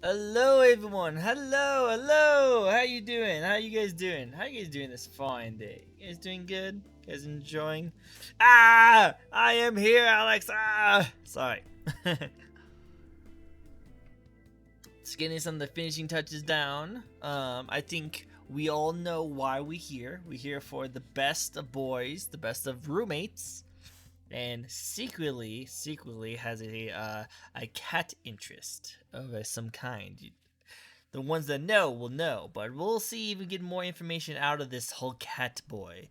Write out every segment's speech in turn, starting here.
Hello everyone. Hello. How you doing? How you guys doing? How you guys doing this fine day? You guys doing good? You guys enjoying? Ah! I am here, Alex. Ah! Sorry. Just getting some of the finishing touches down. I think we all know why we're here. We're here for the best of boys, the best of roommates, and secretly has a cat interest of some kind. The ones that know will know, but we'll see if we get more information out of this whole cat boy.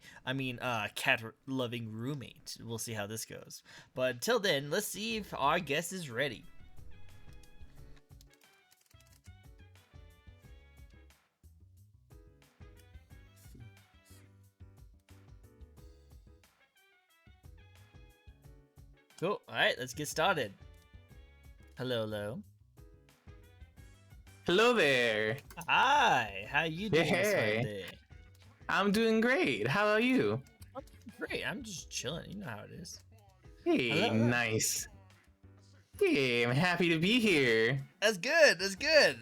Cat loving roommate. We'll see how this goes. But until then, let's see if our guest is ready. Cool. All right, let's get started. Hello. Hello there. Hi. How you doing this fine day? I'm doing great. How are you? I'm great. I'm just chilling. You know how it is. Hey, Hello. nice. Hey, I'm happy to be here. That's good.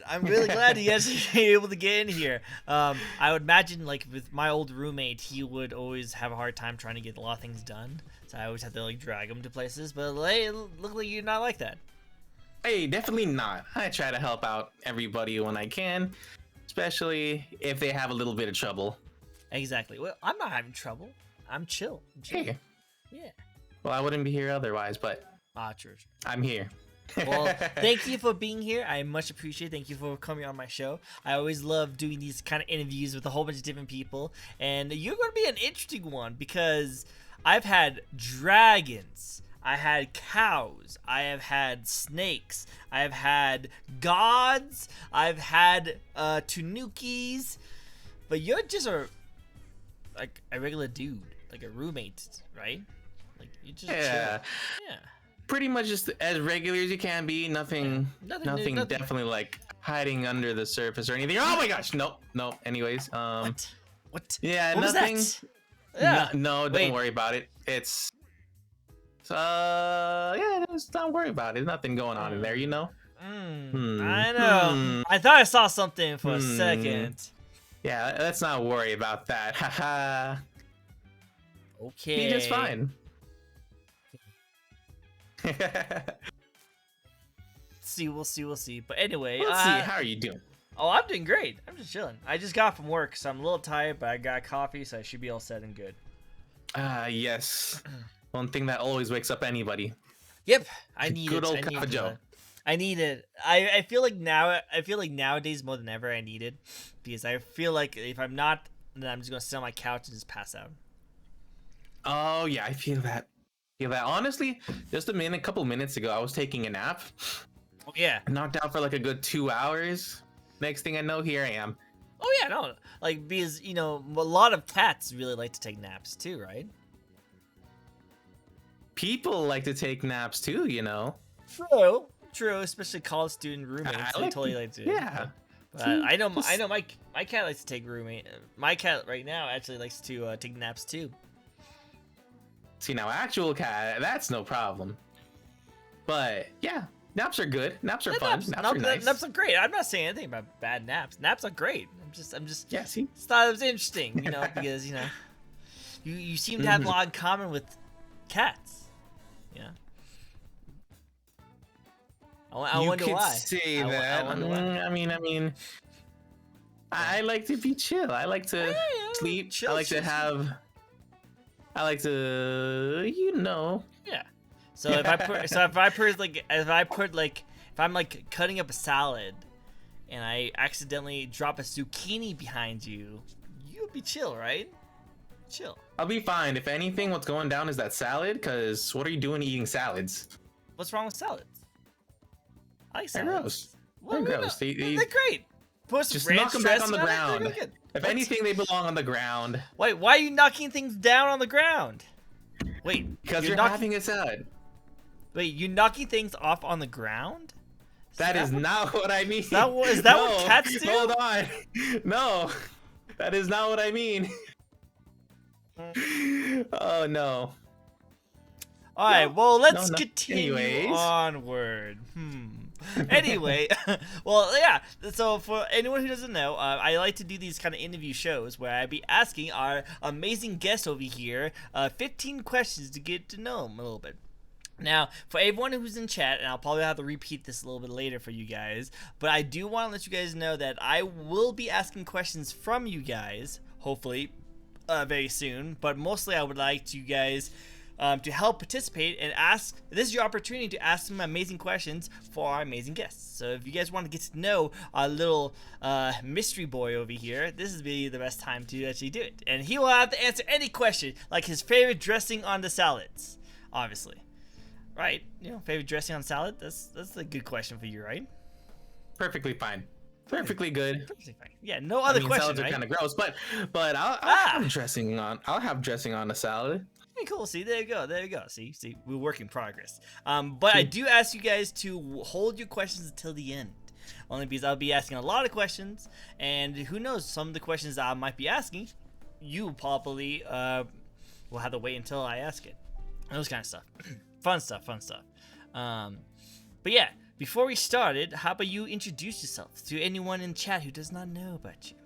I'm really glad you guys were able to get in here. I would imagine, like, with my old roommate, he would always have a hard time trying to get a lot of things done. So I always have to, like, drag him to places. But, like, it look like you're not like that. Hey, definitely not. I try to help out everybody when I can, especially if they have a little bit of trouble. Exactly. Well, I'm not having trouble. I'm chill. Hey. Yeah. Well, I wouldn't be here otherwise, but True. I'm here. Well, thank you for being here. I much appreciate it. Thank you for coming on my show. I always love doing these kind of interviews with a whole bunch of different people. And you're going to be an interesting one because I've had dragons. I had cows. I have had snakes. I have had gods. I've had tanukis. But you're just a regular dude, like a roommate, right? Like you just chill. Yeah. Pretty much just as regular as you can be. Nothing Nothing. definitely like hiding under the surface or anything. Oh my gosh, nope. Anyways, What? Yeah, What nothing. Was that? Yeah. No, don't worry about it. It's just don't worry about it. There's nothing going on in there, you know. I know. I thought I saw something for a second. Yeah, let's not worry about that. Haha. Okay. Be just fine. We'll see. But anyway, Let's see. How are you doing? Oh, I'm doing great. I'm just chilling. I just got from work, so I'm a little tired, but I got coffee, so I should be all set and good. Yes. One thing that always wakes up anybody. Yep, I need good it. old Cup of Joe. I need it. I feel like nowadays more than ever I need it because I feel like if I'm not, then I'm just gonna sit on my couch and just pass out. Oh yeah, I feel that. Honestly, just a couple minutes ago, I was taking a nap. Oh yeah. Knocked out for like a good 2 hours. Next thing I know, here I am. Oh yeah, no, like because a lot of cats really like to take naps too, right? People like to take naps too, you know. True, especially college student roommates. They totally like to. Yeah. But I know my cat likes to take roommate. My cat right now actually likes to take naps too. See now, actual cat, that's no problem. But yeah, naps are good. Naps are fun. Naps are nice. Naps are great. I'm not saying anything about bad naps. Naps are great. I'm just. Yeah. See. Just thought it was interesting, because you seem to have a lot in common with cats. Yeah. I wonder why. Say that. I mean, I like to be chill. I like to sleep. Chill, I like to have. I like to, Yeah. So if I'm like cutting up a salad, and I accidentally drop a zucchini behind you, you'll be chill, right? Chill. I'll be fine. If anything, what's going down is that salad. Cause what are you doing eating salads? What's wrong with salads? I like They're salads. gross. They're gross. They're great. Just knock them back on the ground. If anything, they belong on the ground. Wait, why are you knocking things down on the ground? Wait, because you're having a salad. Wait, you're knocking things off on the ground? That is not what I mean. Is that what cats do? Hold on. No, that is not what I mean. Oh no. All right, well, let's continue onward. Anyway, well, yeah. So for anyone who doesn't know, I like to do these kind of interview shows where I be asking our amazing guest over here 15 questions to get to know him a little bit. Now, for everyone who's in chat, and I'll probably have to repeat this a little bit later for you guys, but I do want to let you guys know that I will be asking questions from you guys, hopefully, very soon. But mostly, I would like you guys to help participate and ask. This is your opportunity to ask some amazing questions for our amazing guests. So if you guys want to get to know our little mystery boy over here, this is really the best time to actually do it. And he will have to answer any question, like his favorite dressing on the salads, obviously. Right, favorite dressing on salad? That's a good question for you, right? Perfectly fine. Perfectly good. Perfectly fine. Yeah, no other question, salads right? are kind of gross, but I'll have dressing on. I'll have dressing on a salad. Okay, cool. See, there you go. See, we're work in progress. But I do ask you guys to hold your questions until the end, only because I'll be asking a lot of questions, and who knows, some of the questions that I might be asking, you probably will have to wait until I ask it. Those kind of stuff. Fun stuff. But yeah, before we started, how about you introduce yourself to anyone in chat who does not know about you?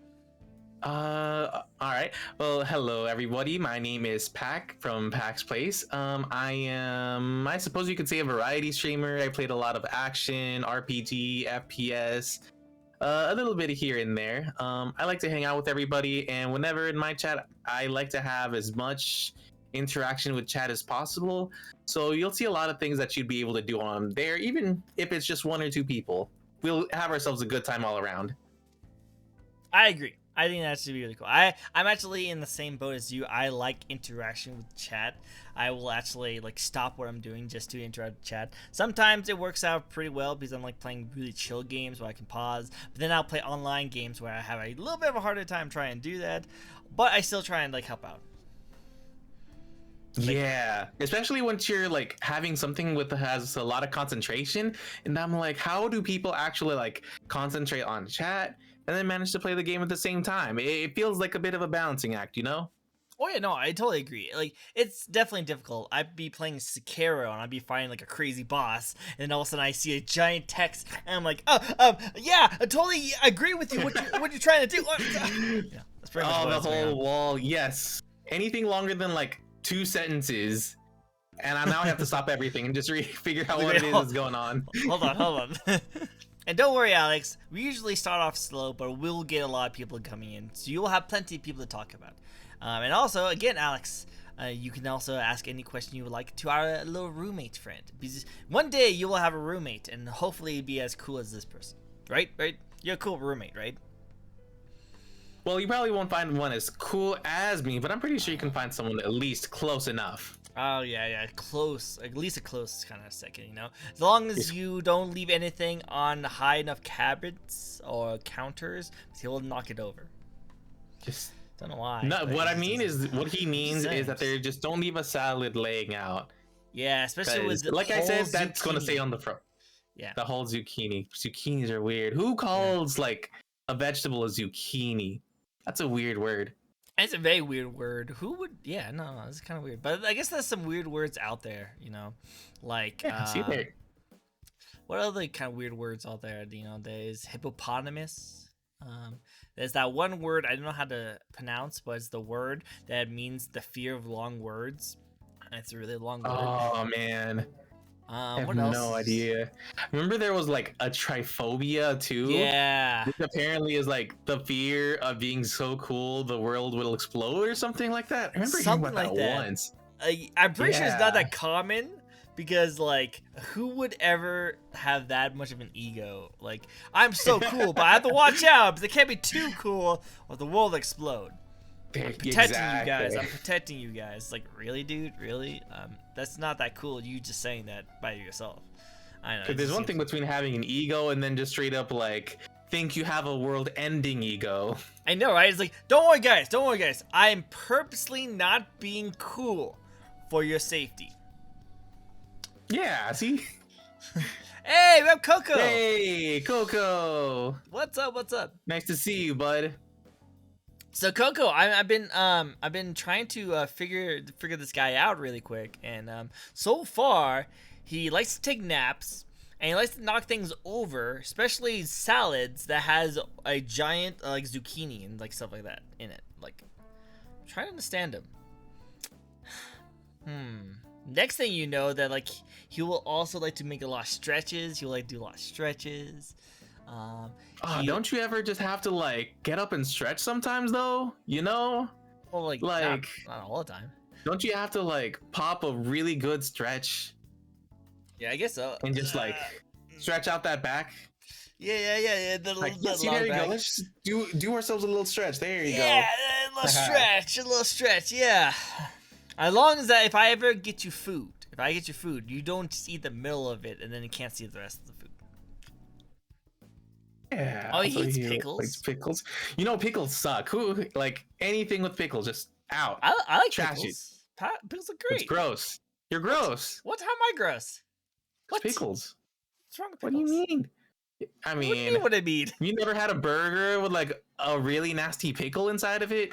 All right. Well, hello everybody. My name is Pacc from Pacc's Place. I suppose you could say, a variety streamer. I played a lot of action, RPG, FPS, a little bit here and there. I like to hang out with everybody, and whenever in my chat, I like to have as much interaction with chat as possible. So you'll see a lot of things that you'd be able to do on there, even if it's just one or two people. We'll have ourselves a good time all around. I agree. I think that should be really cool. I'm actually in the same boat as you. I like interaction with chat. I will actually stop what I'm doing just to interact with chat. Sometimes it works out pretty well because I'm playing really chill games where I can pause. But then I'll play online games where I have a little bit of a harder time trying to do that. But I still try and help out. Yeah, especially once you're having something has a lot of concentration, and I'm how do people actually concentrate on chat and then manage to play the game at the same time? It feels like a bit of a balancing act, Oh yeah, no, I totally agree. It's definitely difficult. I'd be playing Sekiro and I'd be fighting a crazy boss, and then all of a sudden I see a giant text, and I'm like, yeah, I totally agree with you. What you're trying to do? Yeah, that's pretty much the whole wall. Yes, anything longer than 2 sentences, and I now have to stop everything and just figure out what it is going on. Hold on. And don't worry, Alex. We usually start off slow, but we'll get a lot of people coming in, so you'll have plenty of people to talk about. And also, again, Alex, you can also ask any question you would like to our little roommate friend. Because one day you will have a roommate, and hopefully be as cool as this person. Right? You're a cool roommate, right? Well, you probably won't find one as cool as me, but I'm pretty sure you can find someone at least close enough. Oh, yeah, close. At least a close kind of second, As long as you don't leave anything on high enough cabinets or counters, he'll knock it over. Just don't know why. No, what he means is that they just don't leave a salad laying out. Yeah, especially with like I said, that's going to stay on the front. Yeah. The whole zucchini. Zucchinis are weird. Who calls a vegetable a zucchini? That's a weird word. It's a very weird word. Who would? Yeah, no, it's kind of weird. But I guess there's some weird words out there, see there. What other kind of weird words out there? There's hippopotamus. There's that one word I don't know how to pronounce, but it's the word that means the fear of long words. And it's a really long word. Oh man. I have what else? No idea. Remember there was a triphobia too? Yeah. Which apparently is the fear of being so cool the world will explode or something like that. I remember hearing about that once. I'm pretty sure it's not that common because who would ever have that much of an ego? I'm so cool, but I have to watch out because it can't be too cool or the world will explode. I'm protecting you guys. I'm protecting you guys. Really, dude? Really? That's not that cool. You just saying that by yourself. I know. Because there's one thing between having an ego and then just straight up think you have a world-ending ego. I know, right? It's don't worry, guys. Don't worry, guys. I am purposely not being cool for your safety. Yeah. See. Hey, we have Coco. Hey, Coco. What's up? What's up? Nice to see you, bud. So Coco, I've been trying to figure this guy out really quick, and so far he likes to take naps, and he likes to knock things over, especially salads that has a giant like zucchini and like stuff like that in it. Like, I'm trying to understand him. Next thing you know, that like he will also like to make a lot of stretches. He'll like do a lot of stretches. Don't you ever just have to like get up and stretch sometimes though? You know, Well, like like not all the time. don't you have to like pop a really good stretch Yeah, I guess so. and just like stretch out that back? Yeah. Like, see, there you go. Let's just do ourselves a little stretch. There you go. Yeah, a little stretch. Yeah. As long as if I ever get you food, you don't just eat the middle of it and then you can't see the rest of the food. Yeah. Oh, he eats pickles. Likes pickles. You know, pickles suck. Who like anything with pickles? Just out. I like Trash pickles. Pickles are great. It's gross. You're gross. What? How am I gross? What? Pickles. What's wrong with What pickles? do you mean? I mean, what I mean? You never had a burger with like a really nasty pickle inside of it?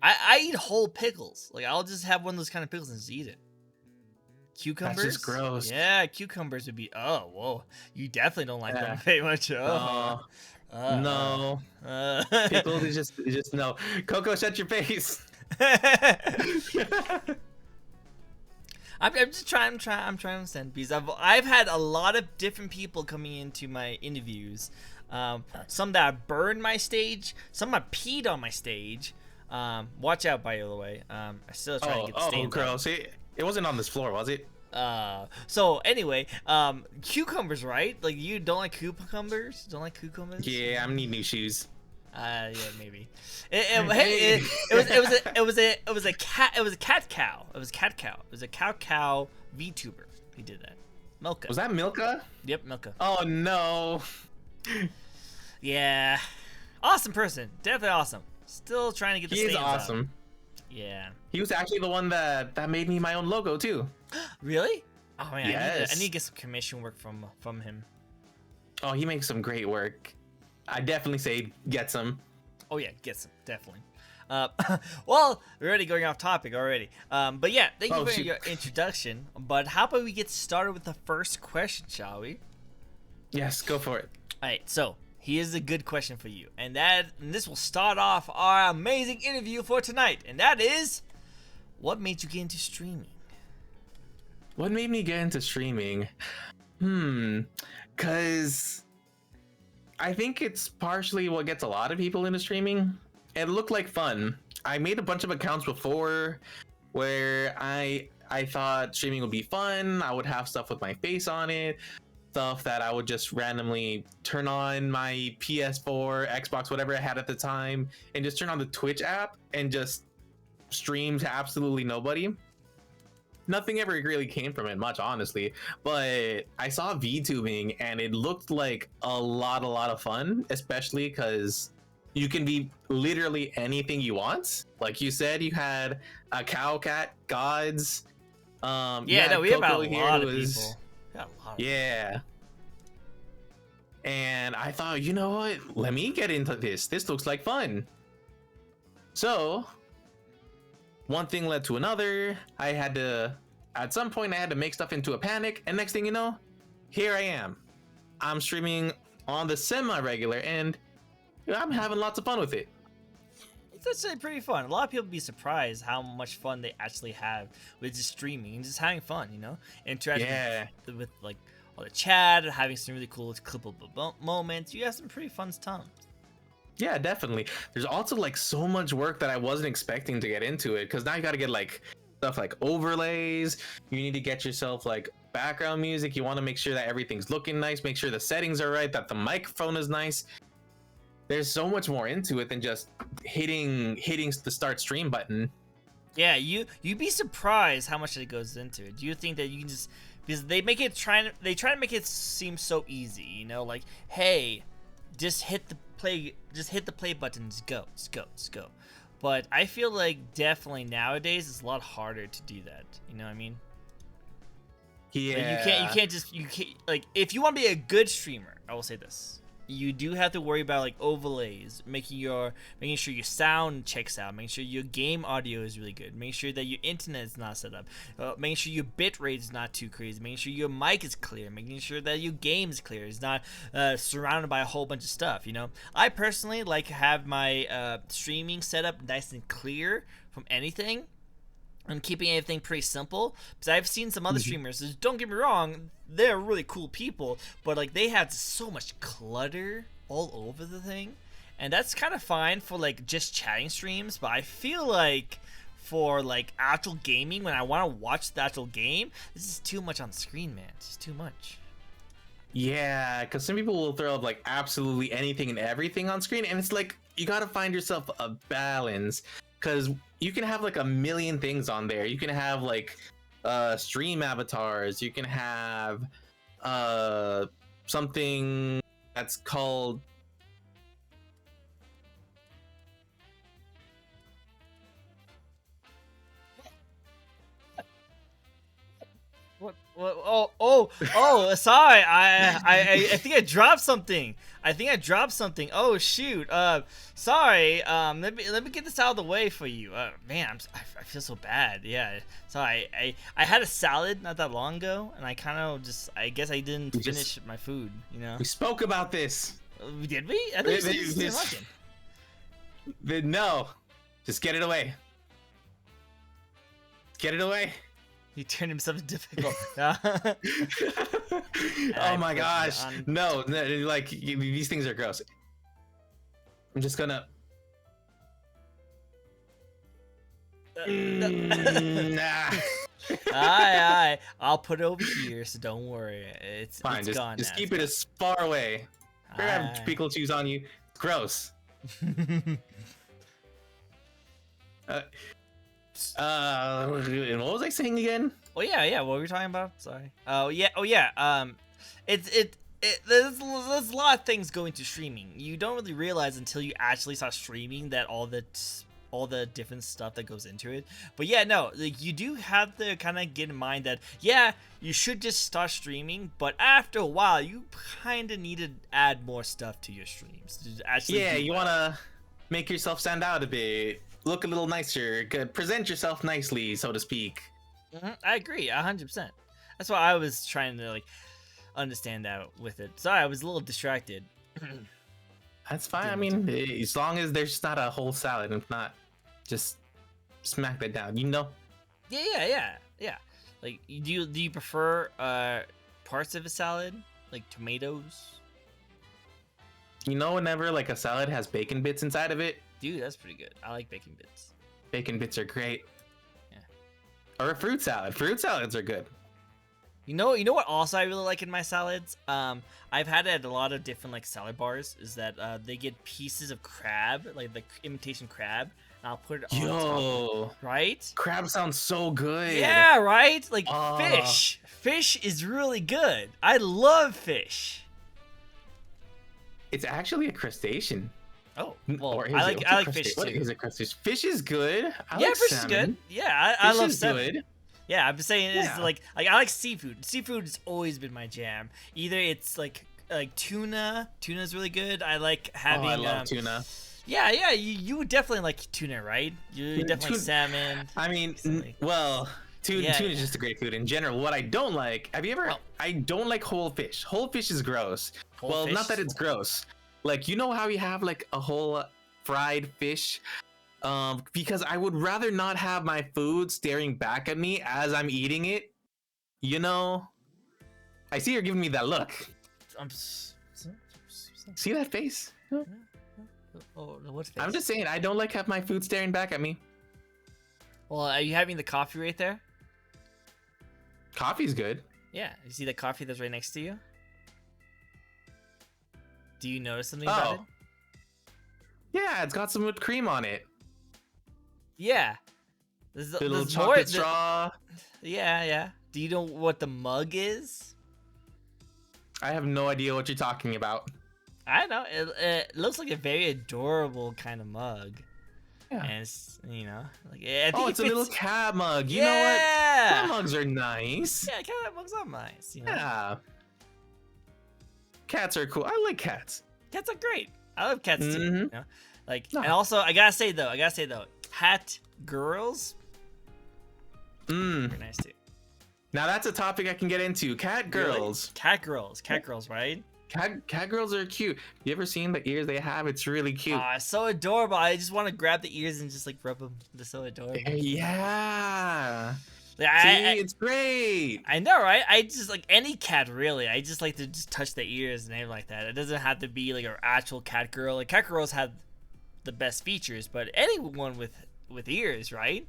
I eat whole pickles. Like I'll just have one of those kind of pickles and just eat it. Cucumbers? That's just gross. Yeah, cucumbers would be. Oh, whoa! You definitely don't like them very much. Oh, no. Pickles is just no. Coco, shut your face. I'm just trying. I'm trying to understand because I've had a lot of different people coming into my interviews. Some that burned my stage. Some that peed on my stage. Watch out, by the way. I still trying to get the stains. Oh, girl. See, it wasn't on this floor, was it? So anyway, cucumbers, right? Like you don't like cucumbers? Don't like cucumbers? Yeah, I'm need new shoes. Yeah, maybe. It was a cat cow. It was a cow Vtuber. He did that. Milka. Was that Milka? Yep, Milka. Oh no. Yeah. Awesome person. Definitely awesome. Still trying to get the stains out. He is awesome. Yeah. He was actually the one that made me my own logo too. Really? Oh man, yes. I need to get some commission work from him. Oh, he makes some great work. I definitely say get some. Oh yeah, get some, definitely. Well, we're already going off topic already. But yeah, thank you for your introduction. But how about we get started with the first question, shall we? Yes, go for it. All right, so here's a good question for you, and this will start off our amazing interview for tonight, and that is, what made you get into streaming? What made me get into streaming? Cause I think it's partially what gets a lot of people into streaming. It looked like fun. I made a bunch of accounts before where I thought streaming would be fun. I would have stuff with my face on it, stuff that I would just randomly turn on my PS4, Xbox, whatever I had at the time, and just turn on the Twitch app and just stream to absolutely nobody. Nothing ever really came from it much, honestly, but I saw VTubing and it looked like a lot of fun, especially because you can be literally anything you want. Like you said, you had a cow, cat, gods. Yeah, no, we have a lot of people. Yeah. And I thought, you know what? Let me get into this. This looks like fun. So one thing led to another. At some point I had to make stuff into a panic, and next thing you know, here I am. I'm streaming on the semi-regular, and I'm having lots of fun with it. It's actually pretty fun. A lot of people be surprised how much fun they actually have with just streaming and just having fun, you know? Interacting with like all the chat, having some really cool clippable moments. You have some pretty fun times. Yeah, definitely. There's also like so much work that I wasn't expecting to get into it, because now you got to get like stuff like overlays. You need to get yourself like background music. You want to make sure that everything's looking nice, make sure the settings are right, that the microphone is nice. There's so much more into it than just hitting the start stream button. Yeah, you'd be surprised how much it goes into it. Do you think that you can just, because they try to make it seem so easy, you know, like, hey, just hit the play button, just go. But I feel like definitely nowadays it's a lot harder to do that. You know what I mean? Yeah. Like you can't like, if you want to be a good streamer, I will say this. you do have to worry about like overlays, making sure your sound checks out, making sure your game audio is really good, making sure that your internet is not set up, making sure your bit rate is not too crazy, making sure your mic is clear, making sure that your game is clear, it's not surrounded by a whole bunch of stuff. I personally like to have my streaming setup nice and clear from anything, and keeping everything pretty simple, because I've seen some other streamers, don't get me wrong, they're really cool people, but like they have so much clutter all over the thing, and that's kind of fine for like just chatting streams, but I feel like for like actual gaming, when I want to watch the actual game, this is too much on the screen, man. It's just too much. Yeah, because some people will throw up like absolutely anything and everything on screen, and it's like you gotta find yourself a balance, because you can have like a million things on there. You can have like stream avatars. You can have something that's called What? Oh! Sorry, I think I dropped something. Oh shoot. Sorry. Let me get this out of the way for you. Man, I feel so bad. Yeah. Sorry. I had a salad not that long ago, and I guess I didn't finish my food. We spoke about this. Did we? I think you didn't like it. No. Just get it away. Get it away. He turned himself difficult. Oh my gosh. No, like these things are gross. I'm just gonna nah. Aye. I'll put it over here, so don't worry. It's fine. It's gone. Just keep it as far away. You're gonna have pickle juice on you. It's gross. And what was I saying again? Oh yeah. What were we talking about? Sorry. Oh yeah. There's a lot of things going to streaming. You don't really realize until you actually start streaming that all the different stuff that goes into it. But yeah, no, like you do have to kind of get in mind that you should just start streaming, but after a while you kind of need to add more stuff to your streams to actually you want to make yourself stand out a bit, look a little nicer, present yourself nicely, so to speak. I agree 100%. That's why I was trying to like understand that with it. Sorry, I was a little distracted. That's fine. I mean, as long as there's not a whole salad, if not, just smack that down. Yeah. Like, do you prefer parts of a salad, like tomatoes? Whenever like a salad has bacon bits inside of it. Dude, that's pretty good. I like bacon bits. Bacon bits are great. Yeah. Or a fruit salad. Fruit salads are good. You know what also I really like in my salads? I've had it at a lot of different like salad bars, is that they get pieces of crab, like the imitation crab, and I'll put it on top. Right? Crab sounds so good. Yeah, right? Like fish. Fish is really good. I love fish. It's actually a crustacean. Oh, well, or I like fish too. What is a crustacean? Fish is good. I yeah, like fish salmon. is good. Yeah, I love salmon. Good. Yeah, I'm saying it's like I like seafood. Seafood has always been my jam. Either it's like tuna. Tuna's really good. I like having. I love tuna. Yeah. You would definitely like tuna, right? You definitely like salmon. I mean, tuna is just a great food in general. What I don't like, I don't like whole fish. Whole fish is gross. Not that it's gross. Like, how you have like a whole fried fish? Because I would rather not have my food staring back at me as I'm eating it. I see you're giving me that look. See that face? Oh, what face? I'm just saying, I don't like have my food staring back at me. Well, are you having the coffee right there? Coffee's good. Yeah, you see the coffee that's right next to you? Do you notice something about it? Yeah, it's got some whipped cream on it. Yeah. The little chocolate straw. Yeah. Do you know what the mug is? I have no idea what you're talking about. I know. It looks like a very adorable kind of mug. Yeah. And it's, like, I think it's a little cat mug. You know what? Cat mugs are nice. Yeah, cat mugs are nice. Yeah. Cats are cool. I like cats. Cats are great. I love cats too. Mhm. You know? Like, No. and also I gotta say though, cat girls, Mm. very nice too. Now that's a topic I can get into. Cat girls. Really? Cat girls, right? Cat girls are cute. You ever seen the ears they have? It's really cute. So adorable. I just want to grab the ears and just like rub them. They're so adorable. Yeah. Like, See, it's great. I know, right? I just like any cat, really. I just like to just touch the ears and everything like that. It doesn't have to be like an actual cat girl. Like cat girls have the best features, but anyone with ears, right?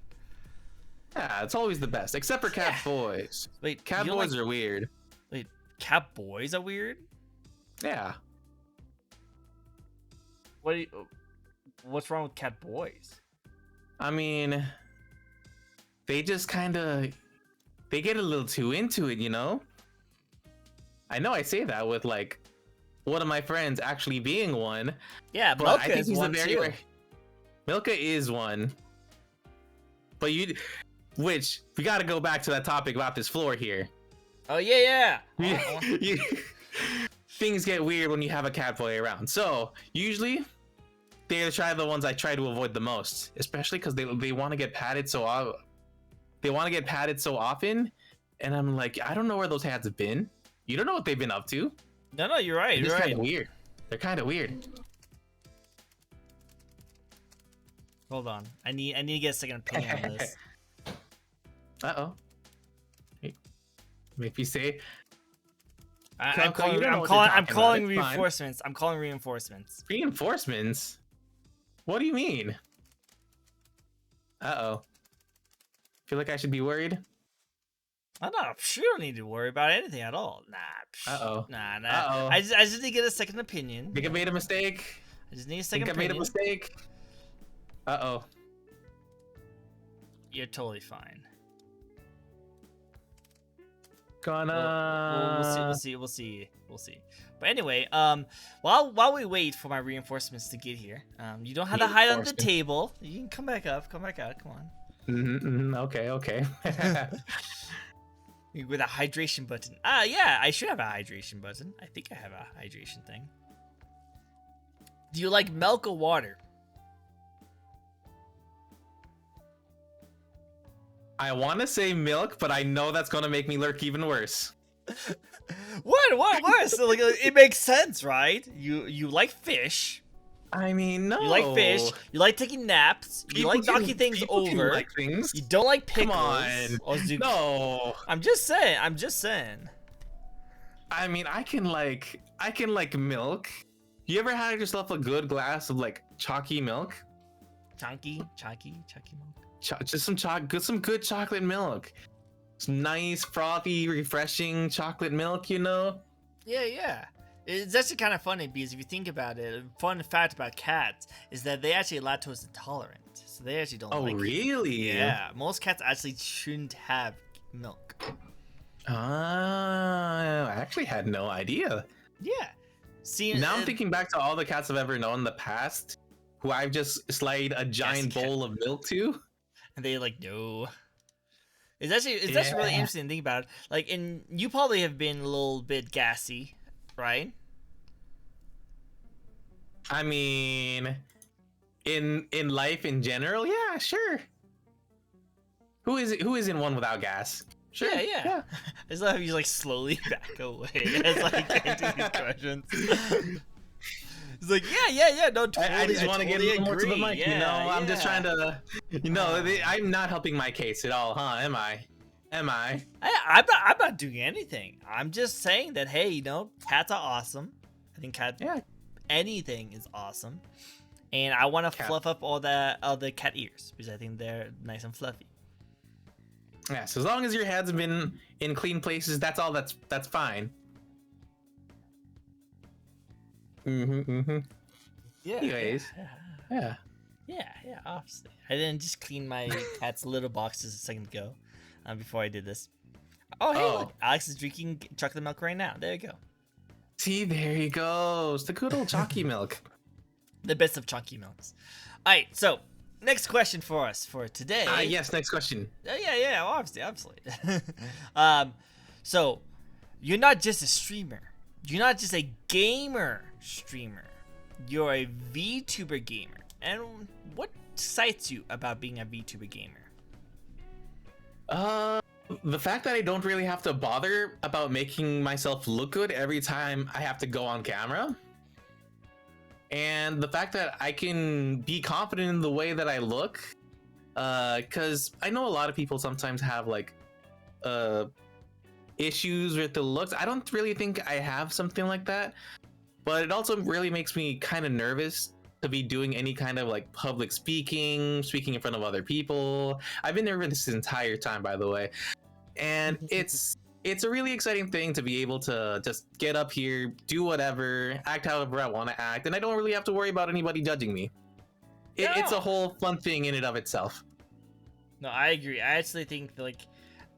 Yeah, it's always the best, except for cat boys. Wait, Cat you boys are weird. Wait, cat boys are weird? Yeah. What's wrong with cat boys? I mean, they just kind of they get a little too into it, you know? I know I say that with like one of my friends actually being one. Yeah, but Milka I think is he's one too. Milka is one. But which we got to go back to that topic about this floor here. Oh yeah. Things get weird when you have a cat boy around. So usually they try the ones I try to avoid the most, especially because they want to get patted so often, and I'm like, I don't know where those cats have been. You don't know what they've been up to. No, you're right. They're You're right. kind of weird. They're kind of weird. Hold on. I need to get a second opinion on this. Uh-oh. Make me say. I'm calling reinforcements. I'm calling reinforcements. Reinforcements? What do you mean? Uh-oh. Feel like I should be worried? I'm not sure. You don't need to worry about anything at all. Nah. Uh-oh. Nah. Uh-oh. I just need to get a second opinion. Think I made a mistake? I just need a second Think I opinion. made a mistake? Uh-oh. You're totally fine. Gonna... We'll see. But anyway, while we wait for my reinforcements to get here, you don't have to hide under the table. You can come back up. Come back out. Come on. Okay. With a hydration button. Yeah, I should have a hydration button. I think I have a hydration thing. Do you like milk or water? I want to say milk, but I know that's gonna make me lurk even worse. What worse? Like, it makes sense, right? You like fish. I mean, no. You like fish. You like taking naps. You like knocking things over. Like things. You don't like pickles. Come on. No. I'm just saying. I mean, I can like milk. You ever had yourself a good glass of like chalky milk? Chalky milk. Just some good chocolate milk. Some nice, frothy, refreshing chocolate milk, you know? Yeah. It's actually kind of funny because if you think about it, a fun fact about cats is that they actually lactose intolerant. So they actually don't like it. Oh, really? Yeah. Most cats actually shouldn't have milk. I actually had no idea. Yeah. See, now I'm thinking back to all the cats I've ever known in the past who I've just slide a giant bowl of milk to. And they like, no. It's actually really interesting to think about it. Like, you probably have been a little bit gassy, right? I mean, in life in general, yeah, sure. Who isn't one without gas? Sure. Yeah. It's like you like slowly back away. It's like answering these questions. It's like, yeah, no, totally. I just want to get a little more to the mic, you know? I'm just trying to, I'm not helping my case at all, huh? Am I? I'm not doing anything. I'm just saying that, hey, cats are awesome. I think anything is awesome. And I want to fluff up all the cat ears because I think they're nice and fluffy. Yeah, so as long as your heads have been in clean places, that's all that's fine. Yeah. Anyways. Yeah. Obviously. I didn't just clean my cat's litter boxes a second ago before I did this. Oh, hey, look. Alex is drinking chocolate milk right now. There you go. See, there he goes. The good old chalky milk. The best of chunky milks. All right, so next question for us for today. Yes, next question. Yeah, obviously. So you're not just a streamer. You're not just a gamer. streamer. You're a VTuber gamer. And what excites you about being a VTuber gamer? The fact that I don't really have to bother about making myself look good every time I have to go on camera. And the fact that I can be confident in the way that I look. Because I know a lot of people sometimes have like issues with the looks. I don't really think I have something like that. But it also really makes me kind of nervous to be doing any kind of like public speaking in front of other people. I've been nervous this entire time, by the way. And it's a really exciting thing to be able to just get up here, do whatever, act however I want to act, and I don't really have to worry about anybody judging me. It's a whole fun thing in and of itself. No, I agree. I actually think like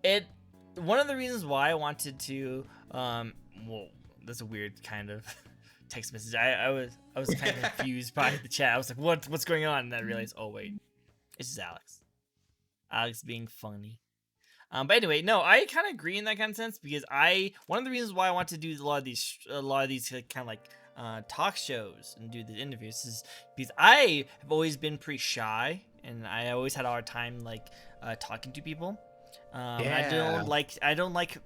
it. One of the reasons why I wanted to, well, that's a weird kind of text message. I was kind of confused by the chat. I was like, what's going on? And I realized, oh wait, it's just Alex. Alex being funny. But anyway, no, I kind of agree in that kind of sense because one of the reasons why I want to do a lot of these kind of like talk shows and do the interviews is because I have always been pretty shy and I always had a hard time like talking to people. I don't like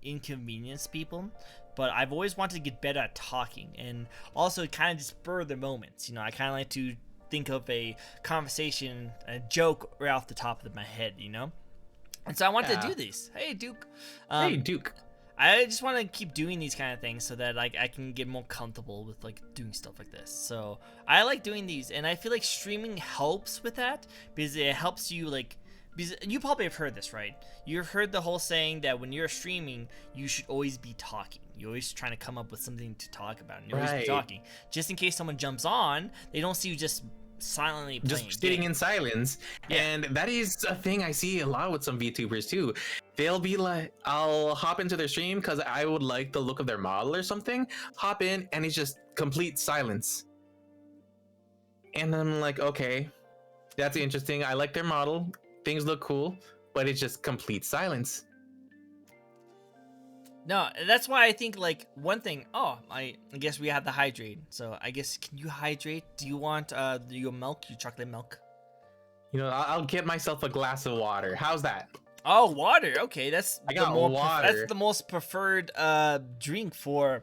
inconvenience people, but I've always wanted to get better at talking and also kind of just spur the moments. You know, I kind of like to think of a conversation, a joke right off the top of my head. You know. And so I want to do these. Hey, Duke. Hey, Duke. I just want to keep doing these kind of things so that like I can get more comfortable with like doing stuff like this. So I like doing these, and I feel like streaming helps with that because it helps you like. Because you probably have heard this, right? You've heard the whole saying that when you're streaming, you should always be talking. You're always trying to come up with something to talk about, and you're always be talking, just in case someone jumps on. They don't see you just silently playing, just sitting in silence. And that is a thing I see a lot with some VTubers too. They'll be like, I'll hop into their stream because I would like the look of their model or something, hop in and it's just complete silence, and I'm like, okay, that's interesting, I like their model, things look cool, but it's just complete silence. No, that's why I think like one thing. Oh, I guess we have to hydrate. So I guess, can you hydrate? Do you want your milk, your chocolate milk? You know, I'll get myself a glass of water. How's that? Oh, water. Okay, that's water. That's the most preferred drink for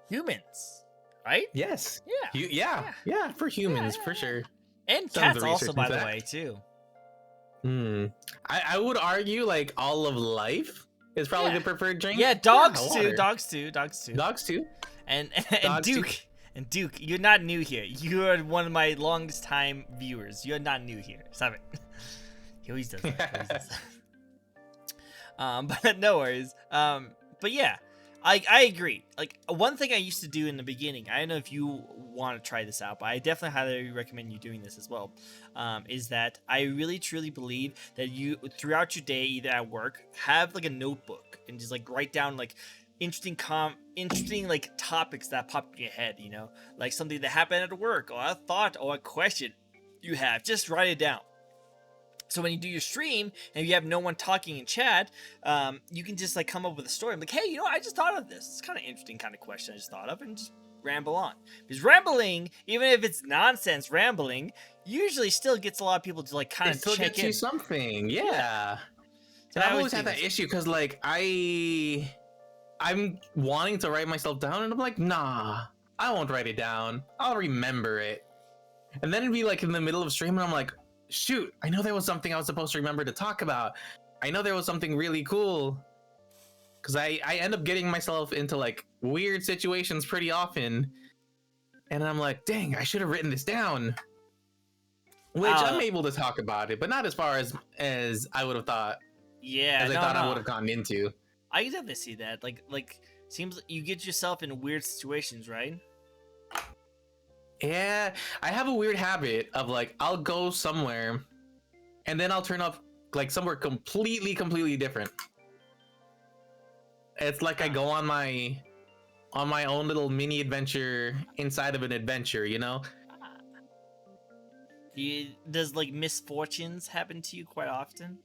humans, right? Yes. Yeah. Yeah. For humans, for sure. And cats also, by the way, too. I would argue like all of life is probably the preferred drink. Yeah, dogs too. And Duke, you're not new here. You're one of my longest time viewers. You're not new here. Stop it. He always does that. But no worries. But yeah, I agree. Like one thing I used to do in the beginning, I don't know if you want to try this out, but I definitely highly recommend you doing this as well. Is that I really truly believe that you throughout your day, either at work, have like a notebook and just like write down like interesting like topics that pop in your head. You know, like something that happened at work or a thought or a question you have. Just write it down. So when you do your stream and you have no one talking in chat, you can just like come up with a story. I'm like, hey, you know, I just thought of this. It's kind of interesting kind of question I just thought of, and just ramble on. Because rambling, even if it's nonsense rambling, usually still gets a lot of people to like kind of check in. It still gets you something, yeah. And I've always had that issue because like I'm wanting to write myself down, and I'm like, nah, I won't write it down. I'll remember it. And then it'd be like in the middle of stream, and I'm like, shoot, I know there was something I was supposed to remember to talk about. I know there was something really cool. Because I end up getting myself into like weird situations pretty often. And I'm like, dang, I should have written this down. Which I'm able to talk about it, but not as far as I would have thought. Yeah, as I thought I would have gotten into. I can definitely see that. Like seems like you get yourself in weird situations, right? Yeah, I have a weird habit of like, I'll go somewhere and then I'll turn up like somewhere completely different. It's like I go on my own little mini adventure inside of an adventure, you know? Does like misfortunes happen to you quite often?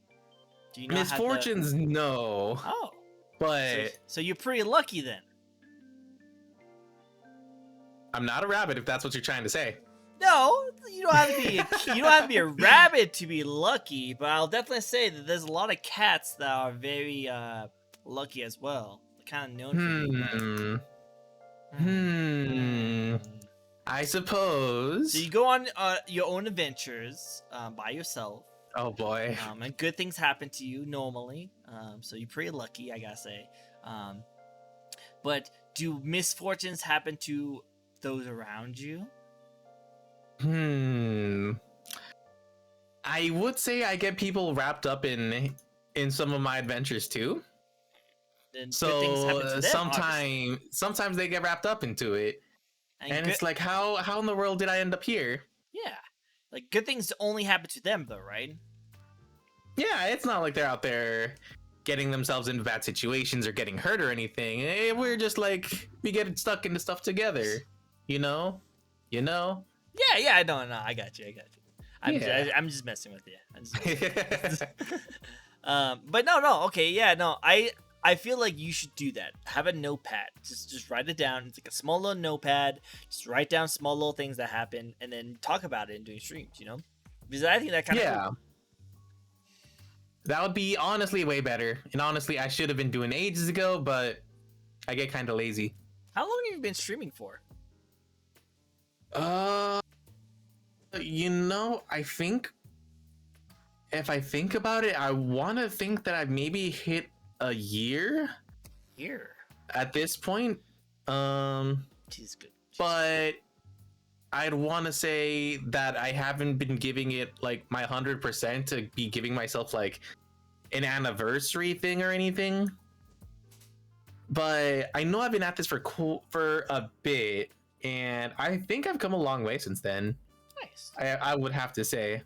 Do you misfortunes? No. Oh. But so you're pretty lucky then. I'm not a rabbit if that's what you're trying to say. No, you don't have to be. You don't have to be a rabbit to be lucky. But I'll definitely say that there's a lot of cats that are very lucky as well. Kind of known for being that. I suppose. So you go on your own adventures by yourself. Oh boy. And good things happen to you normally. So you're pretty lucky, I gotta say. But do misfortunes happen to those around you? I would say I get people wrapped up in some of my adventures too. Then So good things happen to them, sometimes they get wrapped up into it, and it's like, how in the world did I end up here? Yeah, like good things only happen to them though, right? Yeah, it's not like they're out there getting themselves into bad situations or getting hurt or anything. We're just like, we get stuck into stuff together, you know. Yeah, I don't know. I got you. I'm just messing with you. But no. Okay, yeah, no. I feel like you should do that. Have a notepad. Just write it down. It's like a small little notepad. Just write down small little things that happen, and then talk about it in doing streams. You know, because I think that kind of cool. That would be honestly way better. And honestly, I should have been doing ages ago, but I get kind of lazy. How long have you been streaming for? You know, I think if I think about it, I want to think that I've maybe hit a year at this point. She's good. But I'd want to say that I haven't been giving it like my 100% to be giving myself like an anniversary thing or anything. But I know I've been at this for a bit, and I think I've come a long way since then. Nice. I would have to say.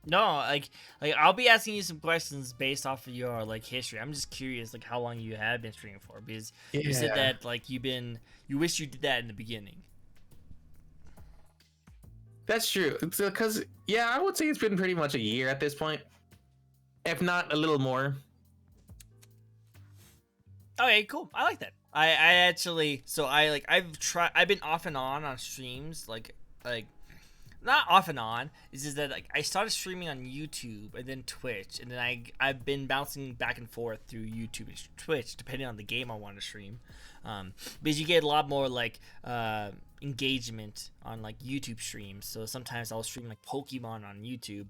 No, like I'll be asking you some questions based off of your like history. I'm just curious, like how long you have been streaming for, because you said that like you wish you did that in the beginning. That's true. Because I would say it's been pretty much a year at this point, if not a little more. Okay, cool. I like that. I actually, so I've been off and on streams, like not off and on. It's just that like I started streaming on YouTube and then Twitch, and then I've been bouncing back and forth through YouTube and Twitch depending on the game I want to stream, because you get a lot more like engagement on like YouTube streams. So sometimes I'll stream like Pokemon on YouTube,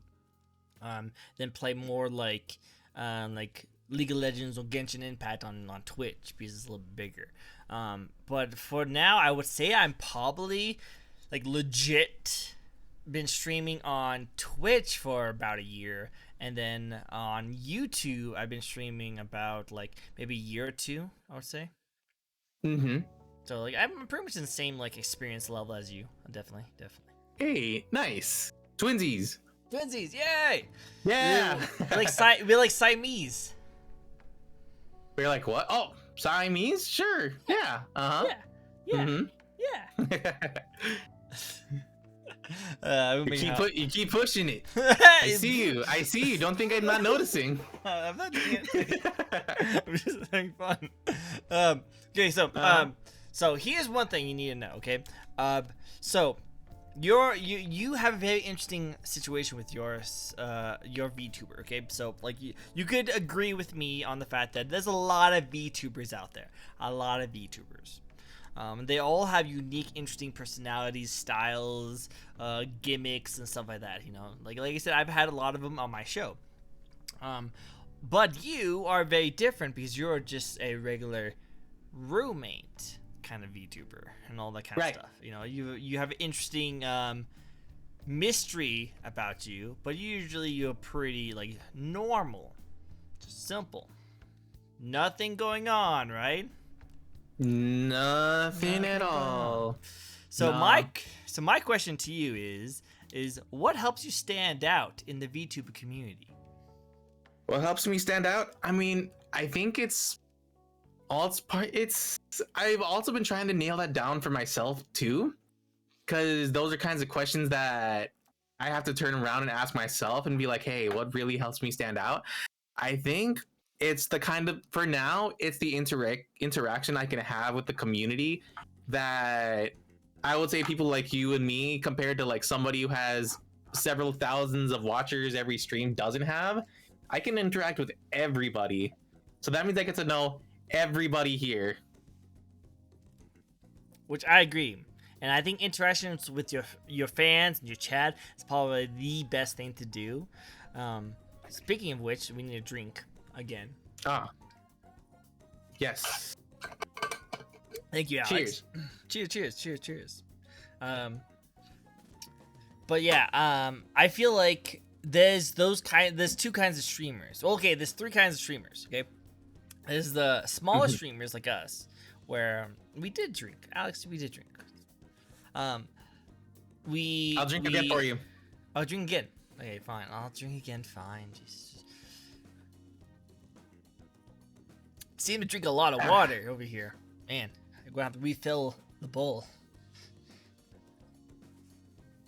then play more like League of Legends or Genshin Impact on Twitch because it's a little bit bigger. But for now, I would say I'm probably like legit been streaming on Twitch for about a year, and then on YouTube I've been streaming about like maybe a year or two, I would say. So like I'm pretty much in the same like experience level as you. Definitely. Hey, nice. Twinsies, yay! Yeah. We're like Siamese. We're like what? Oh, Siamese? Sure. Yeah. Yeah. You keep pushing it. I see you. Don't think I'm not noticing. I'm not doing it. I'm just having fun. Okay, so here's one thing you need to know. Okay, so you have a very interesting situation with your VTuber. Okay, so like you could agree with me on the fact that there's a lot of VTubers out there. They all have unique, interesting personalities, styles, gimmicks, and stuff like that. You know, like I said, I've had a lot of them on my show. But you are very different because you're just a regular roommate kind of VTuber and all that kind of stuff. You know, you have an interesting mystery about you, but usually you're pretty like normal, just simple, nothing going on, right? Nothing at all. So my question to you is what helps you stand out in the VTuber community? What helps me stand out? I mean, I think I've also been trying to nail that down for myself too, because those are kinds of questions that I have to turn around and ask myself and be like, hey, what really helps me stand out? I think it's the kind of, for now, it's the interaction I can have with the community that I would say people like you and me compared to like somebody who has several thousands of watchers every stream doesn't have. I can interact with everybody, so that means I get to know everybody here. Which I agree. And I think interactions with your fans and your chat is probably the best thing to do. Speaking of which, we need a drink again. Ah, yes. Thank you, Alex. Cheers. Cheers. But yeah, I feel like there's two kinds of streamers. Okay, there's three kinds of streamers. Okay, there's the smaller streamers like us, where we did drink. Alex, we did drink. I'll drink again for you. I'll drink again. Okay, fine. I'll drink again. Fine. Just seem to drink a lot of water over here. Man, I'm gonna have to refill the bowl.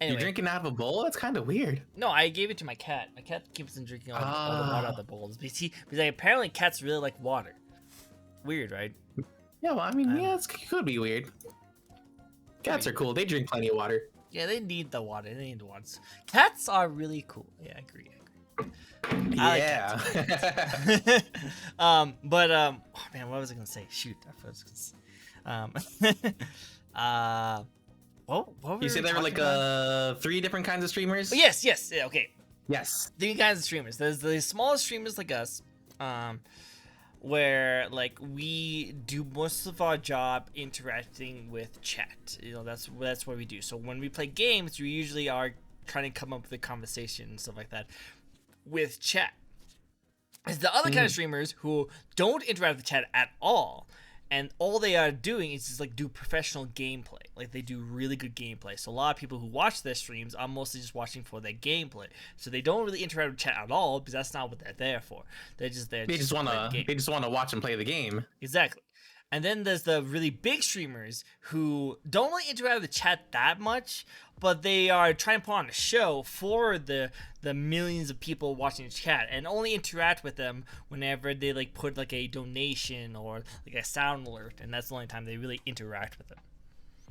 Anyway. You're drinking out of a bowl? That's kind of weird. No, I gave it to my cat. My cat keeps on drinking all the water out of the bowls. Because apparently cats really like water. Weird, right? Yeah, well, I mean, yeah, it could be weird. Cats are cool. They drink plenty of water. Yeah, they need the water. They need the water. Cats are really cool. Yeah, I agree. Yeah. Oh, man, what was I gonna say? Shoot, I forgot what I was gonna say. What you said there were like 3 different kinds of streamers? Yes, yeah, okay. Yes. 3 kinds of streamers. There's the smallest streamers like us, where like we do most of our job interacting with chat. You know, that's what we do. So when we play games, we usually are trying to come up with a conversation and stuff like that with chat. There's the other kind of streamers who don't interact with chat at all, and all they are doing is just like do professional gameplay. Like they do really good gameplay. So a lot of people who watch their streams are mostly just watching for their gameplay. So they don't really interact with chat at all because that's not what they're there for. They're just there. They just want to watch and play the game. Exactly. And then there's the really big streamers who don't really interact with the chat that much, but they are trying to put on a show for the millions of people watching the chat and only interact with them whenever they like put like a donation or like a sound alert, and that's the only time they really interact with them.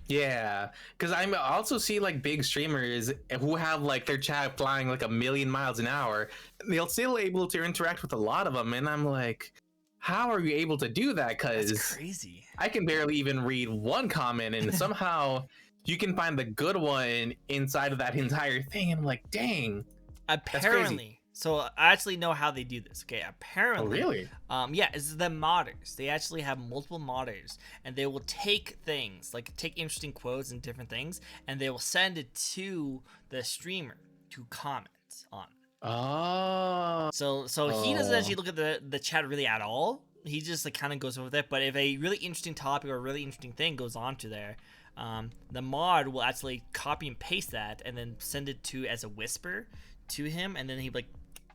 Yeah, because I also see like big streamers who have like their chat flying like 1,000,000 miles an hour. They'll still able to interact with a lot of them, and I'm like, how are you able to do that? Because that's crazy. I can barely even read one comment, and somehow you can find the good one inside of that entire thing. And I'm like, dang. Apparently, so I actually know how they do this. Okay, apparently. Oh, really? Yeah, it's the modders. They actually have multiple modders, and they will take things, like take interesting quotes and different things, and they will send it to the streamer to comment on. Oh. So he doesn't actually look at the chat really at all. He just like kind of goes over there. But if a really interesting topic or a really interesting thing goes on to there, the mod will actually copy and paste that and then send it to as a whisper to him, and then he'd be like,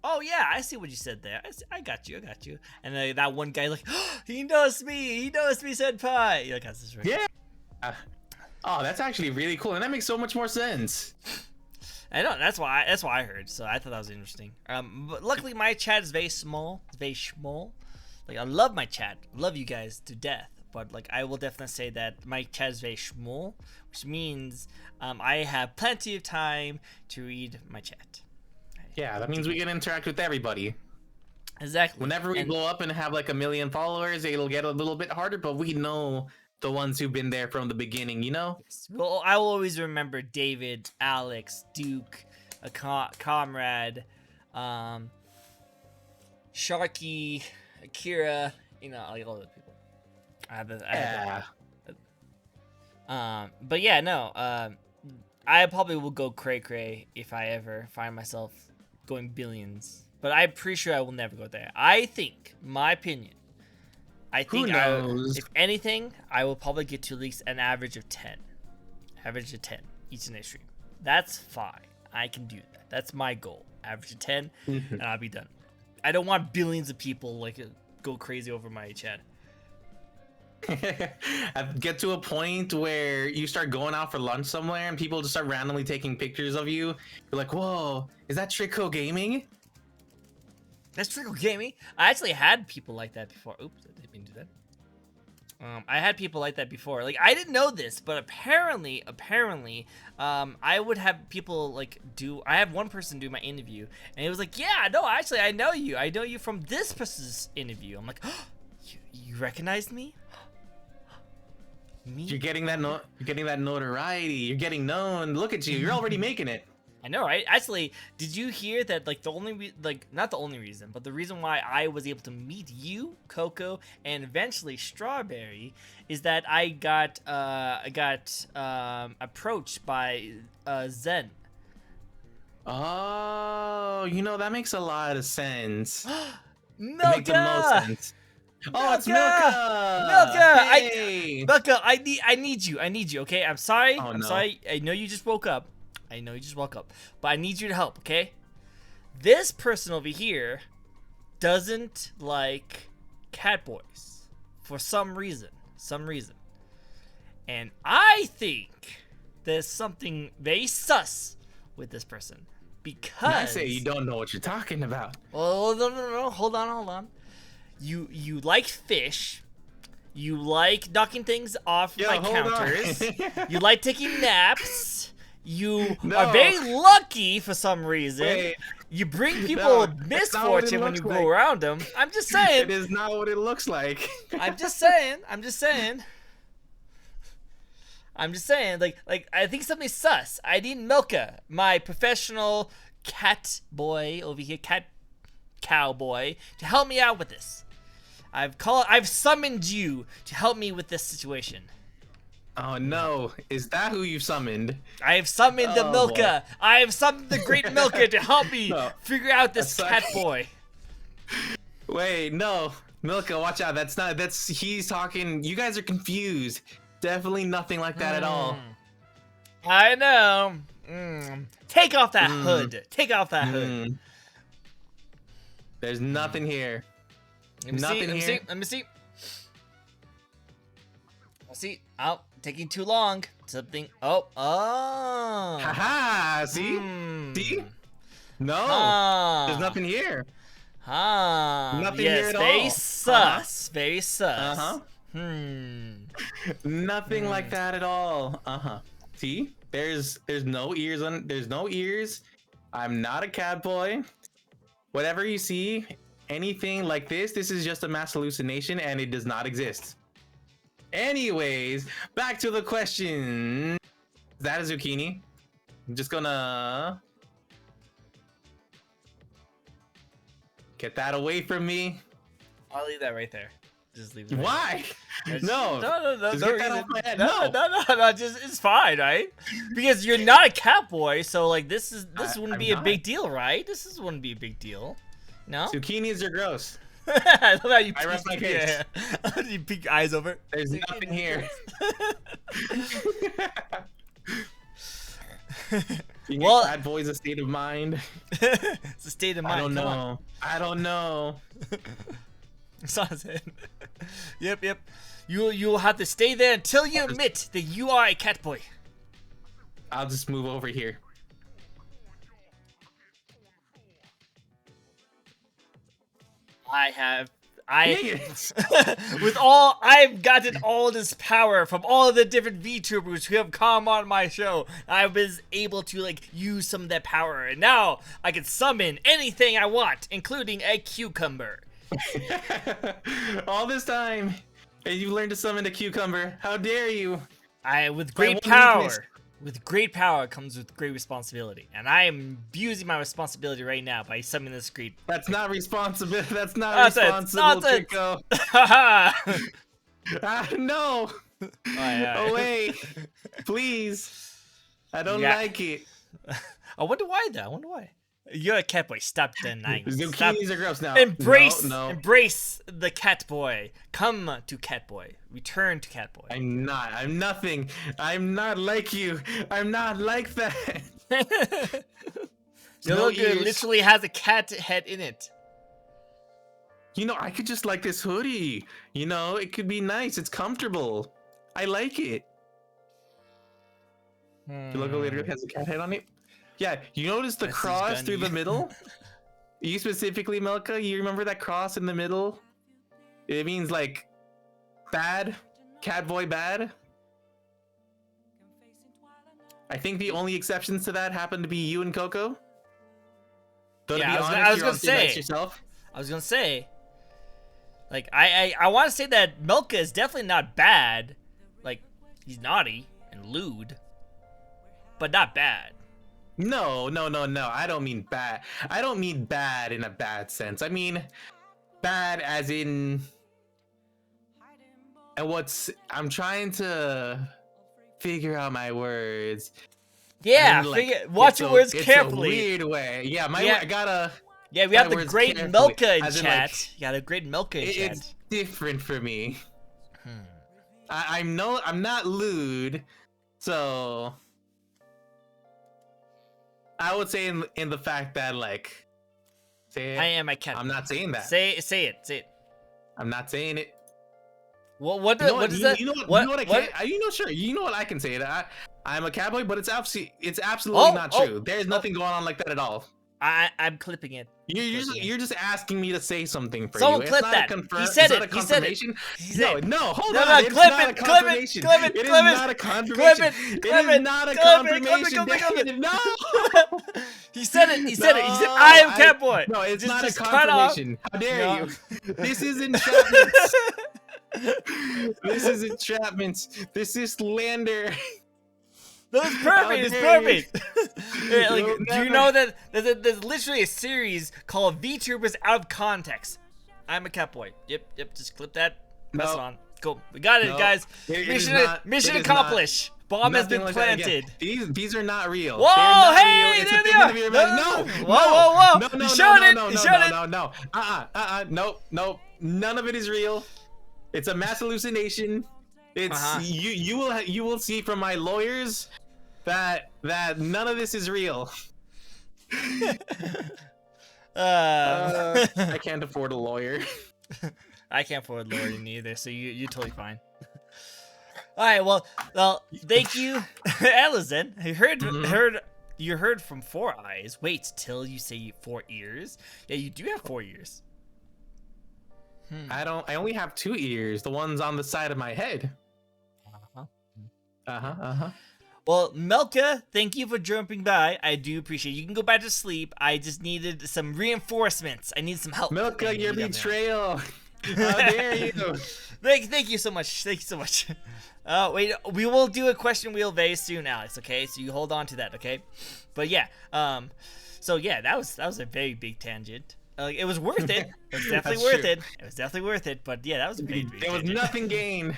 "Oh yeah, I see what you said there. I got you. And then that one guy like, oh, he knows me, senpai. Like, that's just right. Yeah. Oh, that's actually really cool, and that makes so much more sense. I know, that's why I heard. So I thought that was interesting. But luckily my chat is very small. It's very small. Like I love my chat. I love you guys to death. But like I will definitely say that my chat is very small, which means I have plenty of time to read my chat. Yeah, that means we can interact with everybody. Exactly. Whenever we blow up and have like 1,000,000 followers, it'll get a little bit harder, but we know the ones who've been there from the beginning, you know? Yes. Well, I will always remember David, Alex, Duke, Comrade, Sharky, Akira, you know, like all those people. But yeah, no, I probably will go cray if I ever find myself going billions. But I'm pretty sure I will never go there. I think, my opinion, if anything, I will probably get to at least an average of 10. Average of 10 each and every stream. That's fine. I can do that. That's my goal. Average of 10, and I'll be done. I don't want billions of people like go crazy over my chat. Get to a point where you start going out for lunch somewhere and people just start randomly taking pictures of you. You're like, whoa, is that TrickcoGaming? That's TrickcoGaming. I actually had people like that before. Oops, I didn't mean to do that. I had people like that before. Like, I didn't know this, but apparently, I would have people like I have one person do my interview, and it was like, yeah, no, actually, I know you. I know you from this person's interview. I'm like, oh, you recognized me? Me? You're getting that notoriety. You're getting known. Look at you. You're already making it. I know, right? Actually, did you hear that, like, not the only reason, but the reason why I was able to meet you, Coco, and eventually Strawberry, is that I got approached by Zen. Oh, that makes a lot of sense. Milka! It makes the most sense. Oh, it's Milka! Milka! Hey! Milka, I need you, okay? I'm sorry. Oh, I'm no. sorry. I know you just woke up. But I need you to help, okay? This person over here doesn't like cat boys for some reason. And I think there's something very sus with this person. Because I say you don't know what you're talking about. Oh, no. Hold on. You like fish. You like knocking things off my counters. You like taking naps. You are very lucky for some reason. Wait. You bring people misfortune when you go around them. I'm just saying. It is not what it looks like. I'm just saying. Like I think something's sus. I need Milka, my professional cat boy over here, cat cowboy, to help me out with this. I've summoned you to help me with this situation. Oh no, is that who you summoned? I have summoned the Milka. Boy. I have summoned the great Milka to help me figure out this cat boy. Wait, no. Milka, watch out. He's talking. You guys are confused. Definitely nothing like that at all. I know. Take off that hood. Take off that hood. There's nothing here. Let me see. Oh, taking too long. Something. Oh. Haha. See? See? No. There's nothing here. Nothing here at all. Very sus. Very sus. Nothing like that at all. See? There's no ears on. There's no ears. I'm not a cat boy. Whatever you see, anything like this is just a mass hallucination, and it does not exist. Anyways, back to the question. Is that a zucchini? I'm just gonna get that away from me. I'll leave that right there. Just leave it. Why? No. Just get that off my head. No. Just it's fine, right? Because you're not a cat boy, so like this wouldn't be a big deal, right? Wouldn't be a big deal. No. Zucchinis are gross. I love how you rest my case. Yeah. You peek your eyes over. There's nothing here. Bad boy's a state of mind. It's a state of mind. I don't know. Yep. You'll have to stay there until you admit that you are a cat boy. I'll just move over here. I've gotten all this power from all of the different VTubers who have come on my show. I was able to like use some of that power, and now I can summon anything I want, including a cucumber. All this time, and you learned to summon a cucumber. How dare you? With great power comes with great responsibility, and I am abusing my responsibility right now by summoning this great. That's not responsible. That's not responsible, Tricko. No. Away, please. I don't like it. I wonder why though. You're a cat boy. Stop denying. Zucchinis are gross now. Embrace the cat boy. Come to cat boy. Return to cat boy. I'm not. I'm nothing. I'm not like you. I'm not like that. Your logo literally has a cat head in it. I could just like this hoodie. It could be nice. It's comfortable. I like it. The logo literally has a cat head on it. Yeah, you notice the cross through the middle? You specifically, Milka, you remember that cross in the middle? It means like bad, Catboy bad. I think the only exceptions to that happen to be you and Coco. Though Yeah, to be I honest, was you're gonna on thin ice say. yourself. I was gonna say, like, I want to say that Milka is definitely not bad. Like, he's naughty and lewd, but not bad. No. I don't mean bad. I don't mean bad in a bad sense. I mean bad as in. And I'm trying to figure out my words. Yeah, watch your words carefully. It's a weird way. Yeah, I gotta. Yeah, we have the great carefully. Milka in As in, chat. like, You got a great Milka in chat. It's different for me. I'm not lewd, so I would say in the fact that, like, say it. I am a cat. I'm not saying that. Say it. I'm not saying it. What is that? You know what I can't. Sure. You know what I can say. I'm a cowboy, but it's absolutely not true. There's nothing going on like that at all. I'm clipping it. You're just asking me to say something for Someone you. clip that. He said it. He said it. No, hold on. No, it's not a confirmation. Clip it. It is not a confirmation. It is not a confirmation. No. He said it. He said I am Catboy. No, it's not a confirmation. How dare you? This is entrapment. This is entrapment. This is slander. No, it's perfect. It's perfect. Yeah, like, do you know that there's literally a series called VTubers Out of Context? I'm a Catboy. Yep. Just clip that. Press it on. Cool. We got it, guys. Mission accomplished. Bomb has been planted. These are not real. Whoa! Hey, there they are. No. Whoa! No. Nope. None of it is real. It's a mass hallucination. It's you will see from my lawyers that none of this is real. I can't afford a lawyer. I can't afford a lawyer neither, so you're totally fine. All right, well, thank you, Ellison. You heard from 4 eyes. Wait till you say 4 ears. Yeah, you do have 4 ears. I only have 2 ears. The ones on the side of my head. Well, Melka, thank you for jumping by. I do appreciate it. You can go back to sleep. I just needed some reinforcements. I need some help. Melka, your betrayal. How dare you? Thank you so much. Thank you so much. Wait, we will do a question wheel very soon, Alex, okay? So you hold on to that, okay? But yeah, so yeah, that was a very big tangent. It was worth it. It was definitely worth it. It was definitely worth it. But yeah, that was a big There was nothing gained.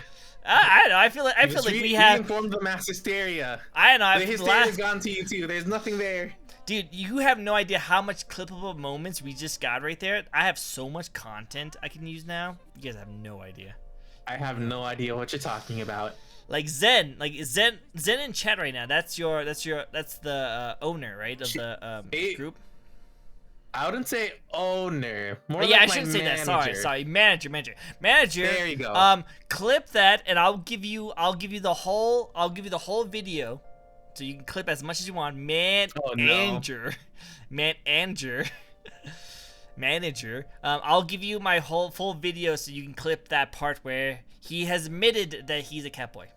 I know. I feel like we have informed the mass hysteria. I know. The hysteria's gone to you too. There's nothing there. Dude, you have no idea how much clippable moments we just got right there. I have so much content I can use now. You guys have no idea. I have no idea what you're talking about. Like Zen in chat right now. That's the owner, right, of the group. I wouldn't say owner. More yeah, like I shouldn't say manager. that. Sorry. Manager. There you go. Clip that, and I'll give you the whole video, so you can clip as much as you want. Manager. I'll give you my full video, so you can clip that part where he has admitted that he's a Catboy.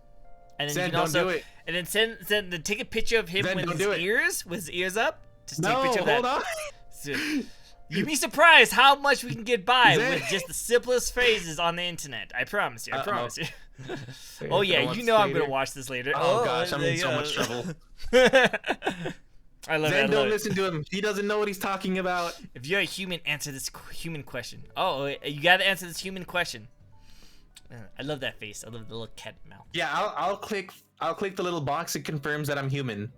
And then you can also don't do it. And then take a picture of him with his ears up. Just take a picture of that. Hold on. You'd be surprised how much we can get by with just the simplest phrases on the internet. I promise you. Oh yeah, you know I'm gonna watch this later. Oh gosh, I'm in so much trouble. I love Zen, it. don't listen to him. He doesn't know what he's talking about. If you're a human, answer this human question. Oh, you gotta answer this human question. I love that face. I love the little cat mouth. Yeah, I'll click the little box that confirms that I'm human.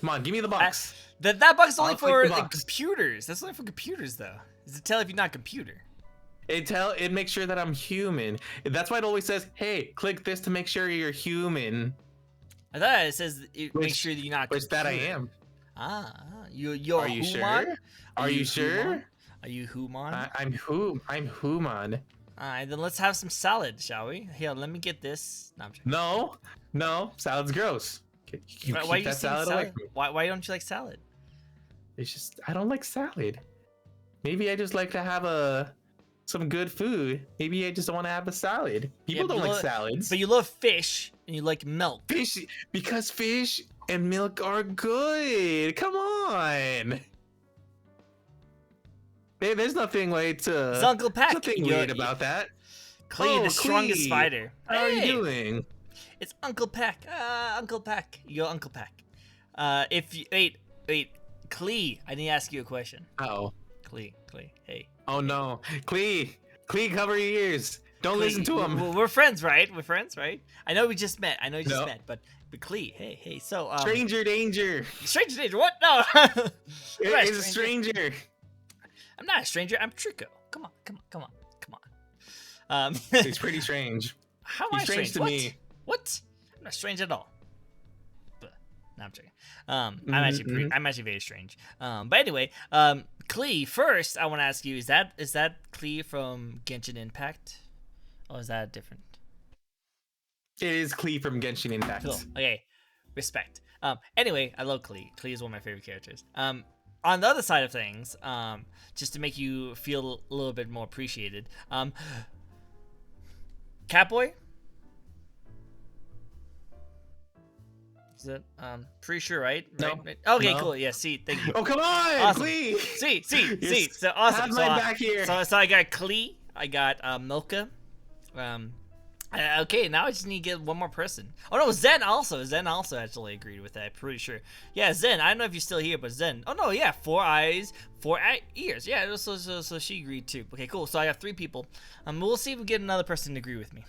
Come on, give me the box. That box is only for computers. That's only for computers, though. Does it tell if you're not a computer? It makes sure that I'm human. That's why it always says, "Hey, click this to make sure you're human." I thought it says make sure that you're not. Which that I am. You're. Are you sure? Are you sure? Are you human? I'm human. Alright, then let's have some salad, shall we? Here, let me get this. No, no, salad's gross. Why you salad away from me. Why don't you like salad? It's just I don't like salad. Maybe I just like to have a some good food. Maybe I just don't want to have a salad. People don't like salads. But you love fish and you like milk. Fish, because fish and milk are good. Come on. There's nothing like to. It's Uncle Pacc. Nothing weird about that. Clee, the strongest fighter. How are you doing? It's Uncle Pacc. Uncle Pacc. You're Uncle Pacc. If you wait, Clee, I need to ask you a question. Oh. Clee, hey. Oh no, Clee, cover your ears. Don't listen to him. We're friends, right? We're friends, right? I know we just met. But Clee, hey. So stranger danger. Stranger danger. What? No. It's a stranger. I'm not a stranger. I'm Tricko. Come on. He's pretty strange. How am I strange to me? What? I'm not strange at all. But, no, I'm joking. I'm actually very strange. But anyway, Clee, first I want to ask you: is that Clee from Genshin Impact, or is that different? It is Clee from Genshin Impact. Cool. Okay, respect. Anyway, I love Clee. Clee is one of my favorite characters. On the other side of things, just to make you feel a little bit more appreciated, Catboy. Is it? Pretty sure, right? No. Right? Okay, No. cool. Yeah, see, thank you. Oh, come on, Awesome. Clee. See. Yes. So awesome. Have my back here. So I got Clee. I got Milka. Okay, now I just need to get one more person. Oh no, Zen also actually agreed with that. I'm pretty sure. Yeah, Zen. I don't know if you're still here, but Zen. Oh no, yeah, 4 eyes, 4 ears. Yeah, so she agreed too. Okay, cool. So I got 3 people. We'll see if we get another person to agree with me.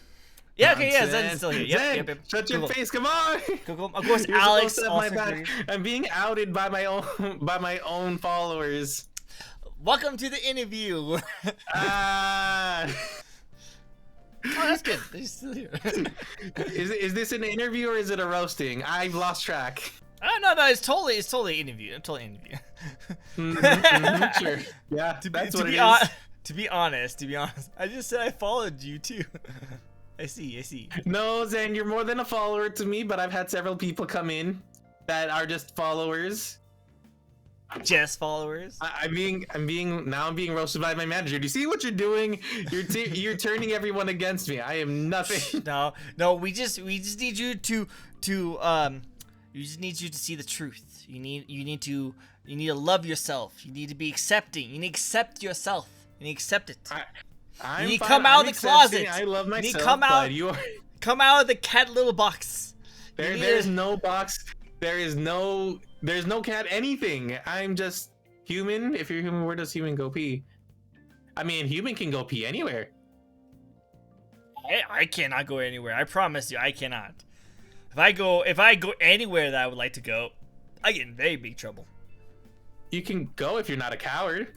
Yeah, okay, yeah, Zen's still here. Yep. Shut your face, come on. Cool. Of course, You're Alex supposed to have also my back. agreed. I'm being outed by my own followers. Welcome to the interview. Oh, that's good. They're still here. Is this an interview or is it a roasting? I've lost track. Oh no, it's totally an interview. Sure. Yeah, that's what it is. To be honest, I just said I followed you too. I see. No, Zen, you're more than a follower to me, but I've had several people come in that are just followers. Just followers. I'm being roasted by my manager. Do you see what you're doing? You're turning everyone against me. I am nothing. No. We just need you to see the truth. You need to love yourself. You need to be accepting. You need to accept yourself. You need to accept it. You need to come out of the closet. I love myself. You need to come out of the cat little box. There's no box. There's no cat anything. I'm just human. If you're human, where does human go pee? I mean, human can go pee anywhere. I cannot go anywhere. I promise you, I cannot. If I go anywhere that I would like to go, I get in very big trouble. You can go if you're not a coward.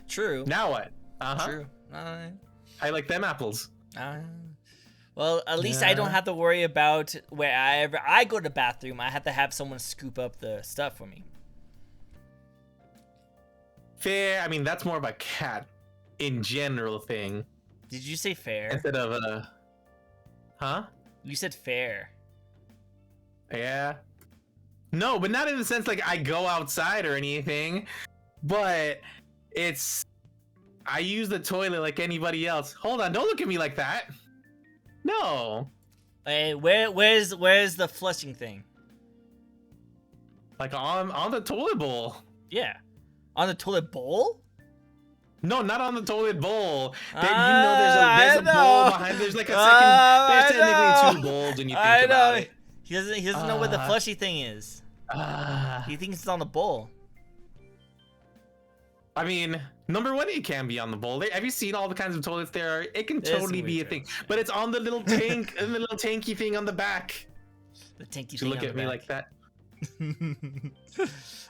True. Now what? True. I like them apples. Well, at least I don't have to worry about wherever I go to the bathroom. I have to have someone scoop up the stuff for me. Fair. I mean, that's more of a cat in general thing. Did you say fair? Instead of huh? You said fair. Yeah. No, but not in the sense like I go outside or anything. But I use the toilet like anybody else. Hold on, don't look at me like that. No. Hey, where's the flushing thing? Like on the toilet bowl. Yeah. On the toilet bowl? No, not on the toilet bowl. There's a bowl behind. There's like a second. There's technically 2 bowls when you think about it. He doesn't know where the flushy thing is. He thinks it's on the bowl. I mean, number 1, it can be on the bowl. Have you seen all the kinds of toilets there are? It can totally be a thing. But it's on the little tank and the little tanky thing on the back. The tanky thing. You look at me like that.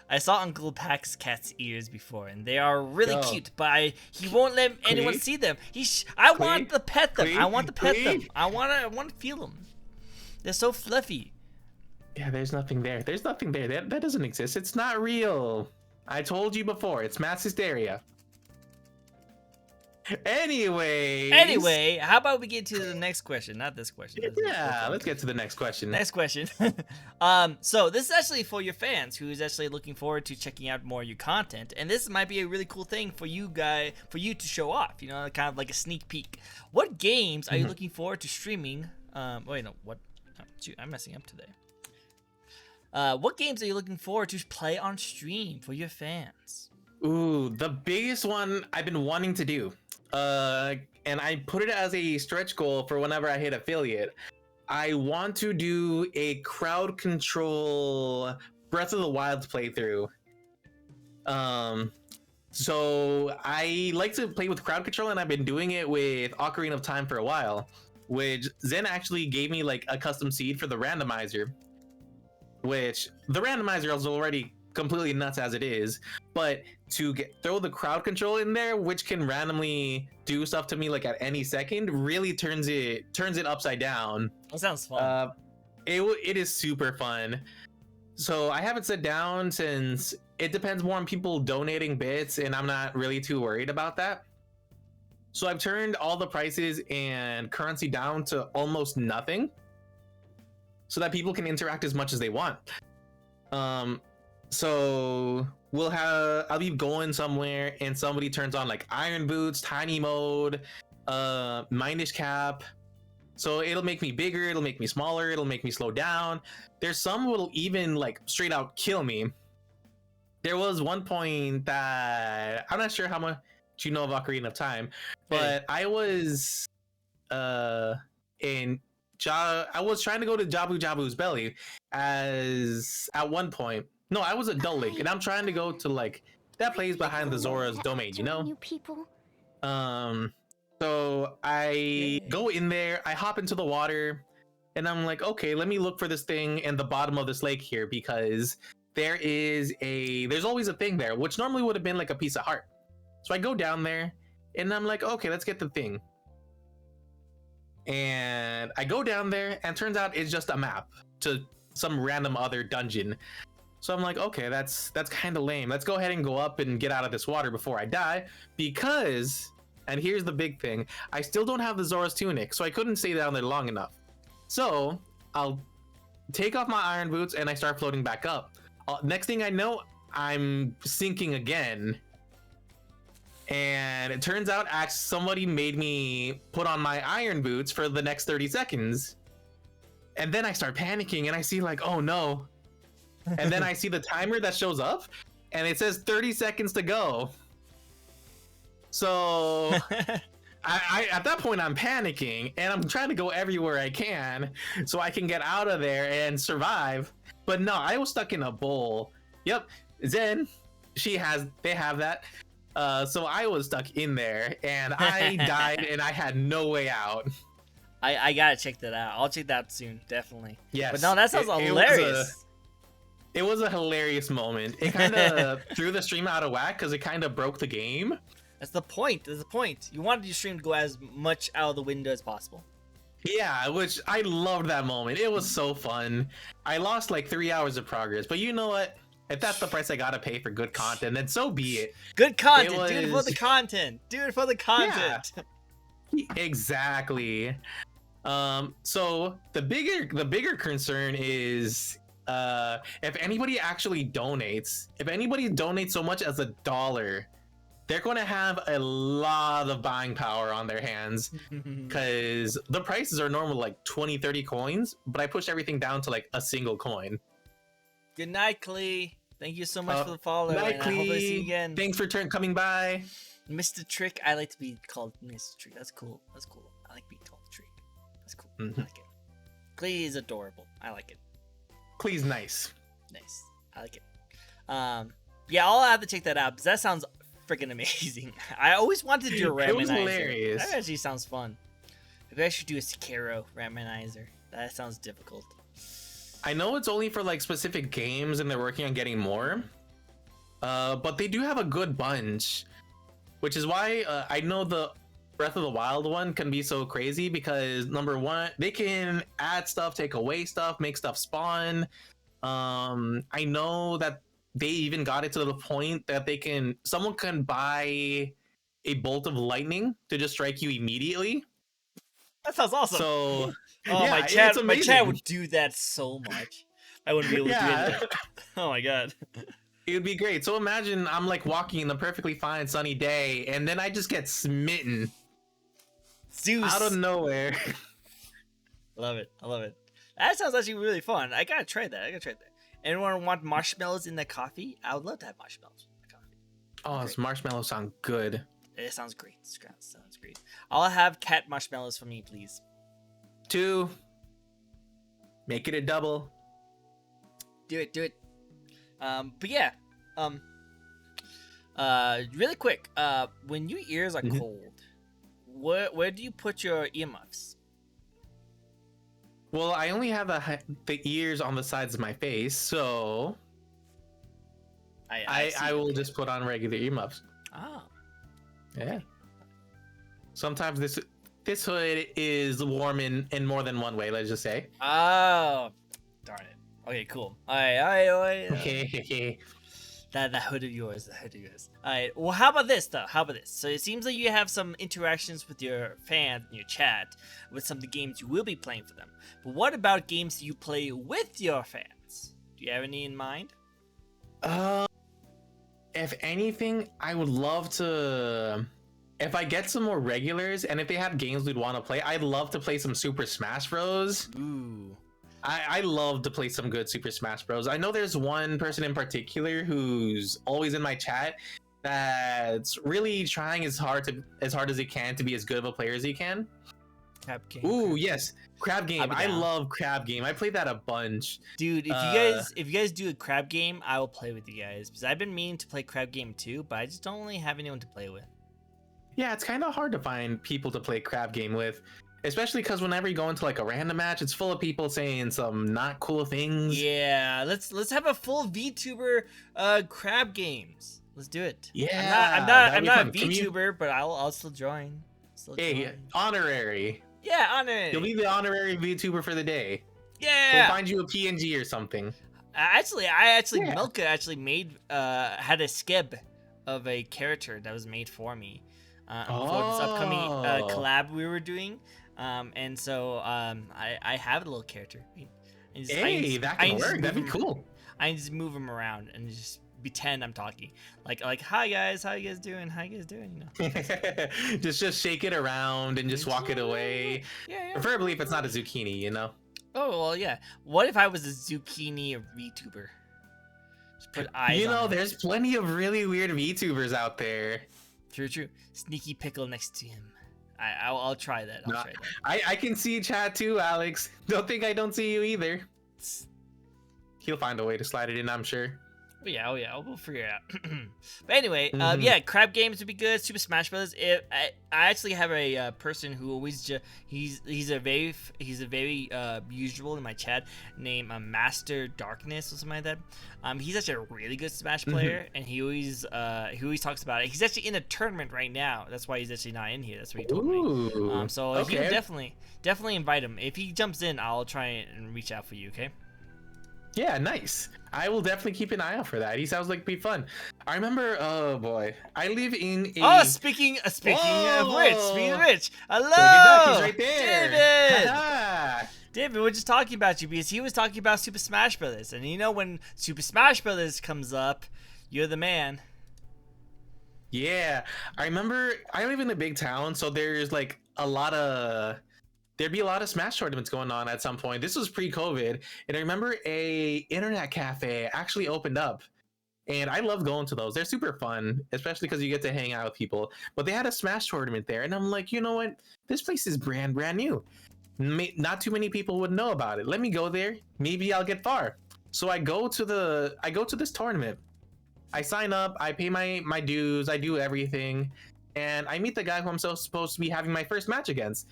I saw Uncle Pacc's cat's ears before, and they are really cute. But he won't let anyone see them. I want to pet them. I want to pet them. I want to feel them. They're so fluffy. Yeah, there's nothing there. There's nothing there. That doesn't exist. It's not real. I told you before. It's mass hysteria. Anyway, how about we get to the next question? Not this question. Yeah, let's get to the next question. Next question. So this is actually for your fans who's actually looking forward to checking out more of your content, and this might be a really cool thing for you to show off. You know, kind of like a sneak peek. What games are you looking forward to streaming? Wait, no, what? Oh, shoot, I'm messing up today. What games are you looking forward to play on stream for your fans? Ooh, the biggest one I've been wanting to do. And I put it as a stretch goal for whenever I hit affiliate. I want to do a crowd control Breath of the Wild playthrough. So I like to play with crowd control, and I've been doing it with Ocarina of Time for a while, which Zen actually gave me like a custom seed for the randomizer, which the randomizer is already completely nuts as it is, but to throw the crowd control in there, which can randomly do stuff to me like at any second, really turns it upside down. That sounds fun. It is super fun. So I haven't sat down since. It depends more on people donating bits, and I'm not really too worried about that. So I've turned all the prices and currency down to almost nothing, so that people can interact as much as they want. So I'll be going somewhere and somebody turns on like Iron Boots, Tiny Mode, Mindish Cap. So it'll make me bigger, it'll make me smaller, it'll make me slow down. There's some who'll even like straight out kill me. There was one point that I'm not sure how much you know of Ocarina of Time, but I was I was trying to go to Jabu Jabu's belly as at one point. No, I was Adult Link, and I'm trying to go to like that place behind the Zora's domain, you know? So I go in there, I hop into the water, and I'm like, okay, let me look for this thing in the bottom of this lake here, because there's always a thing there, which normally would have been like a piece of heart. So I go down there, and I'm like, okay, let's get the thing. And I go down there, and turns out it's just a map to some random other dungeon. So I'm like, okay, that's kind of lame. Let's go ahead and go up and get out of this water before I die, because, and here's the big thing, I still don't have the Zora's tunic, so I couldn't stay down there long enough. So I'll take off my Iron Boots and I start floating back up. Next thing I know, I'm sinking again. And it turns out somebody made me put on my Iron Boots for the next 30 seconds. And then I start panicking and I see like, oh no. And then I see the timer that shows up and it says 30 seconds to go. So I at that point I'm panicking and I'm trying to go everywhere I can so I can get out of there and survive. But no, I was stuck in a bowl. Yep, Zen, they have that. So I was stuck in there and I died and I had no way out. I gotta check that out. I'll check that out soon, definitely. Yes. But no, that sounds hilarious. It was a hilarious moment. It kind of threw the stream out of whack because it kind of broke the game. That's the point. That's the point. You wanted your stream to go as much out of the window as possible. Yeah, which I loved that moment. It was so fun. I lost like 3 hours of progress, but you know what? If that's the price I gotta pay for good content, then so be it. Good content. Do it for the content. Do it for the content. Yeah, exactly. So the bigger concern is if anybody actually donates, if anybody donates so much as $1, they're going to have a lot of buying power on their hands, because the prices are normal like 20-30 coins, but I pushed everything down to like a single coin. Good night, Klee. Thank you so much for the follow. Night, and I hope I see you again. Thanks for coming by. Mr. Trick. I like to be called Mr. Trick. That's cool. That's cool. I like being called Trick. That's cool. I like it. Klee is adorable. I like it. Klee's nice. Nice. I like it. Yeah, I'll have to check that out because that sounds freaking amazing. I always wanted to do a randomizer. It was hilarious. That actually sounds fun. Maybe I should do a Sekiro randomizer. That sounds difficult. I know it's only for like specific games and they're working on getting more. But they do have a good bunch, which is why I know the Breath of the Wild one can be so crazy, because number one, they can add stuff, take away stuff, make stuff spawn. I know that they even got it to the point that someone can buy a bolt of lightning to just strike you immediately. That sounds awesome. So Oh, yeah, my it's chat amazing. would do that so much. I wouldn't be able to do Yeah. anything. Oh my god. It would be great. So imagine I'm like walking in a perfectly fine sunny day, and then I just get smitten Zeus. out of nowhere. Love it. I love it. That sounds actually really fun. I gotta try that. Anyone want marshmallows in the coffee? I would love to have marshmallows in the coffee. Oh, this marshmallow sound good. It sounds great. Sounds great. I'll have cat marshmallows for me, please. 2. Make it a double. Do it. But yeah. Really quick. When your ears are cold, where do you put your earmuffs? Well, I only have the ears on the sides of my face, so I will just put on regular earmuffs. Oh. Yeah. Sometimes this hood is warm in more than one way. Let's just say. Oh. Darn it. Okay, cool. All right. Okay. That hood of yours. All right. Well, how about this though? So it seems like you have some interactions with your fans in your chat with some of the games you will be playing for them. But what about games you play with your fans? Do you have any in mind? If anything, I would love to. If I get some more regulars, and if they have games we'd want to play, I'd love to play some Super Smash Bros. Ooh. I love to play some good Super Smash Bros. I know there's one person in particular who's always in my chat that's really trying as hard as he can to be as good of a player as he can. Crab game. Ooh, yes, Crab Game. I love Crab Game. I played that a bunch. Dude, if you guys do a crab game, I will play with you guys because I've been meaning to play crab game too, but I just don't really have anyone to play with. Yeah, it's kind of hard to find people to play Crab Game with. Especially because whenever you go into like a random match, it's full of people saying some not cool things. Yeah, let's have a full VTuber crab games. Let's do it. Yeah, I'm not a VTuber, but I'll still join. Hey, honorary. Yeah, honorary. You'll be the honorary VTuber for the day. Yeah. We'll find you a PNG or something. Milka actually made had a skib of a character that was made for me for this upcoming collab we were doing. And so I have a little character. That can work. That'd be cool. I can just move him around and just pretend I'm talking. Like hi guys, how you guys doing? You know. just shake it around and just walk it away. Yeah. Preferably if it's not a zucchini, you know. Oh well, yeah. What if I was a zucchini VTuber? Just put eyes. You know, on there's plenty of really weird VTubers out there. True. Sneaky pickle next to him. I'll try that. I can see chat too, Alex. Don't think I don't see you either. He'll find a way to slide it in, I'm sure. Oh yeah, we'll figure it out. But anyway, yeah, crab games would be good. Super Smash Bros. I actually have a person who always he's a very usual in my chat named Master Darkness or something like that. He's actually a really good Smash player, and he always talks about it. He's actually in a tournament right now. That's why he's actually not in here. That's what he told me. So you can definitely invite him. If he jumps in, I'll try and reach out for you. Okay. Yeah, nice. I will definitely keep an eye out for that. He sounds like it'd be fun. I remember, oh boy, I live in a. Oh, speaking of which, hello, he's right there. David. David, we're just talking about you because he was talking about Super Smash Brothers, and you know when Super Smash Brothers comes up, you're the man. Yeah, I remember. I live in a big town, so there's like there'd be a lot of Smash tournaments going on at some point. This was pre-COVID, and I remember a internet cafe actually opened up, and I love going to those. They're super fun, especially because you get to hang out with people. But they had a Smash tournament there, and I'm like, you know what? This place is brand new. Not too many people would know about it. Let me go there. Maybe I'll get far. So I go to this tournament. I sign up. I pay my dues. I do everything, and I meet the guy who I'm supposed to be having my first match against.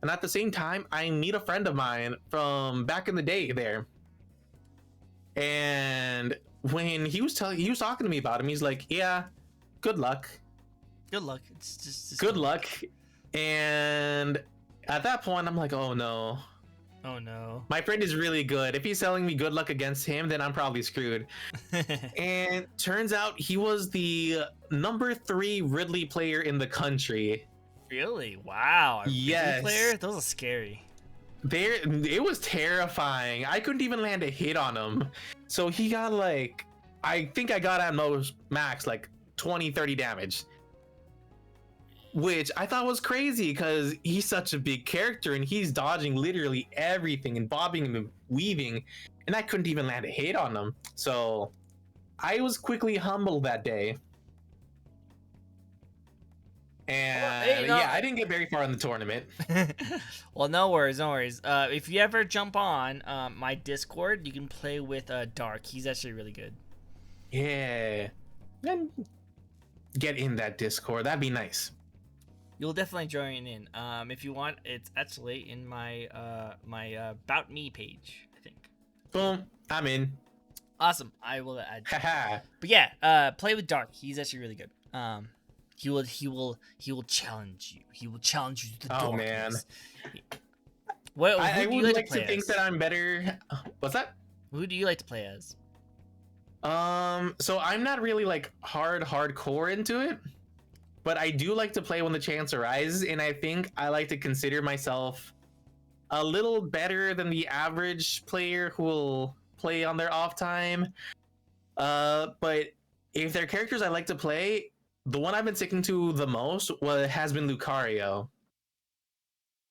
And at the same time, I meet a friend of mine from back in the day there. And when he was talking to me about him, he's like, "Yeah, good luck. It's just good luck." And at that point, I'm like, "Oh no, Oh no. My friend is really good. If he's telling me good luck against him, then I'm probably screwed. And turns out he was the number 3 Ridley player in the country. Really? Wow. A Ridley Yes. player? Those are scary. It was terrifying. I couldn't even land a hit on him. So he got like, I think I got at most max like 20, 30 damage. Which I thought was crazy because he's such a big character and he's dodging literally everything and bobbing and weaving, and I couldn't even land a hit on him. So I was quickly humbled that day. And Well, hey, yeah, I didn't get very far in the tournament. Well, no worries, no worries. If you ever jump on my Discord, you can play with Dark. He's actually really good. Yeah. Then get in that Discord. That'd be nice. You'll definitely join in. If you want, it's actually in my my About Me page, I think. Boom. I'm in. Awesome. I will add you. Haha. But yeah, play with Dark. He's actually really good. He will challenge you. He will challenge you to the Oh, darkness. man. What? I Who do you would like like to think as? that I'm better. What's that? Who do you like to play as? So I'm not really like hardcore into it, but I do like to play when the chance arises, and I think I like to consider myself a little better than the average player who will play on their off time. But if there are characters I like to play, the one I've been sticking to the most has been Lucario.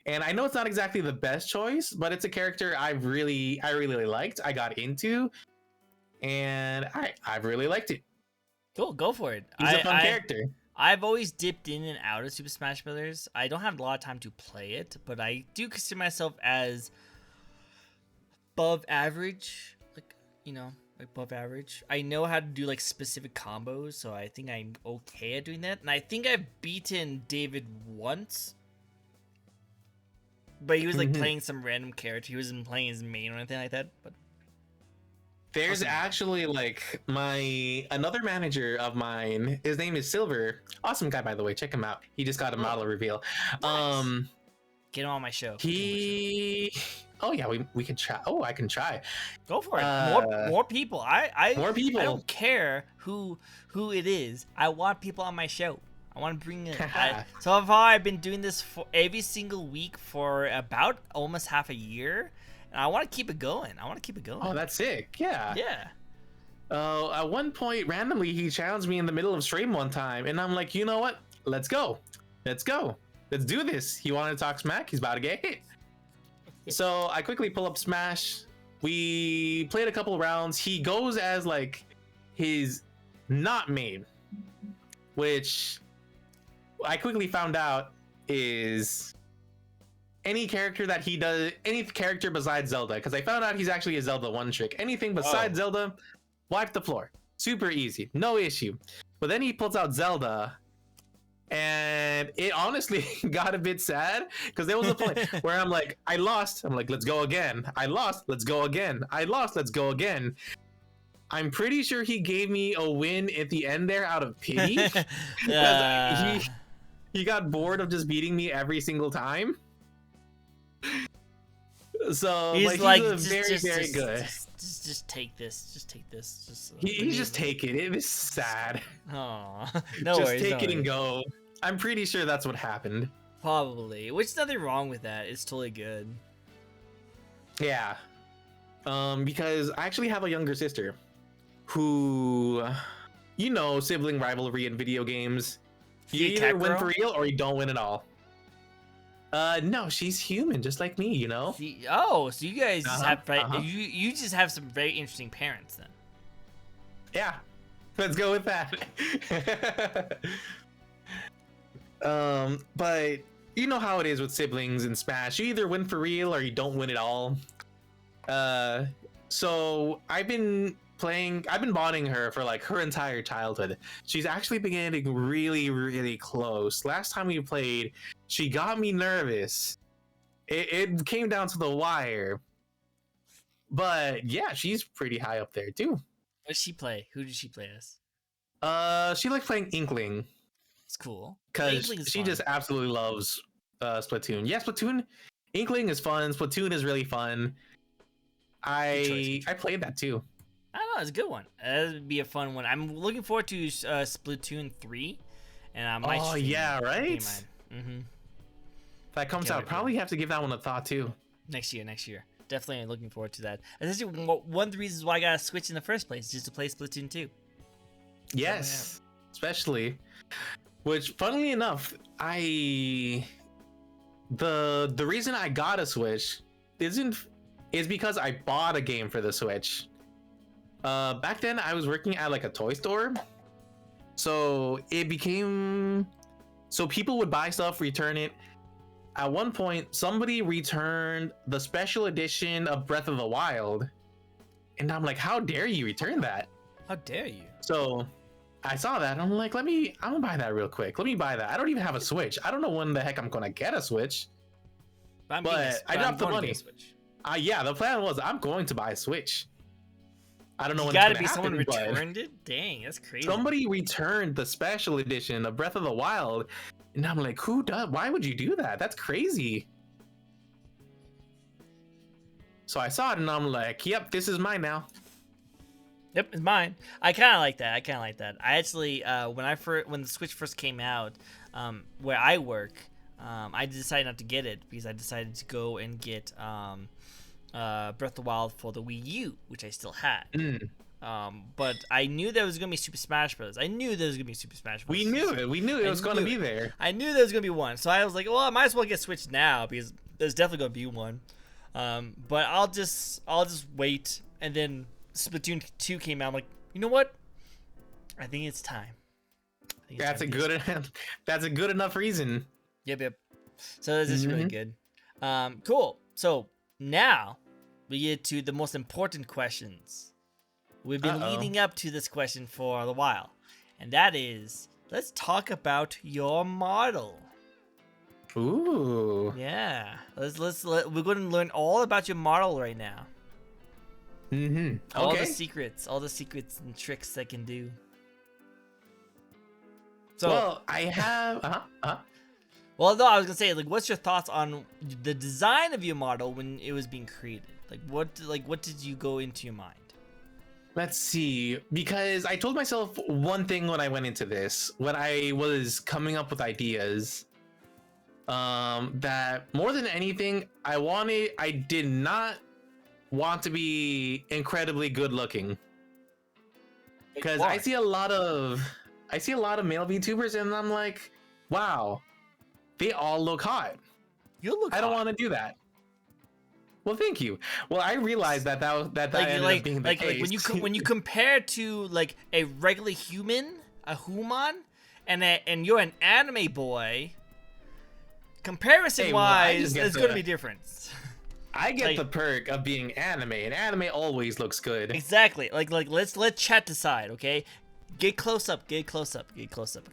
And I know it's not exactly the best choice, but it's a character I really liked. I got into, and I've really liked it. Cool, go for it. He's a fun character. I've always dipped in and out of Super Smash Brothers. I don't have a lot of time to play it, but I do consider myself as above average, like, you know, like above average. I know how to do like specific combos, so I think I'm okay at doing that. And I think I've beaten David once, but he was like playing some random character. He wasn't playing his main or anything like that. But there's actually like another manager of mine. His name is Silver. Awesome guy, by the way. Check him out. He just got a model reveal. Nice. Get him on my show. Oh yeah, we can try. Oh, I can try. Go for it. More people. More people. I don't care who it is. I want people on my show. I want to bring it. So far, I've been doing this for every single week for about almost half a year, and I want to keep it going. Oh, that's sick. Yeah. Yeah. At one point, randomly, he challenged me in the middle of stream one time, and I'm like, you know what? Let's go. Let's do this. He wanted to talk smack. He's about to get hit. So I quickly pull up Smash. We played a couple rounds. He goes as like his not main, which I quickly found out is any character that he does, any character besides Zelda, because I found out he's actually a Zelda one trick. Anything besides Zelda, wipe the floor. Super easy, no issue. But then he pulls out Zelda, and it honestly got a bit sad because there was a point where I'm like, I lost. I'm like, let's go again. I lost. Let's go again. I lost. Let's go again. I'm pretty sure he gave me a win at the end there out of pity. He got bored of just beating me every single time. So he's very good. Just take this. Just take this. He's just take it. It is sad. Oh, no worries. Just take it and go. I'm pretty sure that's what happened. Probably. Which is nothing wrong with that. It's totally good. Yeah. Because I actually have a younger sister who, you know, sibling rivalry in video games. You either win for real or you don't win at all. No, she's human, just like me, you know. So you guys just have you just have some very interesting parents then. Yeah, let's go with that. But you know how it is with siblings in Smash. You either win for real or you don't win at all. So I've been bonding her for like her entire childhood. She's actually been getting really close. Last time we played, she got me nervous. It came down to the wire. But yeah, she's pretty high up there too. What does she play? Who did she play as? She likes playing Inkling. It's cool. Because she just absolutely loves Splatoon. Yeah, Splatoon Inkling is fun. Splatoon is really fun. Good choice. I played that too. I don't know, it's a good one. That would be a fun one. I'm looking forward to Splatoon 3, and I might stream yeah, right. Mm-hmm. If that comes out, probably have to give that one a thought too. Next year. Definitely looking forward to that. That's actually one of the reasons why I got a Switch in the first place, just to play Splatoon 2. Yes, especially. Which, funnily enough, the reason I got a Switch is because I bought a game for the Switch. Back then I was working at like a toy store, so people would buy stuff, return it. At one point, somebody returned the special edition of Breath of the Wild, and I'm like, how dare you return that? How dare you? So I saw that and I'm like, I'm gonna buy that real quick. Let me buy that. I don't even have a Switch. I don't know when the heck I'm gonna get a Switch. But I dropped the money. Yeah, the plan was I'm going to buy a Switch. I don't know when it's gonna happen. Someone returned it? Dang, that's crazy. Somebody returned the special edition of Breath of the Wild, and I'm like, who does? Why would you do that? That's crazy. So I saw it and I'm like, yep, this is mine now. Yep, it's mine. I kind of like that. I actually, when the Switch first came out, where I work, I decided not to get it because I decided to go and get Breath of the Wild for the Wii U, which I still had. But I knew there was gonna be Super Smash Bros. We knew it. We knew it was gonna be there. I knew there was gonna be one, so I was like, well, I might as well get Switch now because there's definitely gonna be one. But I'll just wait, and then Splatoon 2 came out. I'm like, you know what? I think it's time. That's a good enough reason. Yep. So this is really good. Cool. So now we get to the most important questions. We've been leading up to this question for a while, and that is, let's talk about your model. Ooh. Yeah. We're going to learn all about your model right now. Okay. All the secrets and tricks they can do. So, well, I have. Well, no, I was gonna say, like, what's your thoughts on the design of your model when it was being created? What did you go into your mind? Let's see, because I told myself one thing when I went into this, when I was coming up with ideas, that more than anything, I did not want to be incredibly good looking, because I see a lot of male VTubers and I'm like, wow, they all look hot. I don't want to do that. Well, thank you. Well, I realized that ended up being the case. when you compare to like a regular human, a human, and you're an anime boy, comparison wise, there's gonna be difference. I get the perk of being anime, and anime always looks good. Exactly. Like let's let chat decide, okay? Get close up, okay? Close up. Close up.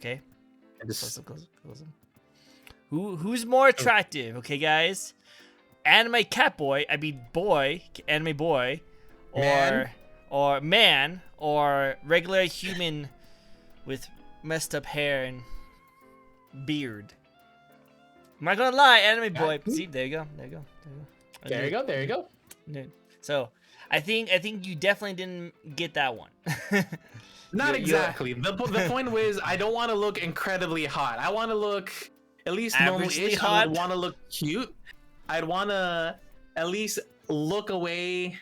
Who's more attractive, okay, guys? Anime cat boy, anime boy, or man, or regular human with messed up hair and beard. I'm not gonna lie, anime boy. See, there you go. So, I think you definitely didn't get that one. Not exactly. The point was, I don't want to look incredibly hot. I want to look at least normal-ish. I would want to look cute. I'd want to at least look a way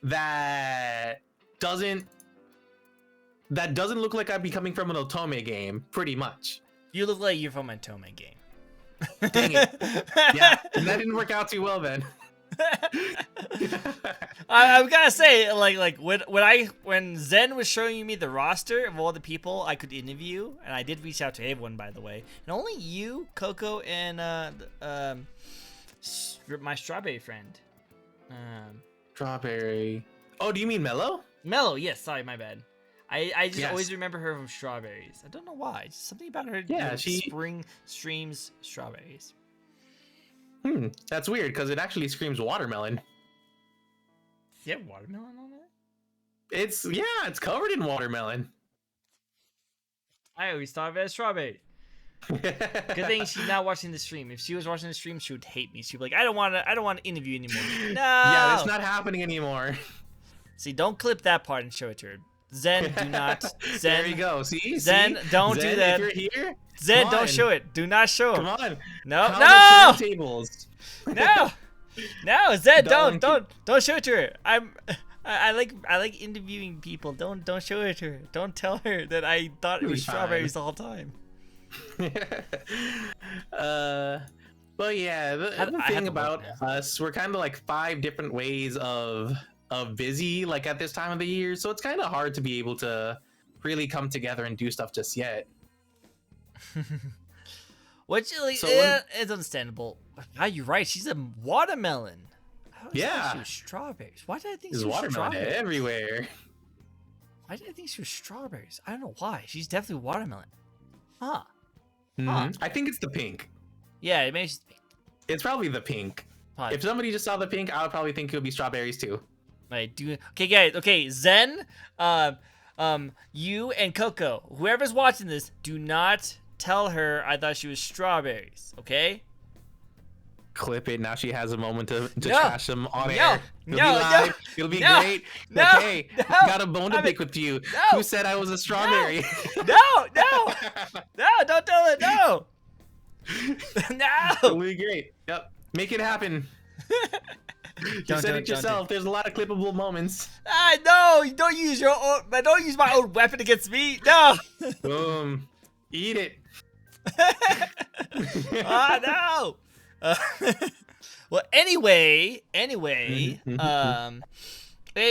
that doesn't look like I'd be coming from an Otome game, pretty much. You look like you're from an Otome game. Dang it. Yeah, and that didn't work out too well then. I've gotta say, like when Zen was showing me the roster of all the people I could interview, and I did reach out to everyone, by the way, and only you, Coco, and my strawberry friend. Strawberry. Oh, do you mean Mello? Mello, yes. Sorry, my bad. I just always remember her from Strawberries. I don't know why. Just something about her. Yeah, she spring streams Strawberries. That's weird because it actually screams watermelon. You have watermelon on it? It's covered in watermelon. I always thought of it as strawberry. Good thing she's not watching the stream. If she was watching the stream, she would hate me. She'd be like, I don't want to interview anymore. No. Yeah, it's not happening anymore. See, don't clip that part and show it to her. Zen, do not. Zen, there you go. See, Zen, don't Zen, do that. If you're here, Zen, don't show it. Do not show him. Come on. No, How no, tables. no, no. Zen, Don't don't show it to her. I like interviewing people. Don't show it to her. Don't tell her that I thought it was strawberries the whole time. But yeah, the thing about us, we're kind of like 5 different ways of busy, like at this time of the year, so it's kind of hard to be able to really come together and do stuff just yet. Which like, So it's understandable. Ah, you're right. She's a watermelon. Yeah, she was strawberries. Why did I think there's she was watermelon strawberries? everywhere. Why did I think she was strawberries? I don't know why. She's definitely watermelon. Huh. I think it's the pink. Yeah, it makes. It's probably the pink. If somebody just saw the pink, I would probably think it would be strawberries too. Right, okay, guys. Okay, Zen, you and Coco, whoever's watching this, do not tell her I thought she was strawberries. Okay? Clip it. Now she has a moment to trash them on air. It'll be great. No, okay, got a bone to pick with you. Who said I was a strawberry? No, don't tell her. No. No. It'll be great. Yep, make it happen. You said it yourself. There's a lot of clippable moments. No, you don't use your own. Don't use my own weapon against me. No. Boom. Eat it. No. Well, anyway.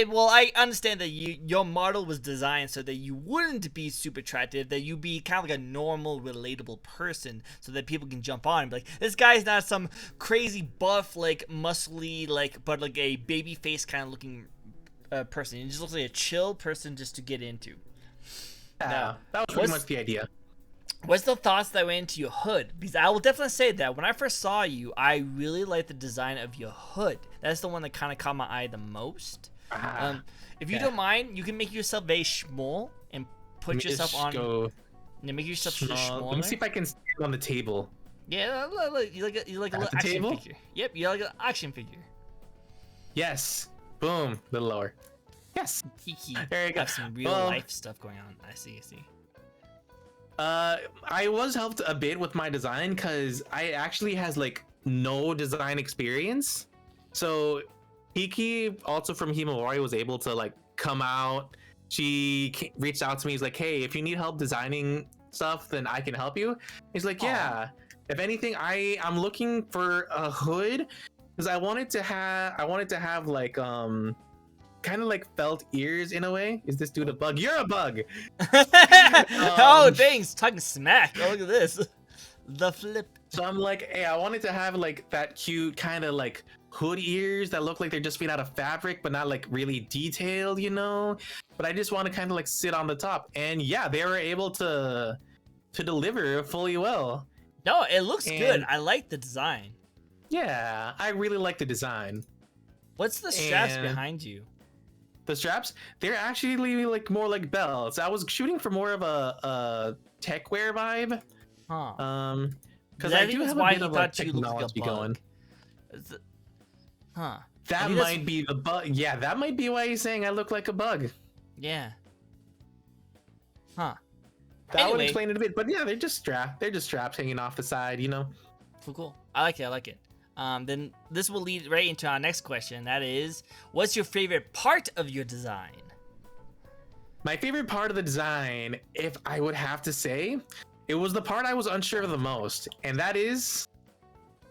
Well, I understand that your model was designed so that you wouldn't be super attractive, that you be kind of like a normal, relatable person, so that people can jump on and be like, this guy's not some crazy buff, like muscly, like but like a baby face kind of looking person. He just looks like a chill person just to get into. Yeah, that was pretty much the idea. What's the thoughts that went into your hood? Because I will definitely say that when I first saw you, I really liked the design of your hood. That's the one that kind of caught my eye the most. If you don't mind, you can make yourself very small and put yourself on. Make yourself small. Let me see if I can stand on the table. Yeah, you like a little action figure. Yep, you're like an action figure. Yes. Boom. A little lower. Yes. There you go. Have some real life stuff going on. I see. I was helped a bit with my design because I actually has like no design experience. So Hiki, also from Himawari, was able to like come out. She reached out to me. He's like, hey, if you need help designing stuff, then I can help you. He's like, yeah. If anything, I'm looking for a hood because I wanted to have like kind of like felt ears in a way. Is this dude a bug? You're a bug. Oh, thanks. Talking smack. Oh, look at this. The flip. So I'm like, hey, I wanted to have like that cute kind of like hood ears that look like they're just made out of fabric, but not like really detailed, you know? But I just want to kind of like sit on the top. And yeah, they were able to deliver fully well. No, it looks good. I like the design. Yeah, I really like the design. What's the straps behind you? The straps, they're actually like more like belts. I was shooting for more of a tech wear vibe. Huh. Because I do have a bit of like technology going. Huh. That might be the bug. Yeah, that might be why he's saying I look like a bug. Yeah. Huh. That would explain it a bit. But yeah, they're just straps hanging off the side, you know? Cool. I like it. Then this will lead right into our next question. That is, what's your favorite part of your design? My favorite part of the design, if I would have to say, it was the part I was unsure of the most, and that is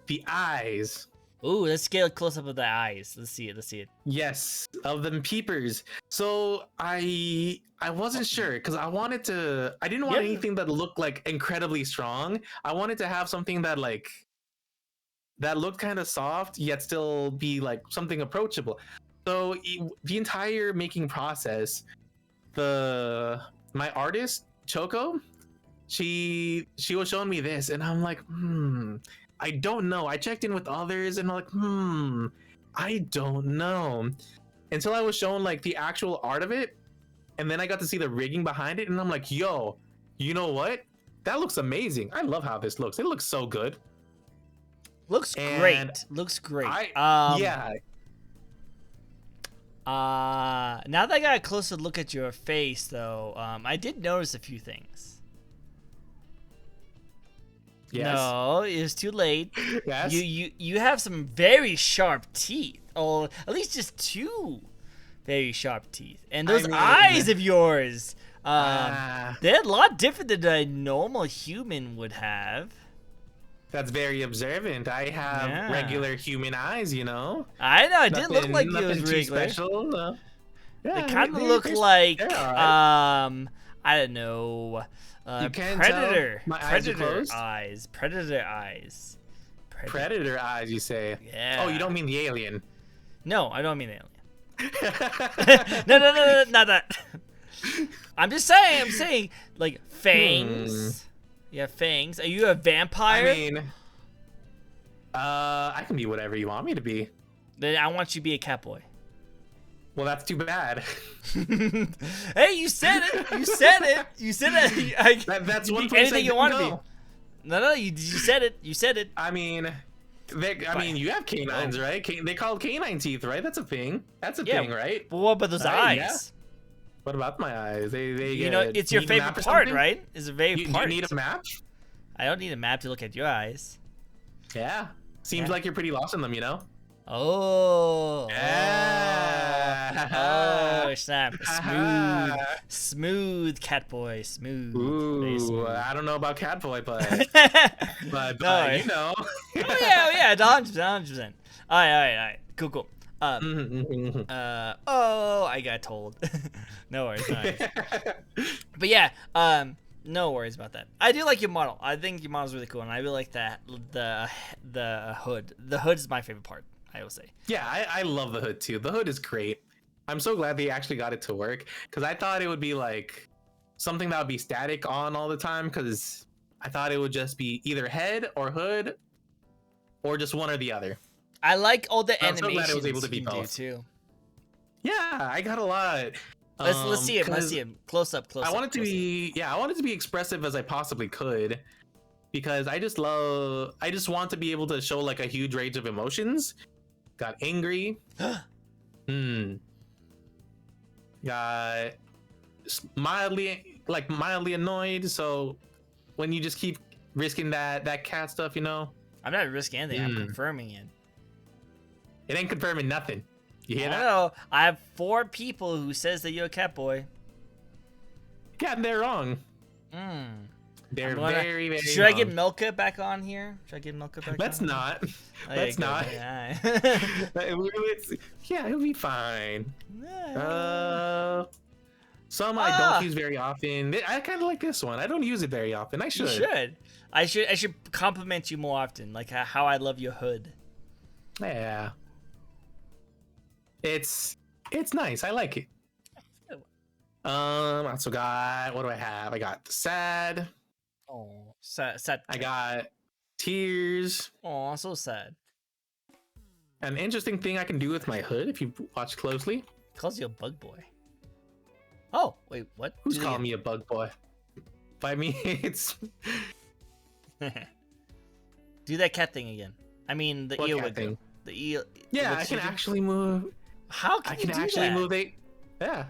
the eyes. Ooh, let's get a close up of the eyes. Let's see it. Yes, of them peepers. So I wasn't sure because I didn't want anything that looked like incredibly strong. I wanted to have something that looked kind of soft yet still be like something approachable. So the entire making process, my artist Choco, she was showing me this, and I'm like, I don't know. I checked in with others, and I'm like, I don't know. Until I was shown like the actual art of it, and then I got to see the rigging behind it, and I'm like, yo, you know what? That looks amazing. I love how this looks. It looks so good. Looks And great. Looks great. Yeah. Now that I got a closer look at your face, though, I did notice a few things. Yes. No, it was too late. Yes. You have some very sharp teeth, or at least just two very sharp teeth, and those eyes of yours, they're a lot different than a normal human would have. That's very observant. I have regular human eyes, you know. I know. It didn't look like it was regular. Special, no. Yeah, they kind of look like I don't know. You can't Predator. tell my Predator eyes. Predator eyes. Predator eyes, you say? Yeah. Oh, you don't mean the alien? No, I don't mean the alien. No, not that. I'm just saying. I'm saying like fangs. You have fangs. Are you a vampire? I mean, I can be whatever you want me to be. Then I want you to be a cat boy. Well, that's too bad. Hey, you said it. You said it. You said it. That's one place anything you want to go. be. No, you said it. You said it. I mean, you have canines, right? They call canine teeth, right? That's a thing. That's a thing, right? But what about those eyes? Yeah. What about my eyes? They you know, it's your favorite part, right? It's a favorite part. Do you need a map? I don't need a map to look at your eyes. Yeah. Seems like you're pretty lost in them, you know? Oh. Yeah. Oh, snap. Smooth cat boy. Smooth. Ooh, smooth. I don't know about cat boy, but no, you know. Oh, yeah, 100%. All right. Cool. I got told. No worries. But yeah, no worries about that. I do like your model. I think your model's really cool, and I really like that the hood. The hood is my favorite part, I will say. Yeah, I love the hood too. The hood is great. I'm so glad they actually got it to work, because I thought it would be like something that would be static on all the time, because I thought it would just be either head or hood or just one or the other. I like all the animations. I'm so glad it was able to be both too. Yeah, I got a lot. Let's see it. Let's see it. Close up. I wanted to be expressive as I possibly could, because I just want to be able to show like a huge range of emotions. Got angry. Got mildly annoyed. So when you just keep risking that cat stuff, you know. I'm not risking anything. I'm confirming it. It ain't confirming nothing. You hear that? No, I have 4 people who says that you're a cat boy. Yeah, they're wrong. They're very, very Should wrong. I get Milka back on here? Let's not. Let's not. Yeah, it'll be fine. Some I don't use very often. I kind of like this one. I don't use it very often. I should. You should. I should compliment you more often, like how I love your hood. Yeah. It's nice. I like it. I also got, what do I have? I got sad. Oh, sad. I got tears. Oh, so sad. An interesting thing I can do with my hood, if you watch closely. Calls you a bug boy. Oh, wait, what? Who's calling me a bug boy? By me, it's... Do that cat thing again. I mean, the eel thing. The eel. Yeah, I can actually move. How can you do actually that? move it. Yeah.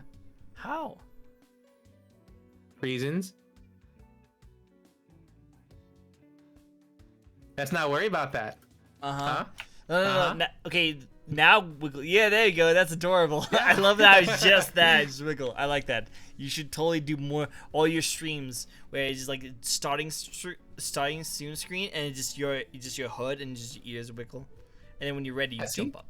How? Reasons. Let's not worry about that. Huh? No. Okay, now wiggle. Yeah, there you go. That's adorable. I love that. It's just that. Just wiggle. I like that. You should totally do more. All your streams where it's just like starting stream screen and it's just your hood and just your ears wiggle, and then when you're ready, you jump up.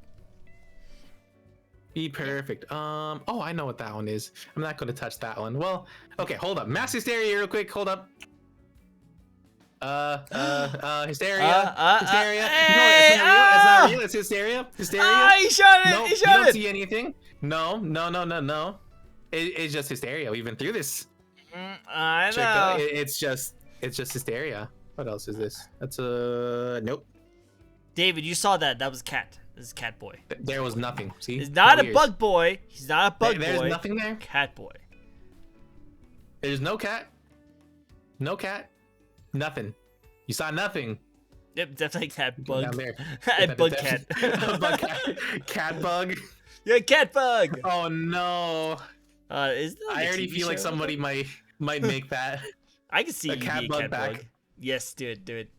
Be perfect. Oh, I know what that one is. I'm not going to touch that one. Well, okay, hold up. Mass hysteria, real quick. Hold up. Hysteria. Hysteria. Hey, no, it's not real. It's hysteria. Hysteria. He shot it. No, he shot you don't see anything. No. It's just hysteria. We've been through this. I know. It's just hysteria. What else is this? That's a nope. David, you saw that. That was cat. This is cat boy. There was nothing. See? He's not a bug boy. He's not a bug boy. There's nothing there. Cat boy. There's no cat. No cat. Nothing. You saw nothing. Yep, definitely cat Down bug. there. A bug cat. Bug cat. Cat bug. Yeah, cat bug. Oh no. Is there like I a already TV feel like show somebody about might make that. I can see A you cat be a bug cat back. bug. Yes, do it.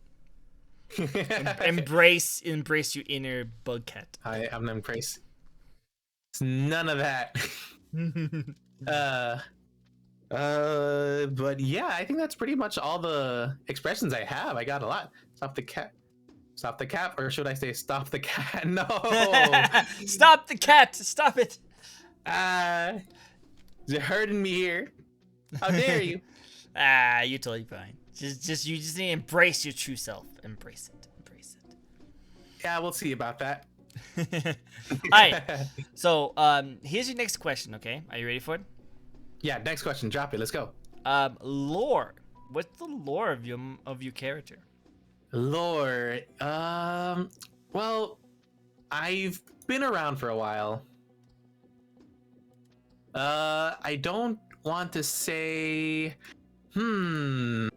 Embrace your inner bug cat. I'm gonna embrace. It's none of that. But yeah, I think that's pretty much all the expressions I have. I got a lot. Stop the cat. Stop the cat, or should I say stop the cat? No. Stop the cat! Stop it! You're hurting me here. How dare you? You're totally fine. You just need to embrace your true self. Embrace it. Yeah, we'll see about that. Alright. So, here's your next question, okay? Are you ready for it? Yeah, next question. Drop it. Let's go. Lore. What's the lore of your character? Lore. Well, I've been around for a while. I don't want to say. How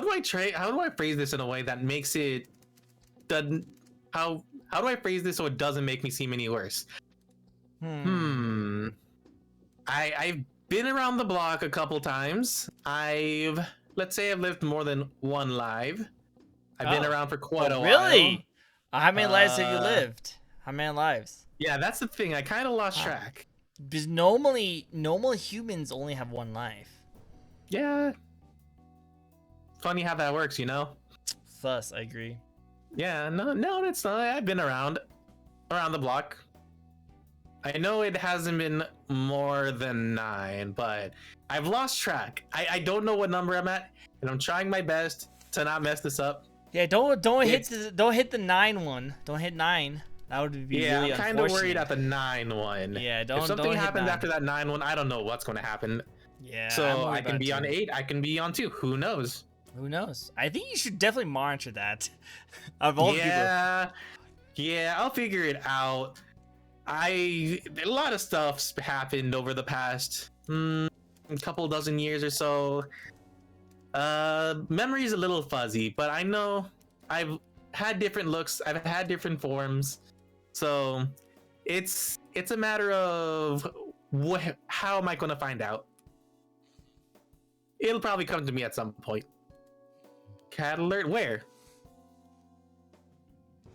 do I phrase this in a way that makes it doesn't? How do I phrase this so it doesn't make me seem any worse? I've been around the block a couple times. Let's say I've lived more than one life. I've been around for quite a while. Really? How many lives have you lived? How many lives? Yeah, that's the thing. I kind of lost track. Because normally, normal humans only have one life. Yeah. Funny how that works, Thus, I agree. Yeah, no, it's not. I've been around the block. I know it hasn't been more than 9, but I've lost track. I don't know what number I'm at, and I'm trying my best to not mess this up. Yeah, don't hit the 9 one. Don't hit 9. That would be really I'm kind of worried at the 9 one. Yeah, don't. If something happens 9. after that 9 one, I don't know what's going to happen. Yeah. So I can be on 8. I can be on 2. Who knows? Who knows? I think you should definitely monitor that. Of all people. Yeah, I'll figure it out. A lot of stuff's happened over the past couple dozen years or so. Memory's a little fuzzy, but I know I've had different looks. I've had different forms. So it's a matter of how am I going to find out? It'll probably come to me at some point. Cat alert, where?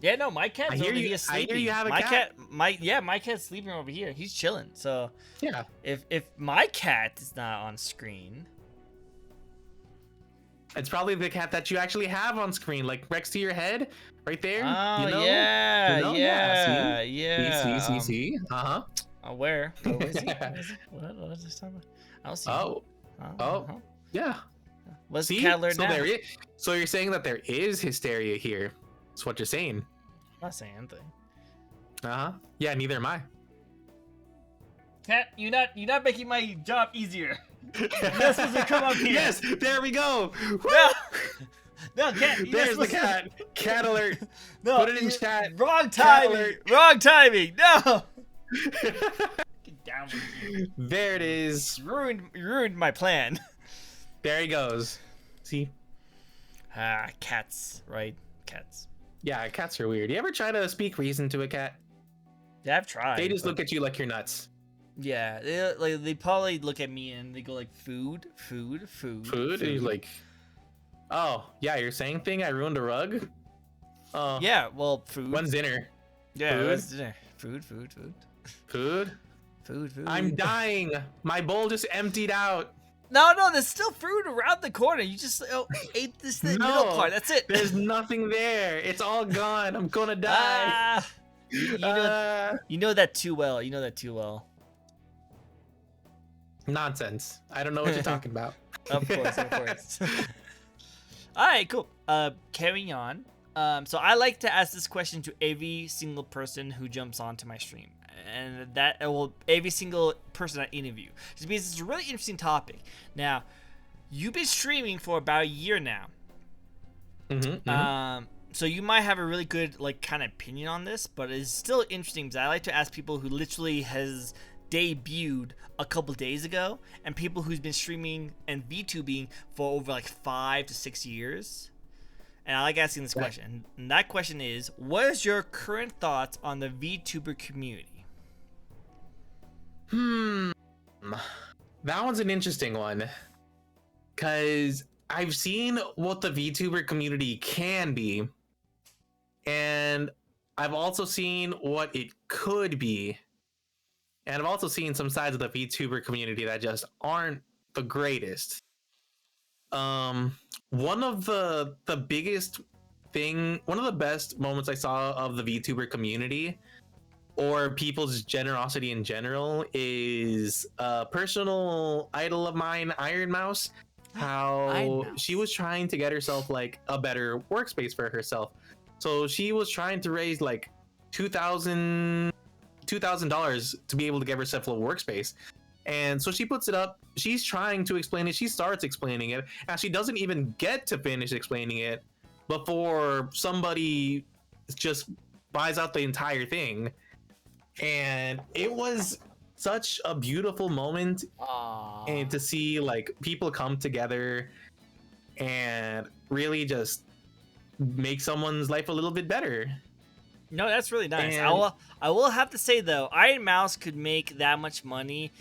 Yeah, no, my cat's over here sleeping. I hear you have a cat. My cat's sleeping over here. He's chilling. So yeah, if my cat is not on screen, it's probably the cat that you actually have on screen, like next to your head, right there. Oh, yeah. See. Where? Where is he? What is this talking about? I don't see him. Yeah. What's the cat alert now? So you're saying that there is hysteria here. That's what you're saying. I'm not saying anything. Yeah, neither am I. Cat, you're not making my job easier. You're not supposed to come up here. Yes, there we go. No, cat. There's the cat. Cat alert. No, put it in chat. Wrong timing. Wrong timing. No. Get down with you. There it is. You ruined my plan. There he goes. See? Cats, right? Cats. Yeah, cats are weird. You ever try to speak reason to a cat? Yeah, I've tried. They just look at you like you're nuts. Yeah, they probably look at me and they go like food. And you're like, oh yeah, you're saying thing. I ruined a rug. Oh yeah, well, food. When's dinner? Yeah, when's dinner? Food. I'm dying. My bowl just emptied out. No, there's still fruit around the corner. You just ate this middle part. That's it. There's nothing there. It's all gone. I'm gonna die. You know that too well. Nonsense. I don't know what you're talking about. Of course. All right, cool. Carrying on. So I like to ask this question to every single person who jumps onto my stream. And every single person I interview, just because it's a really interesting topic. Now, you've been streaming for about a year now, so you might have a really good kind of opinion on this, but it's still interesting because I like to ask people who literally has debuted a couple days ago, and people who's been streaming and VTubing for over like 5 to 6 years. And I like asking this question. And that question is, what is your current thoughts on the VTuber community? That one's an interesting one. Because I've seen what the VTuber community can be. And I've also seen what it could be. And I've also seen some sides of the VTuber community that just aren't the greatest. One of the biggest thing, one of the best moments I saw of the VTuber community or people's generosity in general is a personal idol of mine, Iron Mouse. How she was trying to get herself like a better workspace for herself. So she was trying to raise like $2,000 to be able to give herself a workspace. And so she puts it up. She's trying to explain it. She starts explaining it, and she doesn't even get to finish explaining it before somebody just buys out the entire thing. And it was such a beautiful moment. Aww. And to see like people come together and really just make someone's life a little bit better. No, that's really nice. And I will have to say though, Iron Mouse could make that much money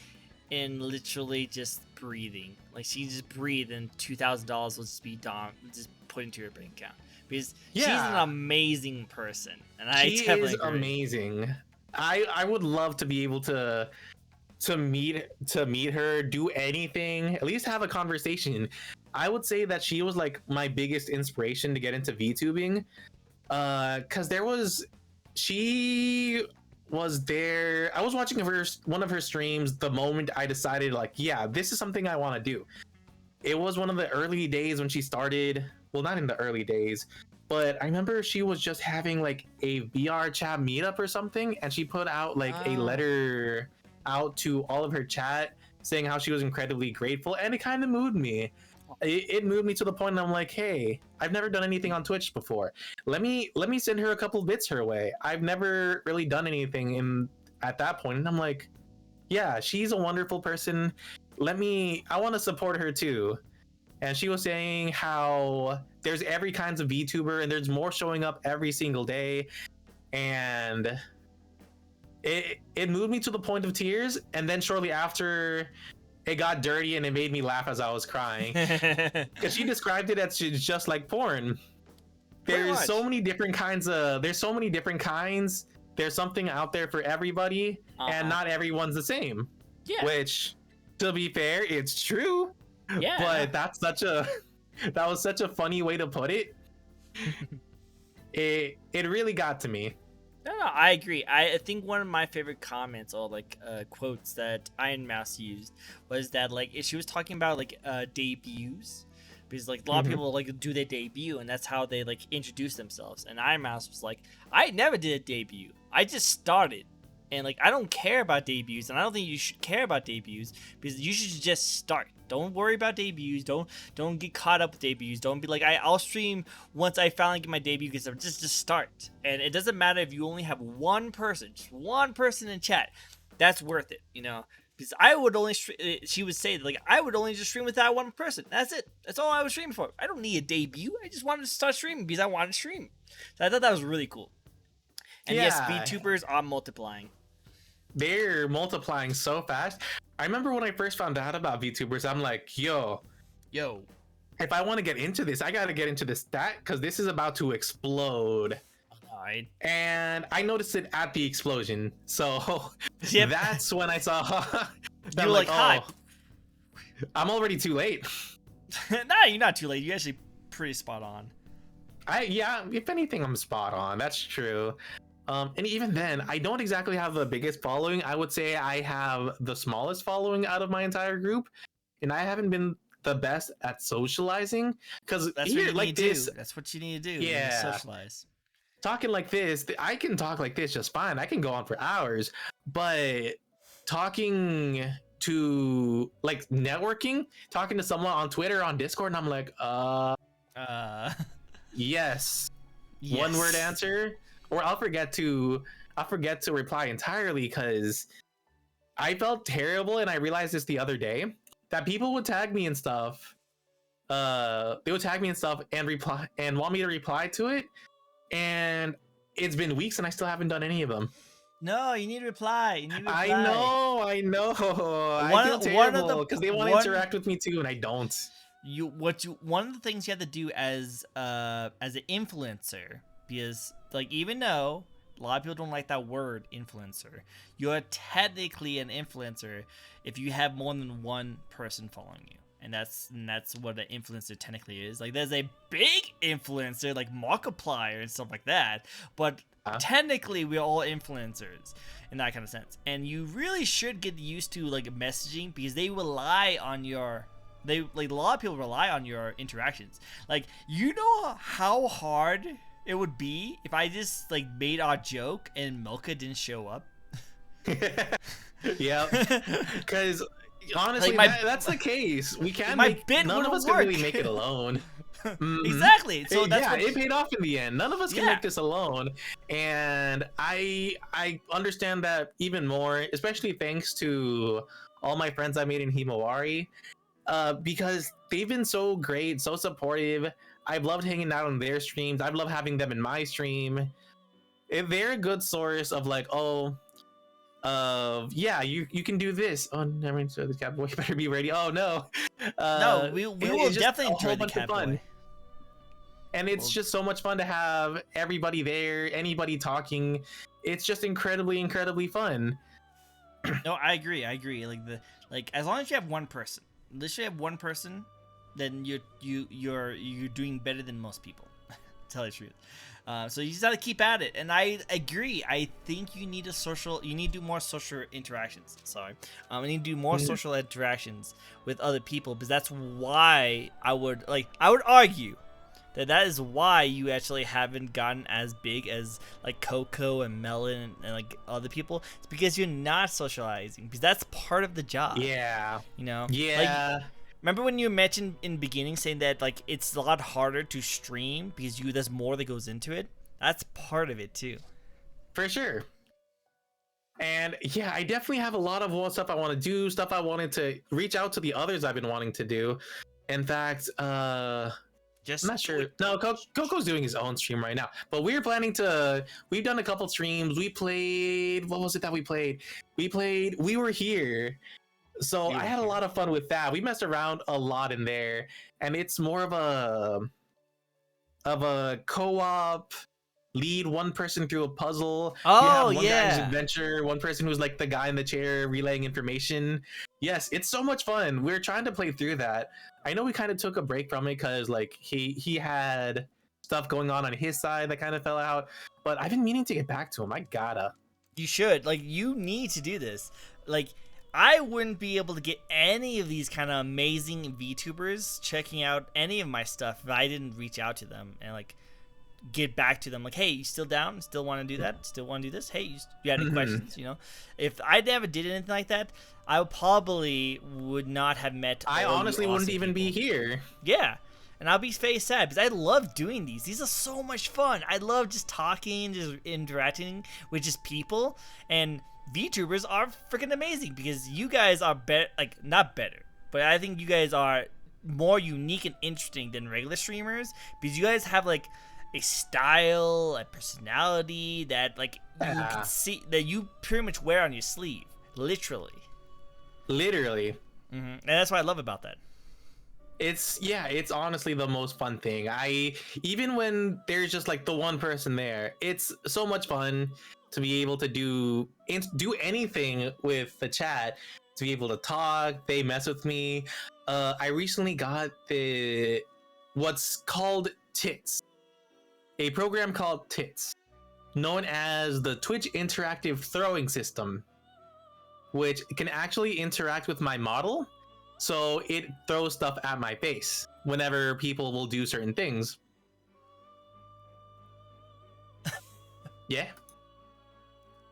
in literally just breathing. Like she just breathe and $2,000 will just be just put into her bank account because she's an amazing person, and she is amazing. I would love to be able to meet her, do anything, at least have a conversation. I would say that she was like my biggest inspiration to get into VTubing, because she was there. I was watching one of her streams the moment I decided like, yeah, this is something I want to do. It was one of the early days when she started. Well, not in the early days, but I remember she was just having like a VR chat meetup or something, and she put out like a letter out to all of her chat saying how she was incredibly grateful, and it kind of moved me. It moved me to the point I'm like, hey, I've never done anything on Twitch before. Let me send her a couple bits her way. I've never really done anything at that point, and I'm like, yeah, she's a wonderful person. I want to support her too. And she was saying how there's every kinds of VTuber and there's more showing up every single day, and it moved me to the point of tears. And then shortly after, it got dirty and it made me laugh as I was crying, because she described it as just like porn. There's so many different kinds. There's something out there for everybody, and not everyone's the same. Yeah. Which, to be fair, it's true. Yeah. But that was such a funny way to put it. It really got to me. No, I agree. I think one of my favorite comments or like quotes that Iron Mouse used was that like she was talking about like debuts, because like a lot of people like do their debut and that's how they like introduce themselves. And Iron Mouse was like, I never did a debut. I just started. And like I don't care about debuts, and I don't think you should care about debuts, because you should just start. Don't worry about debuts. Don't get caught up with debuts. Don't be like, I'll stream once I finally get my debut, because just start. And it doesn't matter if you only have one person, just one person in chat. That's worth it, you know. Because I would only she would say like I would only just stream with that one person. That's it. That's all I was streaming for. I don't need a debut. I just wanted to start streaming because I wanted to stream. So I thought that was really cool. And yes, VTubers are multiplying. They're multiplying so fast. I remember when I first found out about VTubers, I'm like, yo, if I want to get into this, I got to get into this stat, because this is about to explode. Right. And I noticed it at the explosion. So that's when I saw you're like, hi. I'm already too late. Nah, you're not too late. You're actually pretty spot on. If anything, I'm spot on. That's true. And even then, I don't exactly have the biggest following. I would say I have the smallest following out of my entire group, and I haven't been the best at socializing, because here like this, that's what you need to do. Yeah, socialize. Talking like this, I can talk like this just fine. I can go on for hours, but talking to like networking, talking to someone on Twitter, on Discord, and I'm like, yes. One word answer. Or I'll forget to reply entirely, because I felt terrible, and I realized this the other day that people would tag me and stuff. They would tag me and stuff and reply and want me to reply to it, and it's been weeks and I still haven't done any of them. No, you need to reply. You need to reply. I know. I feel terrible because they want to interact with me too, and I don't. One of the things you have to do as an influencer, because like even though a lot of people don't like that word influencer, you're technically an influencer if you have more than one person following you. And that's what an influencer technically is. Like there's a big influencer like Markiplier and stuff like that, but technically we're all influencers in that kind of sense. And you really should get used to like messaging because they rely on your a lot of people rely on your interactions. Like, you know how hard it would be if I just like made our joke and Milka didn't show up? Yeah, because honestly, Like that's the case. We can't my make bit none of us wouldn't can really work. make it alone. Exactly. So that's what it paid off in the end. None of us can Yeah. make this alone, and I understand that even more, especially thanks to all my friends I made in Himawari, because they've been so great, so supportive. I've loved hanging out on their streams. I've loved having them in my stream. They're a good source of like, yeah, you can do this. Oh, never mind. So the Catboy better be ready. Oh no. no, we will it's just definitely a whole enjoy the bunch of fun. Catboy. And it's just so much fun to have everybody there, anybody talking. It's just incredibly fun. No, I agree. Like as long as you have one person, literally have one person, then you're doing better than most people. To tell you the truth. So you just gotta keep at it, and I agree. I think you need to do more social interactions. Sorry, you need to do more social interactions with other people, because that's why I would argue that is why you actually haven't gotten as big as like Coco and Melon and like other people. It's because you're not socializing, because that's part of the job. Yeah. You know. Yeah. Like, remember when you mentioned in the beginning saying that like it's a lot harder to stream because there's more that goes into it? That's part of it too. For sure. And yeah, I definitely have a lot of stuff I want to do, stuff I wanted to reach out to the others I've been wanting to do. In fact, I'm not sure. No, Coco's doing his own stream right now. But we're planning to. We've done a couple streams. We played. What was it that we played? We Were Here. So I had a lot of fun with that. We messed around a lot in there, and it's more of a co-op. Lead one person through a puzzle. Oh, you have one yeah. guy's adventure, one person who's like the guy in the chair relaying information. Yes, it's so much fun. We're trying to play through that. I know we kind of took a break from it because like he had stuff going on his side that kind of fell out, but I've been meaning to get back to him. I gotta. You should. Like, you need to do this. Like, I wouldn't be able to get any of these kind of amazing VTubers checking out any of my stuff if I didn't reach out to them and like get back to them like, hey, you still down? Still want to do that? Still want to do this? Hey, you had any questions? You know, if I never did anything like that, I probably would not have met. I honestly wouldn't even be here. Yeah, and I'll be very sad because I love doing these. These are so much fun. I love just talking, just interacting with just people. And VTubers are freaking amazing because you guys are better, like not better, but I think you guys are more unique and interesting than regular streamers because you guys have like a style, a personality that like you can see that you pretty much wear on your sleeve, literally. And that's what I love about that. It's honestly the most fun thing. Even when there's just like the one person there, it's so much fun to be able to do anything with the chat, to be able to talk. They mess with me. I recently got what's called Tits. A program called Tits, known as the Twitch Interactive Throwing System, which can actually interact with my model, so it throws stuff at my face whenever people will do certain things. Yeah.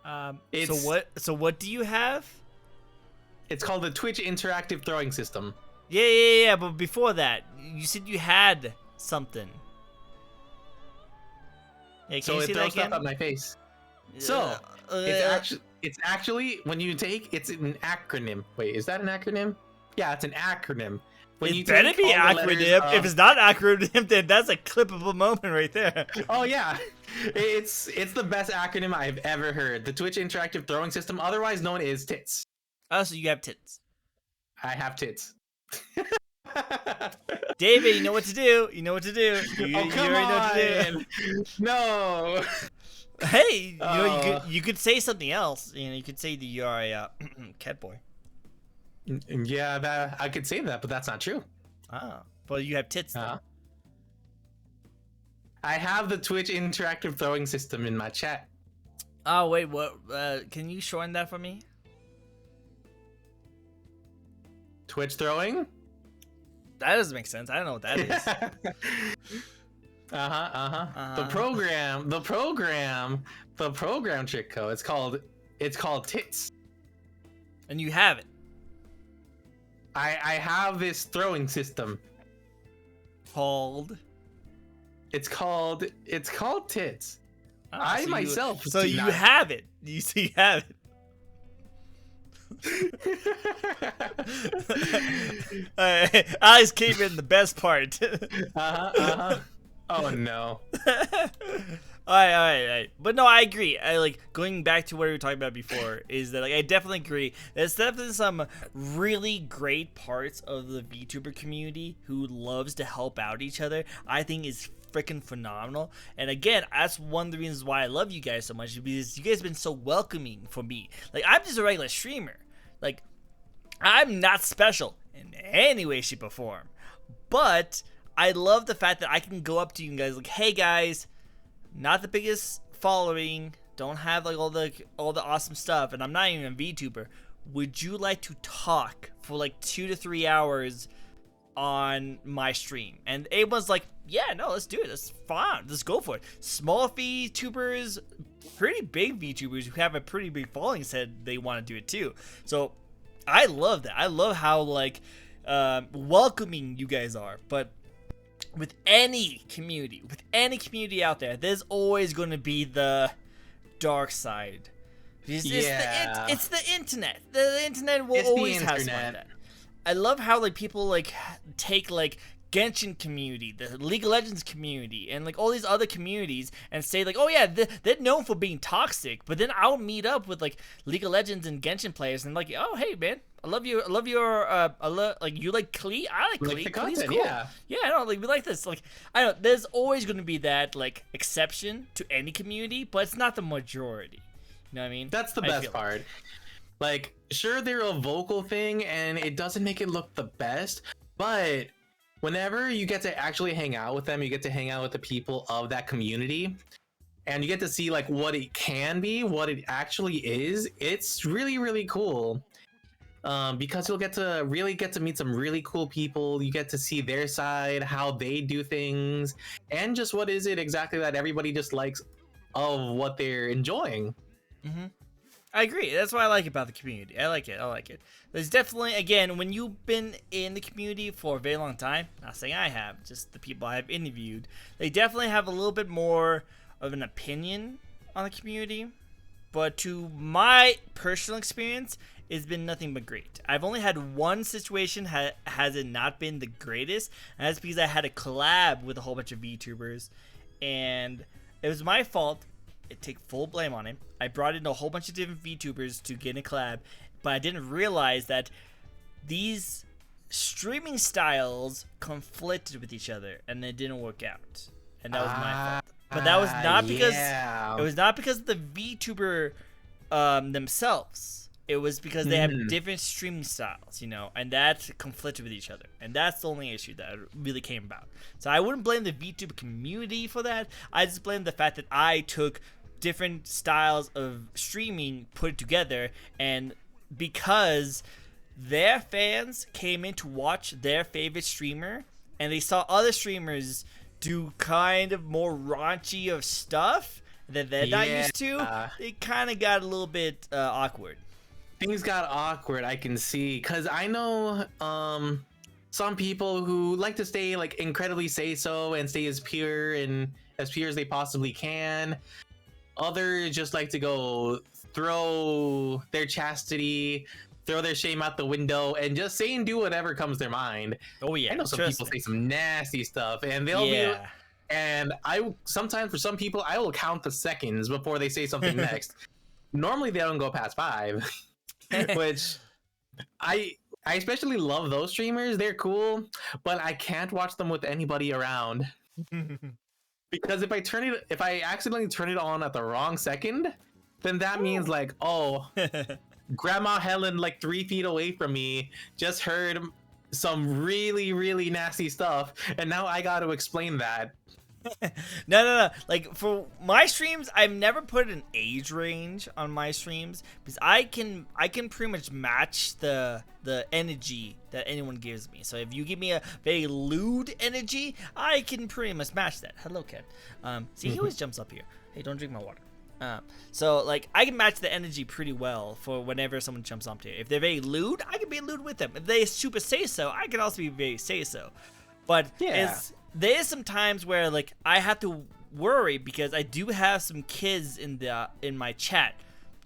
So what do you have? It's called the Twitch Interactive Throwing System. Yeah. But before that, you said you had something. Yeah, so it throws stuff at my face. So it's Uh, actually when you take it's an acronym. Wait, is that an acronym? Yeah, it's an acronym. When you it better take be all the letters acronym. If of it's not acronym, then that's a clippable moment right there. oh yeah, it's the best acronym I've ever heard. The Twitch Interactive Throwing System, otherwise known as TITS. Oh, so you have tits. I have tits. David, you know what to do. You know what to do. Oh You come already know what to on! No. do. Hey, you know Oh. you could say something else. You know, you could say that you are a cat boy. Yeah, that I could say that, but that's not true. Ah, but you have tits. Though. I have the Twitch Interactive Throwing System in my chat. Oh wait, what? Can you shorten that for me? Twitch throwing? That doesn't make sense. I don't know what that is. The program trick code. It's called TITS. And you have it. I have this throwing system. Called. It's called TITS. Oh, I myself. So you have it. You have it. I just came in the best part. Oh no. All right. But no, I agree. I like going back to what we were talking about before. Is that like I definitely agree. There's definitely some really great parts of the VTuber community who loves to help out each other. I think is freaking phenomenal. And again, that's one of the reasons why I love you guys so much, because you guys have been so welcoming for me. Like I'm just a regular streamer. Like I'm not special in any way, shape, or form. But I love the fact that I can go up to you guys like, hey guys, not the biggest following, don't have like all the awesome stuff, and I'm not even a VTuber. Would you like to talk for like 2 to 3 hours on my stream? And everyone's like, yeah, no, let's do it. That's fine. Let's go for it. Small VTubers, pretty big VTubers who have a pretty big following said they want to do it too. So I love that. I love how like welcoming you guys are. But with any community out there, there's always going to be the dark side. It's the internet. The internet will always have something like that. I love how like people like take like Genshin community, the League of Legends community, and like all these other communities, and say like, oh yeah, they're known for being toxic. But then I'll meet up with like League of Legends and Genshin players, and like, oh hey man, I love your like you like Klee, I like Klee. Klee's cool. Yeah, I don't like we like this. Like I don't. There's always going to be that like exception to any community, but it's not the majority. You know what I mean? That's the best part. Like, sure, they're a vocal thing, and it doesn't make it look the best, but whenever you get to actually hang out with them, you get to hang out with the people of that community, and you get to see like what it can be, what it actually is. It's really, really cool. Because you'll get to meet some really cool people. You get to see their side, how they do things, and just what is it exactly that everybody just likes of what they're enjoying. Mm-hmm. I agree. That's what I like about the community. I like it. There's definitely, again, when you've been in the community for a very long time, not saying I have, just the people I have interviewed, they definitely have a little bit more of an opinion on the community. But to my personal experience, it's been nothing but great. I've only had one situation has it not been the greatest, and that's because I had a collab with a whole bunch of VTubers, and it was my fault. I take full blame on it. I brought in a whole bunch of different VTubers to get a collab, but I didn't realize that these streaming styles conflicted with each other, and it didn't work out, and that was my fault. But that was not because it was not because of the VTuber themselves. It was because they have different streaming styles, you know, and that conflicted with each other, and that's the only issue that really came about. So I wouldn't blame the VTuber community for that. I just blame the fact that I took different styles of streaming, put it together, and because their fans came in to watch their favorite streamer, and they saw other streamers do kind of more raunchy of stuff that they're not used to, it kind of got a little bit awkward. Things got awkward, I can see, because I know some people who like to stay like incredibly say so and stay as pure and as pure as they possibly can. Others just like to go throw their chastity, throw their shame out the window, and just say and do whatever comes to their mind. Oh yeah, I know some people say some nasty stuff, and they'll be. Yeah. And sometimes for some people, I will count the seconds before they say something next. Normally, they don't go past 5, which I especially love those streamers. They're cool, but I can't watch them with anybody around. Because if I accidentally turn it on at the wrong second, then that means like, oh, Grandma Helen, like 3 feet away from me, just heard some really, really nasty stuff, and now I got to explain that. No. Like for my streams, I've never put an age range on my streams because I can pretty much match the energy that anyone gives me. So if you give me a very lewd energy, I can pretty much match that. Hello, Ken. See, he always jumps up here. Hey, don't drink my water. So like I can match the energy pretty well for whenever someone jumps up here. If they're very lewd, I can be lewd with them. If they super say so, I can also be very say so. But Yeah. there is some times where like I have to worry because I do have some kids in my chat,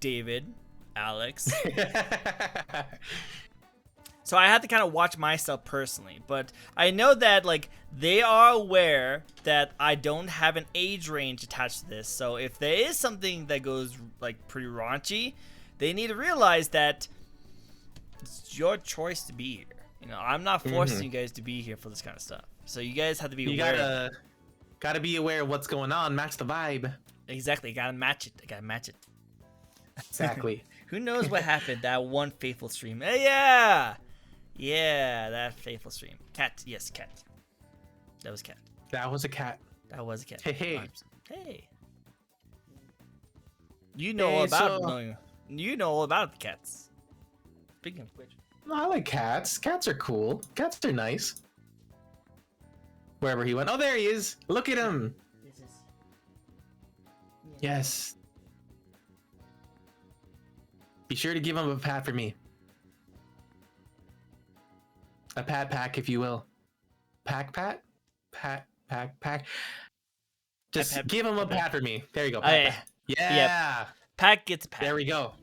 David, Alex. So I have to kind of watch myself personally, but I know that like they are aware that I don't have an age range attached to this. So if there is something that goes like pretty raunchy, they need to realize that it's your choice to be here. You know, I'm not forcing you guys to be here for this kind of stuff. So you guys have to be aware. You gotta be aware of what's going on. Match the vibe. Exactly, gotta match it. I gotta match it. Exactly. Who knows what happened that one faithful stream? Yeah, that faithful stream. Cat, yes, cat. That was cat. That was a cat. That was a cat. Hey. Hey. You know Hey, all about so- you know all about the cats. Speaking of which. I like cats. Cats are cool. Cats are nice. Wherever he went. Oh, there he is. Look at him. Yes. Be sure to give him a pat for me. A pat, if you will. Pack. Just Pat. give him a pat for me. There you go. Oh, yeah. Pat. Yeah. Pack gets packed. There we go.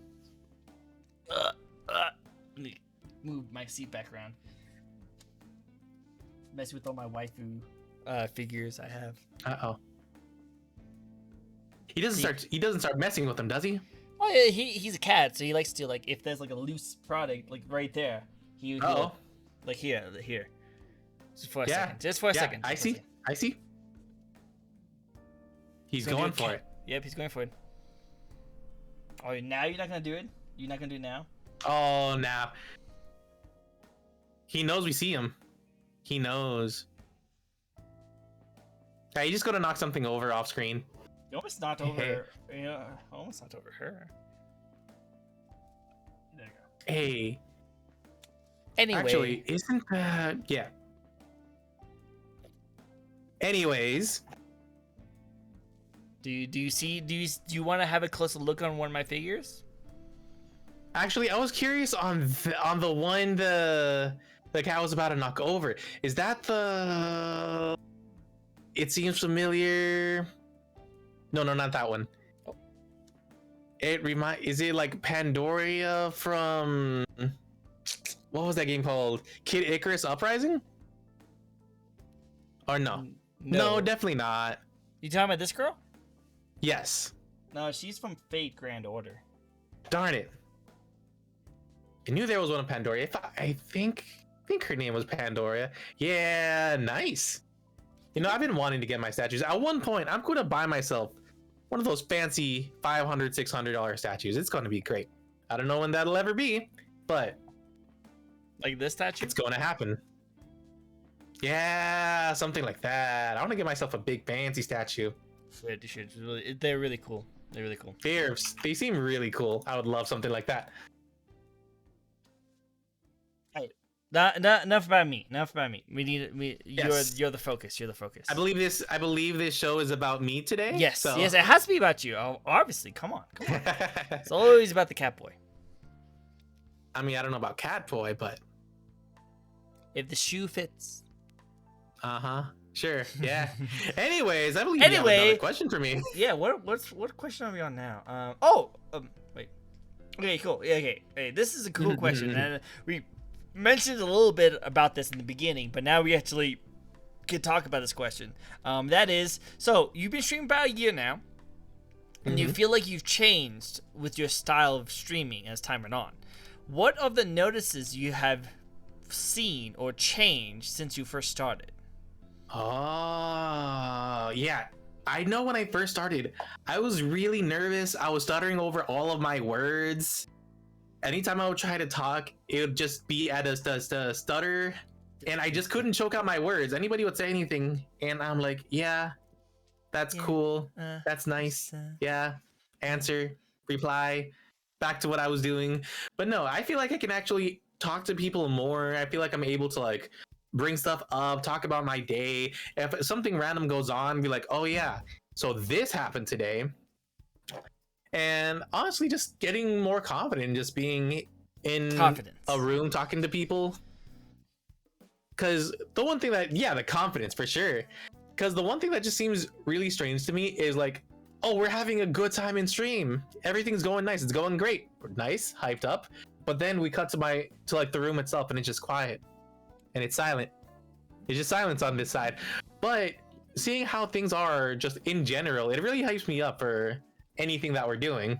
Let me move my seat back around. Mess with all my waifu figures I have. Uh-oh. He doesn't start messing with them, does he? Oh yeah, he's a cat, so he likes to like if there's like a loose product like right there, he like here. Just for a second. Just for a second. I see. He's going for it. Yep, he's going for it. Oh, now you're not gonna do it? You're not gonna do it now? Oh, nah. He knows we see him. He knows. Hey, you just gotta knock something over off screen. You almost knocked over. Yeah, almost knocked over her. There you go. Hey. Anyway, Actually, isn't that... Yeah. Anyways. do you want to have a closer look on one of my figures? Actually, I was curious on the one the cat was about to knock over. Is that the... It seems familiar. No, not that one. Is it like Pandoria from... What was that game called? Kid Icarus Uprising? Or no? No, definitely not. You talking about this girl? Yes. No, she's from Fate Grand Order. Darn it. I knew there was one of Pandoria. I think her name was Pandoria. Yeah, nice. You know, I've been wanting to get my statues. At one point, I'm going to buy myself one of those fancy $500, $600 statues. It's going to be great. I don't know when that'll ever be, but... Like this statue? It's going to happen. Yeah, something like that. I want to get myself a big fancy statue. You should. They're really cool. They're really cool. They seem really cool. I would love something like that. Enough about me. Yes. You're the focus. You're the focus. I believe this show is about me today. Yes. So. Yes, it has to be about you. Obviously. Come on. It's always about the cat boy. I mean, I don't know about cat boy, but If the shoe fits. uh-huh. Sure. Yeah. Anyways, I believe you have another question for me. Yeah. What question are we on now? Wait. Okay. Cool. Yeah. Okay. Hey, this is a cool question, and we mentioned a little bit about this in the beginning, but now we actually can talk about this question. That is, so you've been streaming about a year now, and you feel like you've changed with your style of streaming as time went on. What of the notices you have seen or changed since you first started? Oh, yeah. I know when I first started, I was really nervous. I was stuttering over all of my words. Anytime I would try to talk, it would just be at a stutter, and I just couldn't choke out my words. Anybody would say anything, and I'm like, yeah, that's cool. That's nice. Yeah. Answer, reply, back to what I was doing. But no, I feel like I can actually talk to people more. I feel like I'm able to like bring stuff up, talk about my day. If something random goes on, be like, oh yeah, so this happened today. And honestly, just getting more confident, just being in a room talking to people. Because the one thing that, yeah, the confidence for sure. Because the one thing that just seems really strange to me is like, oh, we're having a good time in stream. Everything's going nice. It's going great. We're nice, hyped up. But then we cut to like the room itself, and it's just quiet. And it's silent. It's just silence on this side. But seeing how things are just in general, it really hypes me up for anything that we're doing.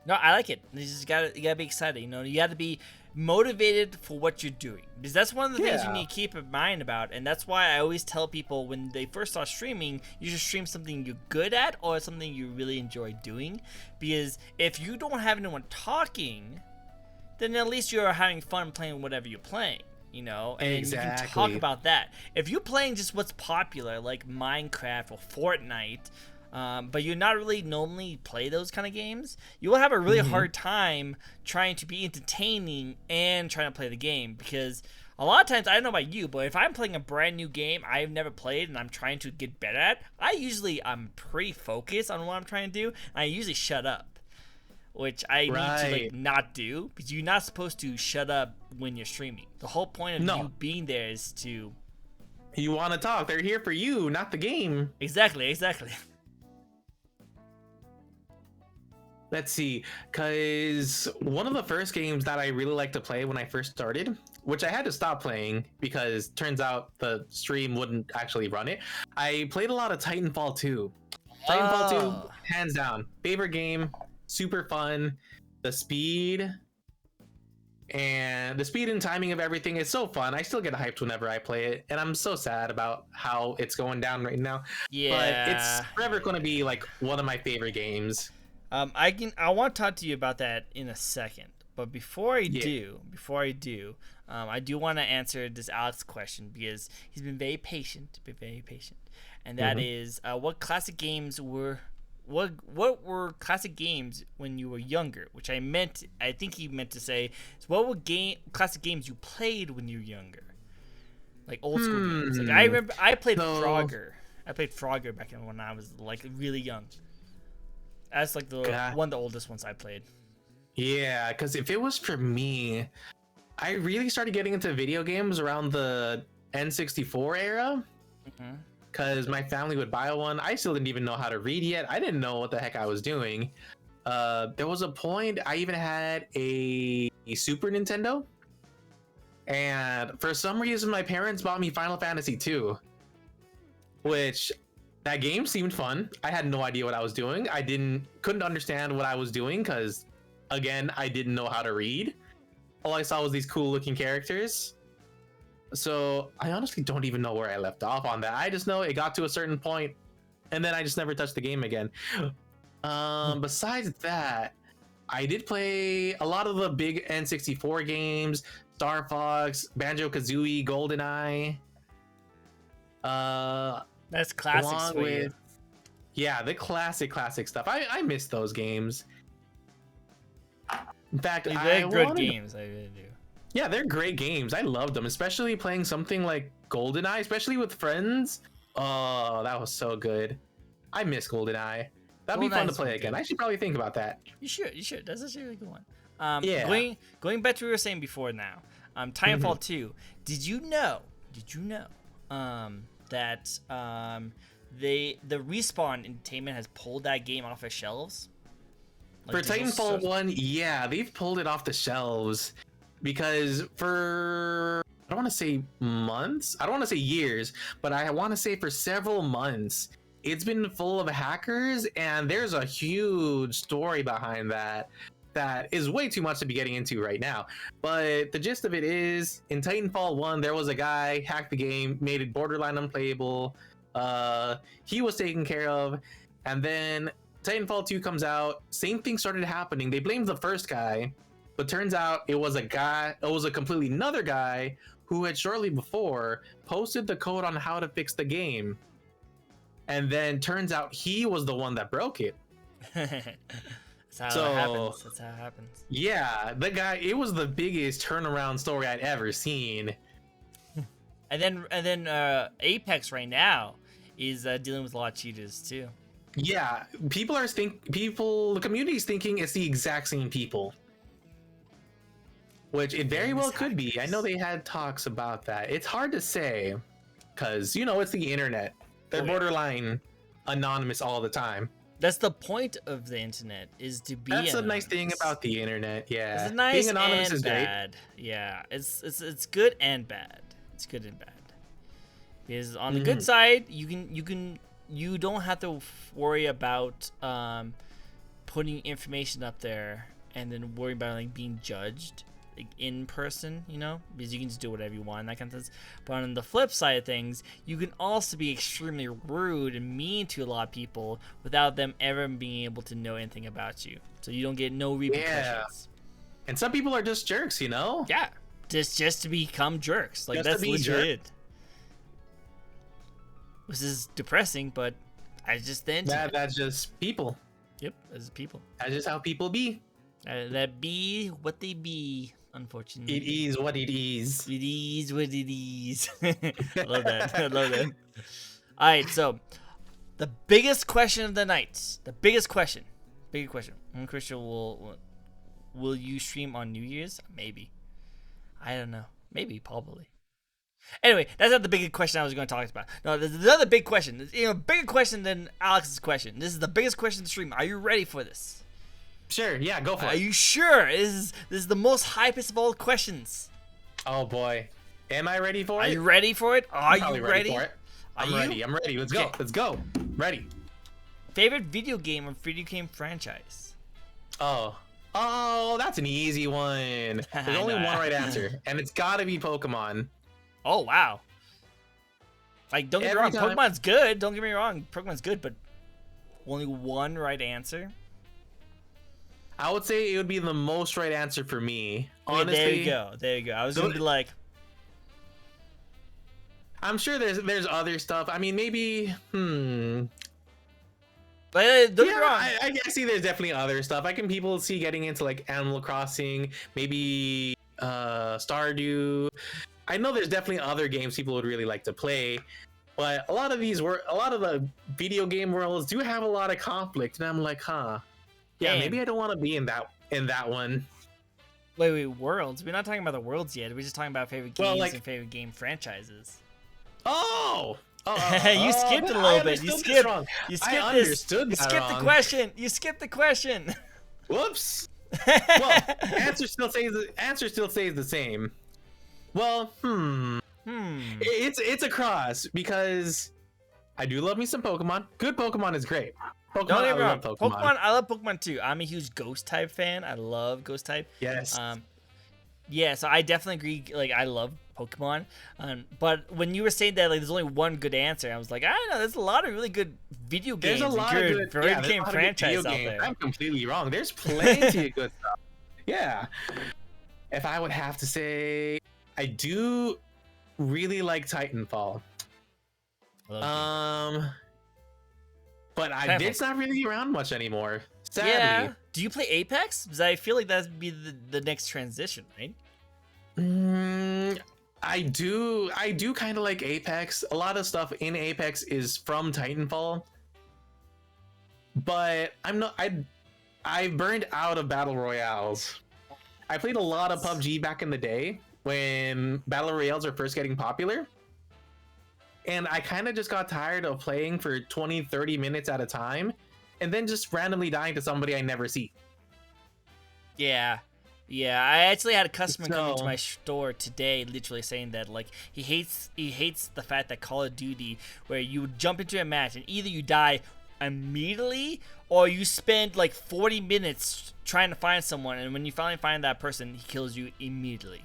No, I like it. You gotta be excited. You know, you gotta be motivated for what you're doing, because that's one of the things you need to keep in mind about. And that's why I always tell people when they first start streaming, you should stream something you're good at or something you really enjoy doing. Because if you don't have anyone talking, then at least you're having fun playing whatever you're playing, you know, and you can talk about that. If you're playing just what's popular, like Minecraft or Fortnite, but you're not really normally play those kind of games, you will have a really hard time trying to be entertaining and trying to play the game. Because a lot of times, I don't know about you, but if I'm playing a brand new game I've never played and I'm trying to get better at, I'm pretty focused on what I'm trying to do, and I usually shut up. Which I need to like not do, because you're not supposed to shut up when you're streaming. The whole point of you being there is to... You want to talk. They're here for you, not the game. Exactly. Let's see, because one of the first games that I really liked to play when I first started, which I had to stop playing because turns out the stream wouldn't actually run it, I played a lot of Titanfall 2. Titanfall 2, hands down, favorite game. Super fun. The speed and timing of everything is so fun. I still get hyped whenever I play it, and I'm so sad about how it's going down right now. Yeah, but it's forever going to be like one of my favorite games. I want to talk to you about that in a second, but before I do, I do want to answer this Alex question, because he's been very patient, and that is, what classic games were... What were classic games when you were younger? Which I think he meant to say, is what were classic games you played when you were younger? Like old school games. Like I remember I played Frogger. I played Frogger back when I was like really young. That's like one of the oldest ones I played. Yeah, because if it was for me, I really started getting into video games around the N64 era. Because my family would buy one. I still didn't even know how to read yet. I didn't know what the heck I was doing. There was a point I even had a Super Nintendo. And for some reason, my parents bought me Final Fantasy 2. Which, that game seemed fun. I had no idea what I was doing. I couldn't understand what I was doing because, again, I didn't know how to read. All I saw was these cool looking characters. So I honestly don't even know where I left off on that. I just know it got to a certain point, and then I just never touched the game again. Besides that, I did play a lot of the big N64 games: Star Fox, Banjo-Kazooie, GoldenEye. That's classic. Yeah, the classic stuff. I miss those games. In fact, they're good games. I really do. Yeah, they're great games. I loved them, especially playing something like GoldenEye, especially with friends. Oh, that was so good. I miss GoldenEye. That'd be fun to play again. I should probably think about that. You should. That's actually a really good one. Going back to what we were saying before now. Titanfall 2. Did you know that the Respawn Entertainment has pulled that game off of shelves. For Titanfall 1, yeah, they've pulled it off the shelves because for, I don't want to say months, I don't want to say years, but I want to say for several months, it's been full of hackers, and there's a huge story behind that is way too much to be getting into right now. But the gist of it is, in Titanfall 1, there was a guy hacked the game, made it borderline unplayable. He was taken care of, and then Titanfall 2 comes out, same thing started happening. They blamed the first guy, but turns out it was a completely another guy who had shortly before posted the code on how to fix the game. And then turns out he was the one that broke it. That's how it happens. That's how it happens. Yeah, the guy, it was the biggest turnaround story I'd ever seen. And then Apex right now is dealing with a lot of cheaters too. Yeah, the community's thinking it's the exact same people, which it very well could be. I know they had talks about that. It's hard to say because it's the internet. They're borderline anonymous all the time. That's the point of the internet, is to be That's anonymous. a nice thing about the internet. Yeah, it's nice being anonymous and is bad. Great. Yeah, it's good and bad. It's good and bad. Because on the good side, you don't have to worry about putting information up there and then worry about like being judged like in person, because you can just do whatever you want and that kind of thing. But on the flip side of things, you can also be extremely rude and mean to a lot of people without them ever being able to know anything about you, so you don't get no repercussions. Yeah. And some people are just jerks, Yeah, just to become jerks. Like, that's legit. Jerk. This is depressing, but I just the internet. That's just people. Yep, that's people. That's just how people be. That be what they be, unfortunately. It is what it is. It is what it is. I love that. I love that. All right, so the biggest question of the night. The biggest question. Big question. Christian, will you stream on New Year's? Maybe. I don't know. Maybe, probably. Anyway, that's not the big question I was going to talk about. No, there's another big question. It's a bigger question than Alex's question. This is the biggest question in the stream. Are you ready for this? Sure, yeah, go for it. Are you sure? This is the most hypest of all questions. Oh boy. Am I ready for it? Are you ready for it? Are you ready for it? I'm ready. Let's go. Let's go. Ready. Favorite video game or video game franchise? Oh, that's an easy one. There's only one right answer, and it's gotta be Pokemon. Oh, wow. Like, don't get me wrong, Pokemon's good. Don't get me wrong, Pokemon's good, but only one right answer? I would say it would be the most right answer for me. Honestly, there you go. I was gonna be like, I'm sure there's other stuff. I mean, maybe. But don't get me wrong. I see there's definitely other stuff. People see getting into like Animal Crossing, maybe Stardew. I know there's definitely other games people would really like to play, but a lot of the video game worlds do have a lot of conflict, and I'm like, yeah, maybe I don't want to be in that one. Wait, worlds? We're not talking about the worlds yet. We're just talking about favorite games and favorite game franchises. Oh, you skipped a little bit. You skipped. You skipped I understood this. You skipped the question. You skipped the question. Whoops. Well, answer still stays the same. Well, It's a cross because I do love me some Pokemon. Good Pokemon is great. Don't get me wrong. Pokemon, I love Pokemon too. I'm a huge Ghost type fan. I love Ghost type. Yes. Yeah, so I definitely agree. Like, I love Pokemon. But when you were saying that, like, there's only one good answer, I was like, I don't know. There's a lot of really good video games. There's a lot of good video game franchises out there. I'm completely wrong. There's plenty of good stuff. Yeah. If I would have to say, I do really like Titanfall. But it's not really around much anymore. Sadly. Yeah. Do you play Apex? Because I feel like that'd be the next transition, right? I do kind of like Apex. A lot of stuff in Apex is from Titanfall. But I've burned out of battle royales. I played a lot of PUBG back in the day when battle royales are first getting popular. and I kind of just got tired of playing for 20, 30 minutes at a time, and then just randomly dying to somebody I never see. Yeah. Yeah, I actually had a customer come into So- my store today, literally saying that like he hates the fact that Call of Duty, where you would jump into a match and either you die immediately or you spend like 40 minutes trying to find someone, and when you finally find that person, he kills you immediately.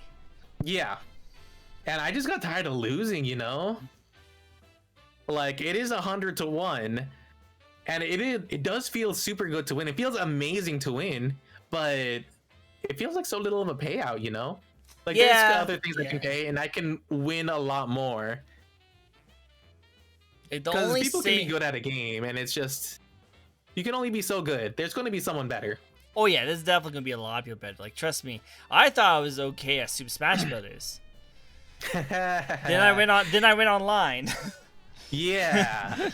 Yeah, and I just got tired of losing, you know. Like it is 100-1, and it does feel super good to win. It feels amazing to win, but it feels like so little of a payout, you know. Like Yeah, there's other things I can pay, and I can win a lot more. Because people can be good at a game, and it's just you can only be so good. There's going to be someone better. Oh yeah, there's definitely gonna be a lot of people better. Like trust me, I thought I was okay at Super Smash Brothers. Then I went online. Yeah.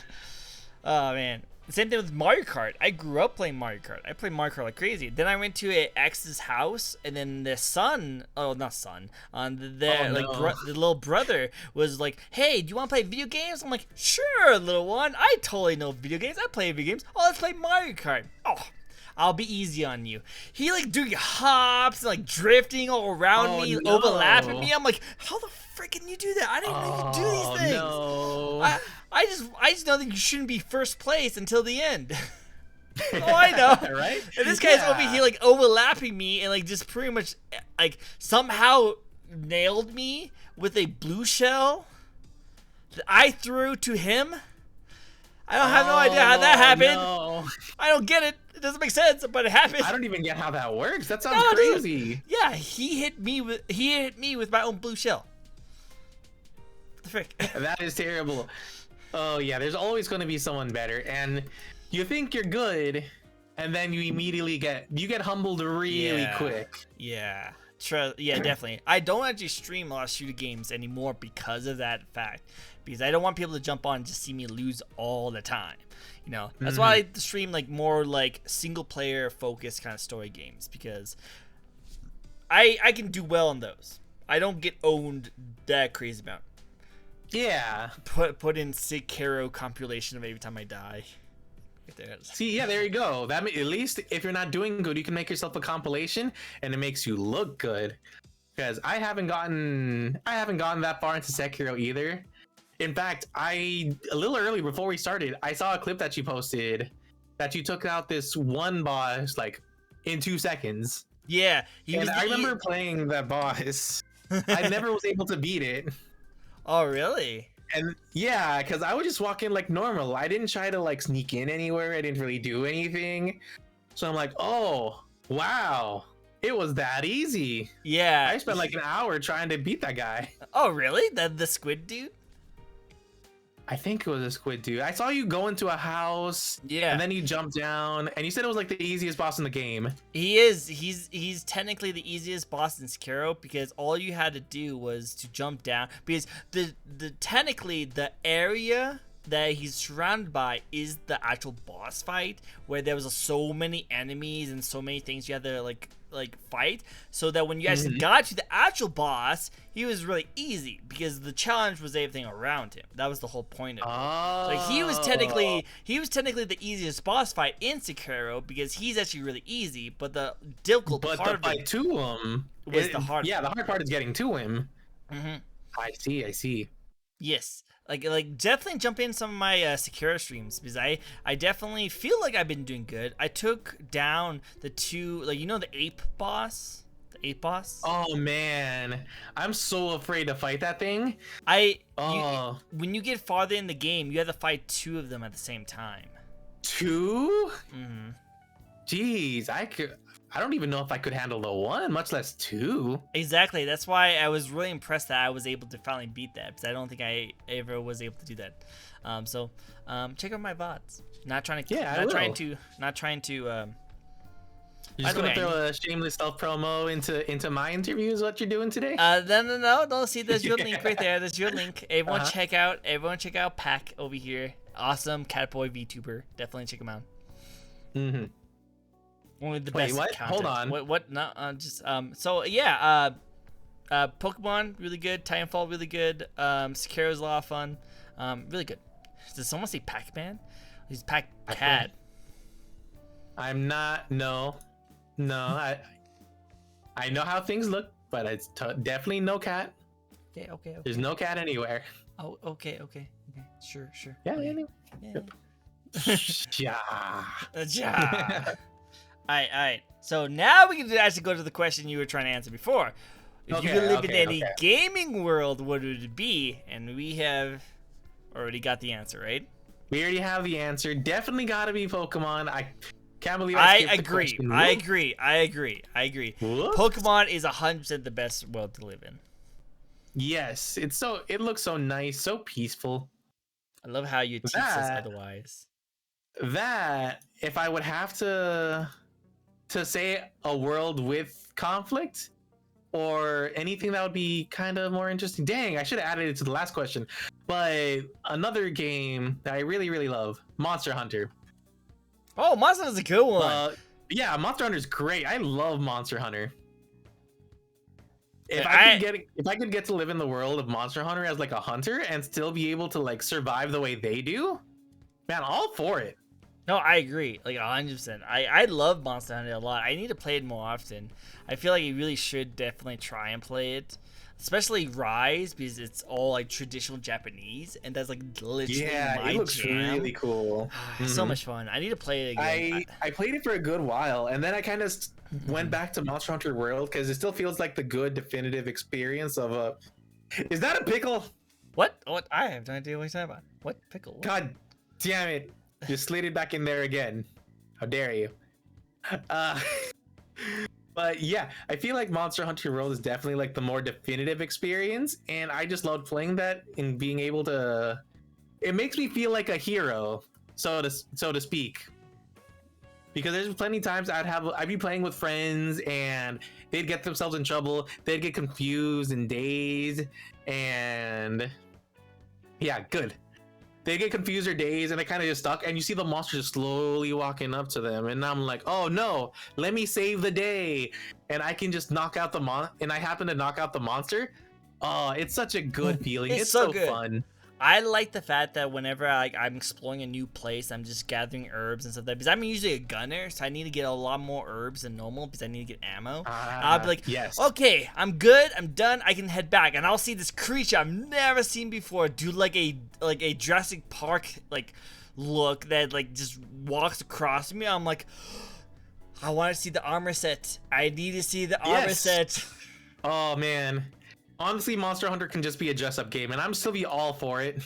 Oh man. Same thing with Mario Kart. I grew up playing Mario Kart. I played Mario Kart like crazy. Then I went to a ex's house, and then the son, not son, the little brother was like, "Hey, do you want to play video games?" I'm like, "Sure, little one. I totally know video games. I play video games. Oh, let's play Mario Kart. Oh, I'll be easy on you." He like doing hops and like drifting all around me, no. overlapping me. I'm like, "How the frick can you do that? I didn't know you could do these things." No. I just know that you shouldn't be first place until the end. Oh, I know. Right? And this guy's over here like overlapping me and like just pretty much like somehow nailed me with a blue shell that I threw to him. I don't have no idea how that happened. No. I don't get it. It doesn't make sense, but it happened. I don't even get how that works. That sounds No, dude. crazy. Yeah, he hit me with my own blue shell. What the frick? That is terrible. Oh yeah, there's always going to be someone better, and you think you're good, and then you immediately get humbled really quick. Yeah. Yeah, definitely. I don't actually stream a lot of shooter games anymore because of that fact. Because I don't want people to jump on and just see me lose all the time. You know, that's why I like to stream like more like single player focused kind of story games, because I can do well in those. I don't get owned that crazy amount. Yeah. Put in Sekiro compilation of every time I die. Right there. See, yeah, there you go. At least if you're not doing good, you can make yourself a compilation, and it makes you look good. Because I haven't gotten that far into Sekiro either. In fact, a little early before we started, I saw a clip that you posted that you took out this one boss like in 2 seconds. Yeah, I remember playing that boss. I never was able to beat it. Oh, really? And yeah, because I would just walk in like normal. I didn't try to like sneak in anywhere. I didn't really do anything. So I'm like, oh, wow. It was that easy. Yeah. I spent like an hour trying to beat that guy. Oh, really? The squid dude? I think it was a squid dude. I saw you go into a house. Yeah. And then you jump down. And you said it was like the easiest boss in the game. He is. He's technically the easiest boss in Sekiro, because all you had to do was to jump down. Because the technically the area that he's surrounded by is the actual boss fight, where there was so many enemies and so many things you had to like fight, so that when you actually got to the actual boss, he was really easy, because the challenge was everything around him. That was the whole point of it. Oh. Like he was technically the easiest boss fight in Sekiro, because he's actually really easy, but the difficult part of fight it to him was the hard. Yeah, the hard part is getting to him. I see. Yes, like definitely jump in some of my Sekiro streams, because I definitely feel like I've been doing good. I took down the two, like, you know, the ape boss. Oh man, I'm so afraid to fight that thing. When you get farther in the game, you have to fight 2 of them at the same time. 2? Jeez, I don't even know if I could handle the 1, much less 2. Exactly. That's why I was really impressed that I was able to finally beat that, because I don't think I ever was able to do that. So check out my VODs. Not trying to. You're just gonna throw a shameless self promo into my interviews. What you're doing today? No. See, there's your link right there. There's your link. Everyone check out Pacc over here. Awesome Catboy VTuber. Definitely check him out. Only the best. What? Content. Hold on. What? No. So yeah. Pokemon really good. Titanfall really good. Sekiro's a lot of fun. Really good. Does someone say Pac-Man? He's Cat. I'm not. No. I know how things look, but it's definitely no cat. Okay. There's no cat anywhere. Oh, okay. Sure. Yeah. Okay. Anyway. Yeah. Yeah. Ja. Alright. So now we can actually go to the question you were trying to answer before. If you could live in any gaming world, what would it be? And we have already got the answer, right? We already have the answer. Definitely got to be Pokemon. I can't believe I skipped agree. the question. I agree. What? Pokemon is 100% the best world to live in. Yes, it looks so nice, so peaceful. I love how you teach us otherwise. That if I would have to say a world with conflict or anything that would be kind of more interesting. Dang, I should have added it to the last question. But another game that I really, really love, Monster Hunter. Oh, Monster Hunter's a good one. Yeah, Monster Hunter's great. I love Monster Hunter. If I could get to live in the world of Monster Hunter as like a hunter and still be able to like survive the way they do, man, all for it. No, I agree, like 100%. I love Monster Hunter a lot. I need to play it more often. I feel like you really should definitely try and play it, especially Rise, because it's all like traditional Japanese, and that's like literally my it looks jam. really cool. So much fun. I need to play it again. I played it for a good while, and then I kind of went back to Monster Hunter World because it still feels like the good definitive experience of a. Is that a pickle? What? I have no idea what you're talking about. What pickle? What? God damn it! You slid it back in there again. How dare you? But yeah, I feel like Monster Hunter World is definitely like the more definitive experience, and I just loved playing that and being able to. It makes me feel like a hero, so to speak. Because there's plenty of times I'd be playing with friends and they'd get themselves in trouble, they'd get confused and dazed, and yeah, good. They get confused or dazed and they kind of just stuck, and you see the monster just slowly walking up to them, and I'm like, oh no, let me save the day, and I can just knock out and I happen to knock out the monster. Oh, it's such a good feeling. It's so good. Fun. I like the fact that whenever I'm exploring a new place, I'm just gathering herbs and stuff like that, because I'm usually a gunner, so I need to get a lot more herbs than normal because I need to get ammo. I'll be like, yes, okay, I'm good, I'm done, I can head back, and I'll see this creature I've never seen before do like a Jurassic Park like look that like just walks across me. I'm like, I want to see the armor set. I need to see the armor set. Oh man. Honestly, Monster Hunter can just be a dress-up game, and I'm still be all for it.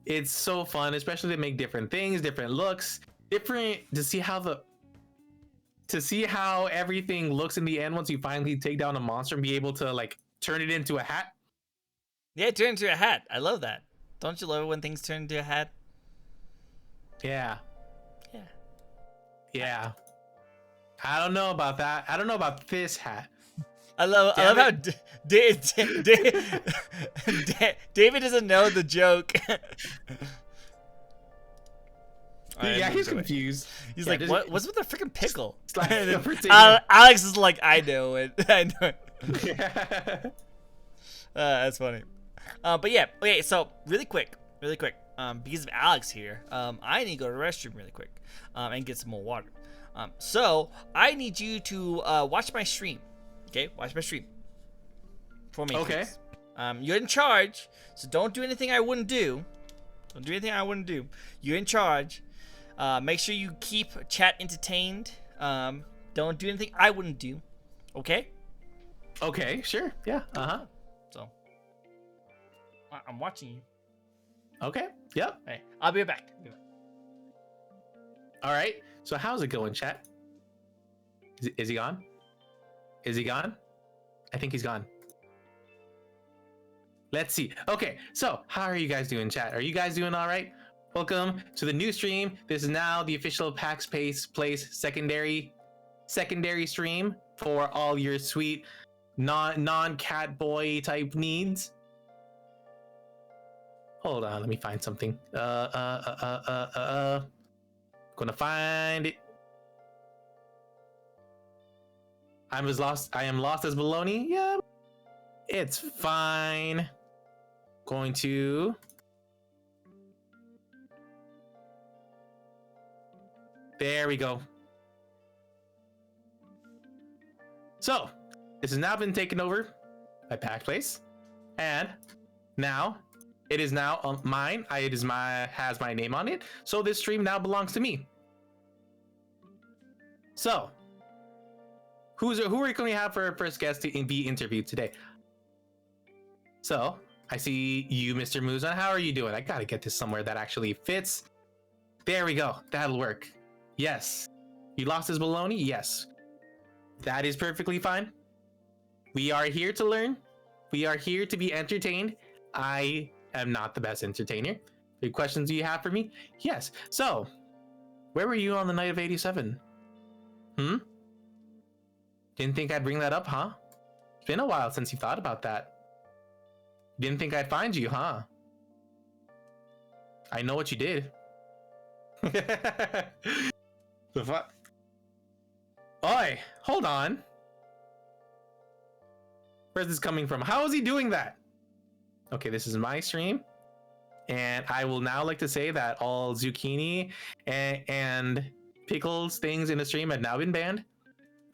It's so fun, especially to make different things, different looks, to see how everything looks in the end once you finally take down a monster and be able to like turn it into a hat. Yeah, turn into a hat. I love that. Don't you love it when things turn into a hat? Yeah. I don't know about that. I don't know about this hat. I love how David doesn't know the joke. Yeah, he's confused. He's like, what's with the freaking pickle? Like Alex is like, I know it. I know it. That's funny. But yeah, okay, so really quick, because of Alex here, I need to go to the restroom really quick and get some more water. So I need you to watch my stream. Okay, watch my stream for me. Okay. Please. You're in charge, so don't do anything I wouldn't do. You're in charge. Make sure you keep chat entertained. Don't do anything I wouldn't do. Okay? Okay, sure. Yeah. So, I'm watching you. Okay. Yep. Hey, I'll be right back. All right. So how's it going, chat? Is he gone? Is he gone? I think he's gone. Let's see. Okay, so how are you guys doing, chat? Are you guys doing all right? Welcome to the new stream. This is now the official Pacc Place secondary stream for all your sweet non-cat boy type needs. Hold on, let me find something. Gonna find it. I am lost as baloney. Yeah, it's fine. Going to... There we go. So, this has now been taken over by Pacc, and now it is now mine. Has my name on it. So this stream now belongs to me. So, who are we going to have for our first guest to be interviewed today? So, I see you, Mr. Muzan. How are you doing? I gotta get this somewhere that actually fits. There we go. That'll work. Yes. He lost his baloney? Yes. That is perfectly fine. We are here to learn. We are here to be entertained. I am not the best entertainer. Any questions do you have for me? Yes. So, where were you on the night of 87? Didn't think I'd bring that up, huh? It's been a while since you thought about that. Didn't think I'd find you, huh? I know what you did. The fuck? Oi, hold on. Where's this coming from? How is he doing that? Okay, this is my stream. And I will now like to say that all zucchini and pickles things in the stream have now been banned.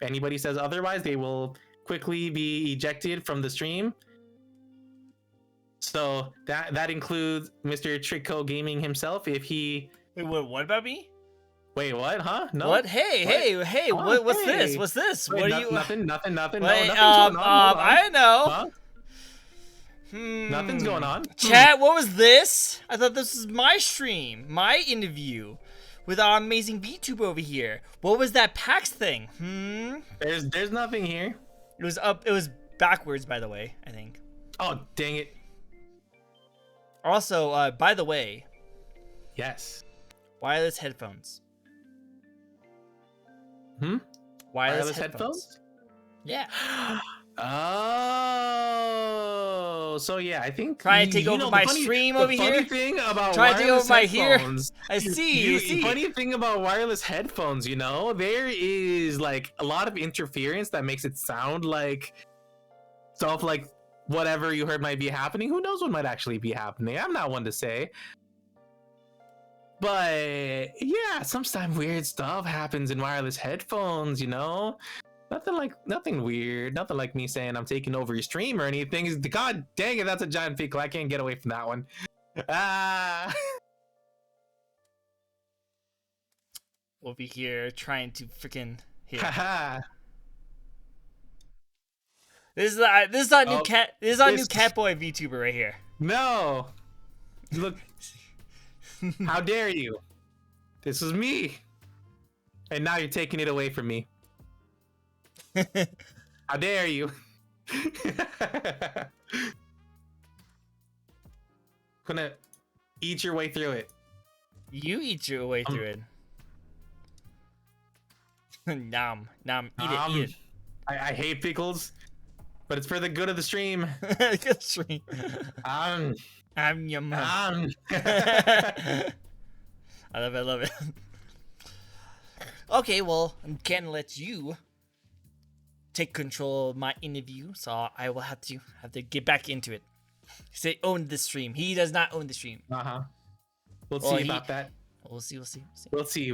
If anybody says otherwise, they will quickly be ejected from the stream. So that includes Mr. TrickcoGaming himself. If he... Wait, what about me? Wait, what? Huh? No. What? Hey, Oh, what's hey. this? What's this? Wait, what are you? Nothing. Wait, No, nothing's going on. I know. Huh? Nothing's going on. Chat, what was this? I thought this was my stream, my interview with our amazing Vtuber over here. What was that Pacc thing? There's nothing here. It was up. It was backwards, by the way. I think. Oh, dang it. Also, by the way. Yes. Wireless headphones. Wireless headphones? Yeah. Oh, so yeah, I think trying to take over my stream over here. Funny thing about trying to take over my headphones, here. I see. Funny thing about wireless headphones, you know, there is like a lot of interference that makes it sound like stuff like whatever you heard might be happening. Who knows what might actually be happening? I'm not one to say. But yeah, sometimes weird stuff happens in wireless headphones, you know? Nothing weird. Nothing like me saying I'm taking over your stream or anything. God dang it, that's a giant pickle. I can't get away from that one. We'll be here trying to freaking hit. This is our new cat. This is our new Catboy VTuber right here. No. Look. How dare you? This is me. And now you're taking it away from me. How dare you? Gonna eat your way through it. You eat your way through it. Nom. Eat it. I hate pickles, but it's for the good of the stream. Good stream. I'm your mom. I love it. Okay, well, I'm gonna let you take control of my interview, so I will have to get back into it. Say own the stream. He does not own the stream. We'll see about that. We'll see. We'll see.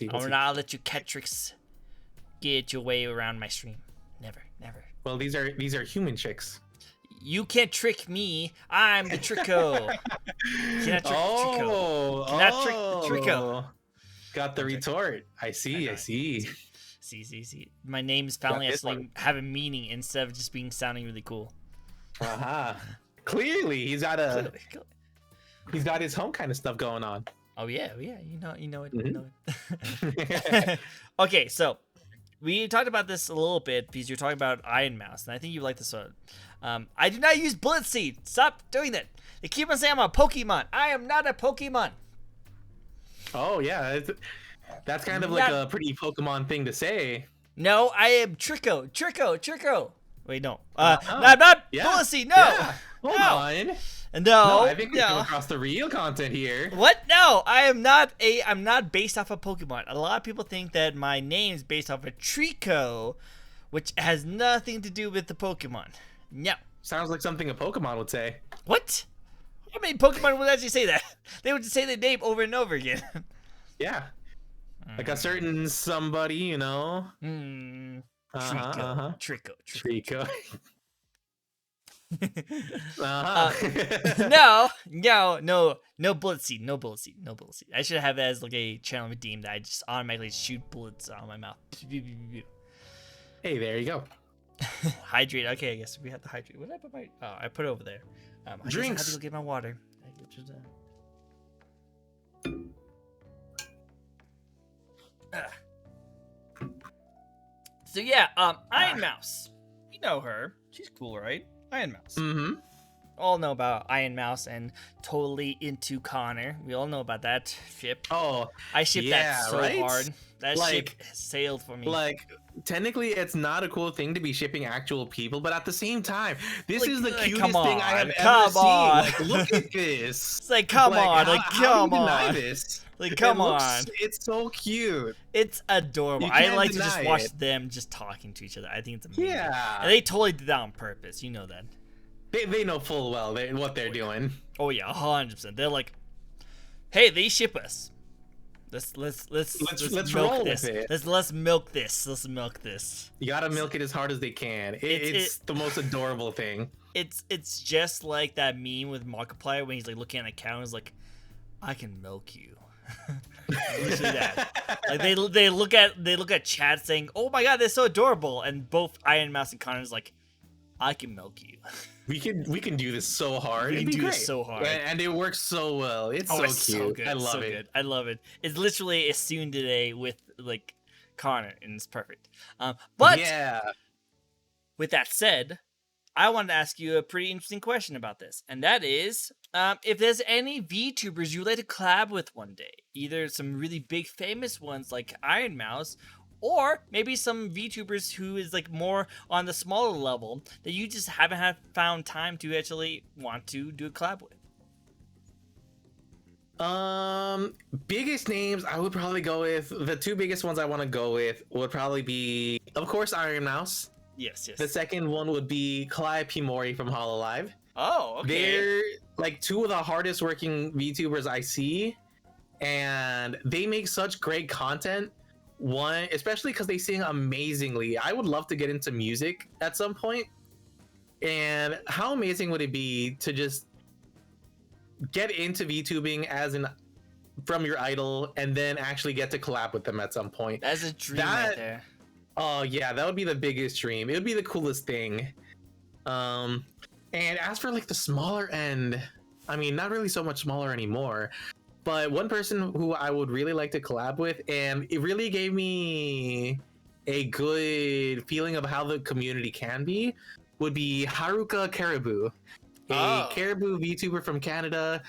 I'll not let you cat tricks get your way around my stream. Never. Well, these are human tricks. You can't trick me. I'm the Tricko. Cannot trick Tricko. Cannot trick Tricko. Got the retort. I see. See. My name's finally actually have a meaning instead of just sounding really cool. Clearly, he's got his home kind of stuff going on. Oh yeah. You know it. Okay, so we talked about this a little bit because you're talking about Iron Mouse, and I think you like this one. I do not use Bullet Seed. Stop doing that. They keep on saying I'm a Pokemon. I am not a Pokemon. Oh yeah, that's kind of like a pretty Pokemon thing to say. No, I am Tricko. Wait, no. I'm not Bullet Seed. No. Yeah. Hold on. No, I think we're coming across the real content here. What? No, I'm not based off of Pokemon. A lot of people think that my name is based off of Trickco, which has nothing to do with the Pokemon. No. Sounds like something a Pokemon would say. What? How many Pokemon would actually say that? They would just say their name over and over again. Yeah. Like a certain somebody, you know. Trico. Trico. No bullet seed. I should have that as like a channel redeem that I just automatically shoot bullets out of my mouth. Hey, there you go. Hydrate. Okay, I guess we have to hydrate. What did I put my? Oh, I put it over there. I guess I have to go get my water. So yeah, Iron Mouse. You know her. She's cool, right? Iron Mouse. Mm-hmm. All know about Iron Mouse and totally into Connor. We all know about that ship. Oh, I shipped that so right? hard. That ship sailed for me. Like, technically, it's not a cool thing to be shipping actual people, but at the same time, this is the cutest thing I have ever seen. Like, look at this. It's like, come on. How do you deny this? Like, come on. It's so cute. It's adorable. I like to just watch them just talking to each other. I think it's amazing. Yeah. And they totally did that on purpose. You know that. They know full well what they're doing. Oh yeah, 100%. They're like, hey, they ship us. Let's roll with it. Let's milk this. Let's milk this. You gotta milk it as hard as they can. It's the most adorable thing. It's just like that meme with Markiplier when he's like looking at a cow and he's like, I can milk you. Literally that. Like they look at Chad saying, oh my god, they're so adorable, and both Iron Mouse and Connor's like, I can milk you. We can do this so hard. We can do this so hard, and it works so well. It's so cute. So good. I love it. I love it. It's literally a soon today with like Connor, and it's perfect. But yeah. With that said, I wanted to ask you a pretty interesting question about this, and that is, if there's any VTubers you'd like to collab with one day, either some really big famous ones like Iron Mouse, or maybe some VTubers who is like more on the smaller level that you just haven't found time to actually want to do a collab with. Biggest names I would probably go with, the two biggest ones I want to go with would probably be, of course, Iron Mouse. Yes. The second one would be Calliope Mori from Hololive. Oh, okay. They're like two of the hardest working VTubers I see, and they make such great content. One, especially because they sing amazingly. I would love to get into music at some point. And how amazing would it be to just get into VTubing from your idol and then actually get to collab with them at some point? That's a dream right there. Oh yeah, that would be the biggest dream. It would be the coolest thing. And as for like the smaller end, I mean, not really so much smaller anymore. But one person who I would really like to collab with, and it really gave me a good feeling of how the community can be, would be Haruka Caribou, a Caribou VTuber from Canada,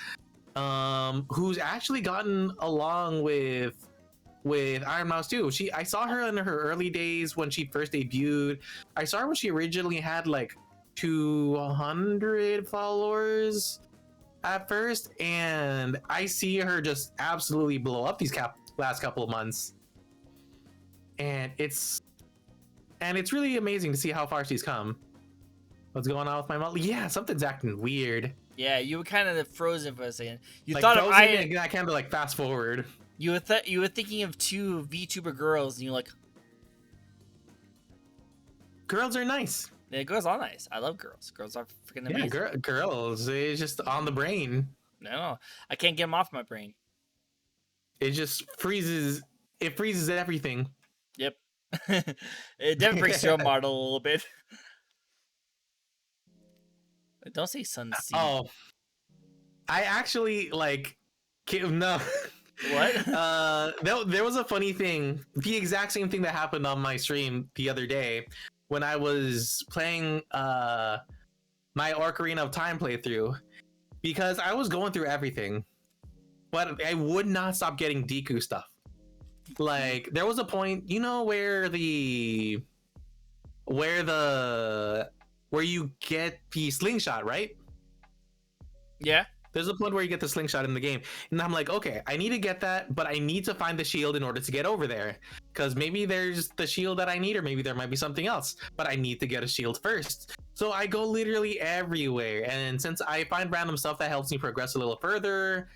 who's actually gotten along with Iron Mouse too. I saw her in her early days when she first debuted. I saw her when she originally had like 200 followers at first, and I see her just absolutely blow up these last couple of months, and it's really amazing to see how far she's come. What's going on with my mouth? Yeah, something's acting weird. Yeah, you were kind of frozen for a second. You like thought of I kind of like fast forward. You were thinking of two VTuber girls, and you're like, girls are nice. Yeah, girls are nice. I love girls. Girls are freaking amazing. Yeah, girls. It's just on the brain. No, I can't get them off my brain. It just freezes. It freezes everything. Yep. It definitely breaks your model a little bit. Don't say sunseed. Oh, I actually like. No. What? There was a funny thing. The exact same thing that happened on my stream the other day when I was playing my Ocarina of Time playthrough, because I was going through everything, but I would not stop getting Deku stuff. Like, there was a point, you know, where you get the slingshot, right? Yeah. There's a point where you get the slingshot in the game, and I'm like, okay, I need to get that, but I need to find the shield in order to get over there, because maybe there's the shield that I need, or maybe there might be something else, but I need to get a shield first. So I go literally everywhere, and since I find random stuff that helps me progress a little further,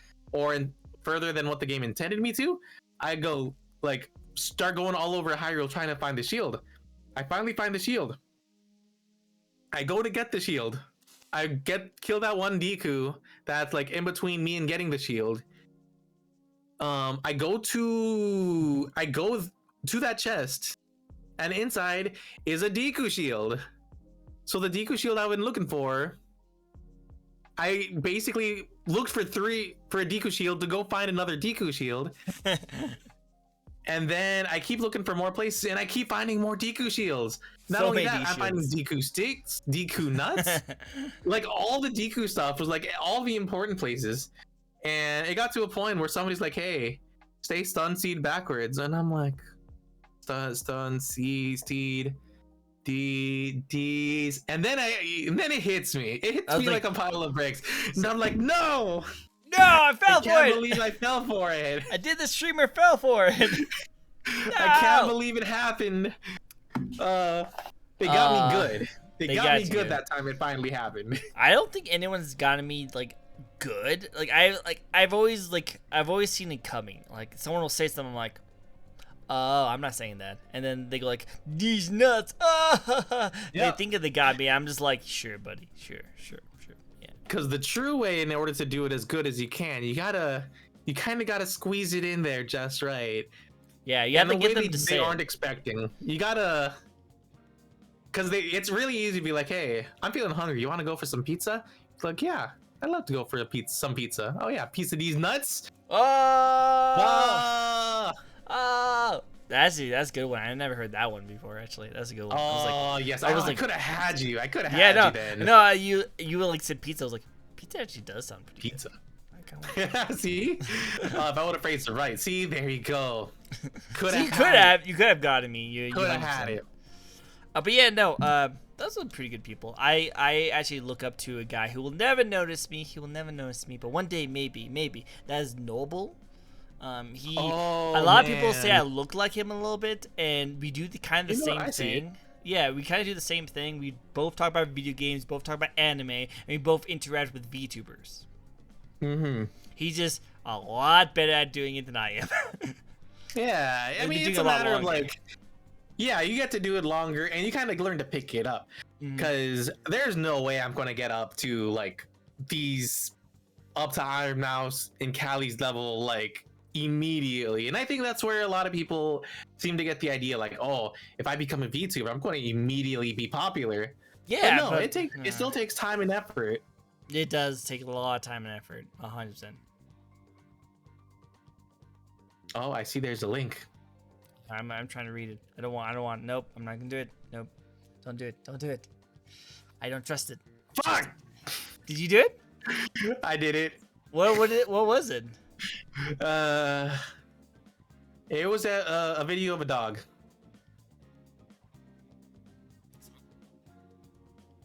further than what the game intended me to, I go like start going all over Hyrule trying to find the shield. I finally find the shield. I go to get the shield. I kill that one Deku that's like in between me and getting the shield. I go to that chest, and inside is a Deku shield. So the Deku shield I've been looking for, I basically looked for a Deku shield to go find another Deku shield. And then I keep looking for more places, and I keep finding more Deku shields. Not only that, I'm finding Deku sticks, Deku nuts, like all the Deku stuff was like all the important places. And it got to a point where somebody's like, "Hey, stay stun seed backwards," and I'm like, "Stun seed, D's," and then it hits me. It hits me like a pile of bricks, and I'm like, "No." No, I fell for it. I can't believe I fell for it. I did the streamer fell for it. No! I can't believe it happened. They got me good. They got me good that time it finally happened. I don't think anyone's gotten me like good. I've always seen it coming. Like someone will say something like, "Oh, I'm not saying that," and then they go like, "These nuts." Yeah. They think that they got me. I'm just like, "Sure, buddy. Sure." Because the true way, in order to do it as good as you can, you kind of gotta squeeze it in there just right. Yeah, you have to get them to say they aren't expecting. You gotta, because it's really easy to be like, "Hey, I'm feeling hungry. You want to go for some pizza?" It's like, "Yeah, I'd love to go for some pizza." "Oh yeah, piece of these nuts." That's a good one. I never heard that one before. Actually, that's a good one. Yes, I could have had you. I could have had you then. No, you like said pizza. I was like, pizza actually does sound pretty pizza. Good. See, if I would have phrased it right. See, there you go. You could have gotten me. You could have had it. But yeah, no. Those are pretty good people. I actually look up to a guy who will never notice me. He will never notice me, but one day maybe. That is Noble. A lot of people say I look like him a little bit, and we do the same thing. Yeah, we kind of do the same thing. We both talk about video games, both talk about anime, and we both interact with VTubers. Mm-hmm. He's just a lot better at doing it than I am. Yeah, I mean, it's a matter of like, yeah, you get to do it longer, and you kind of learn to pick it up. Because there's no way I'm going to get up to like up to Iron Mouse in Callie's level like immediately. And I think that's where a lot of people seem to get the idea like, "Oh, if I become a VTuber, I'm going to immediately be popular." Yeah, but no, it still takes time and effort. It does take a lot of time and effort, 100%. Oh, I see. There's a link. I'm trying to read it. I don't want. Nope, I'm not gonna do it. Nope, don't do it. I don't trust it. Fuck! Did you do it? I did it. What was it? It was a video of a dog.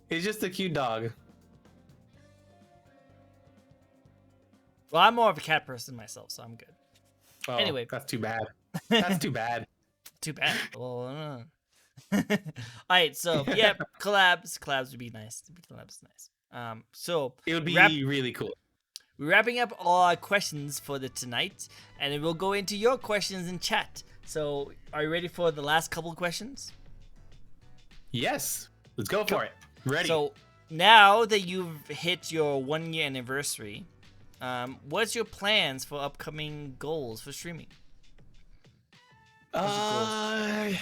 It's just a cute dog. Well, I'm more of a cat person myself, so I'm good. Oh, anyway, that's too bad. That's too bad. Too bad. Well, all right. So yeah, collabs would be nice. Collabs is nice. So it would be really cool. We're wrapping up all our questions for tonight, and then we'll go into your questions in chat. So, are you ready for the last couple of questions? Yes, let's go for it. Ready. So, now that you've hit your 1-year anniversary, what's your plans for upcoming goals for streaming? Because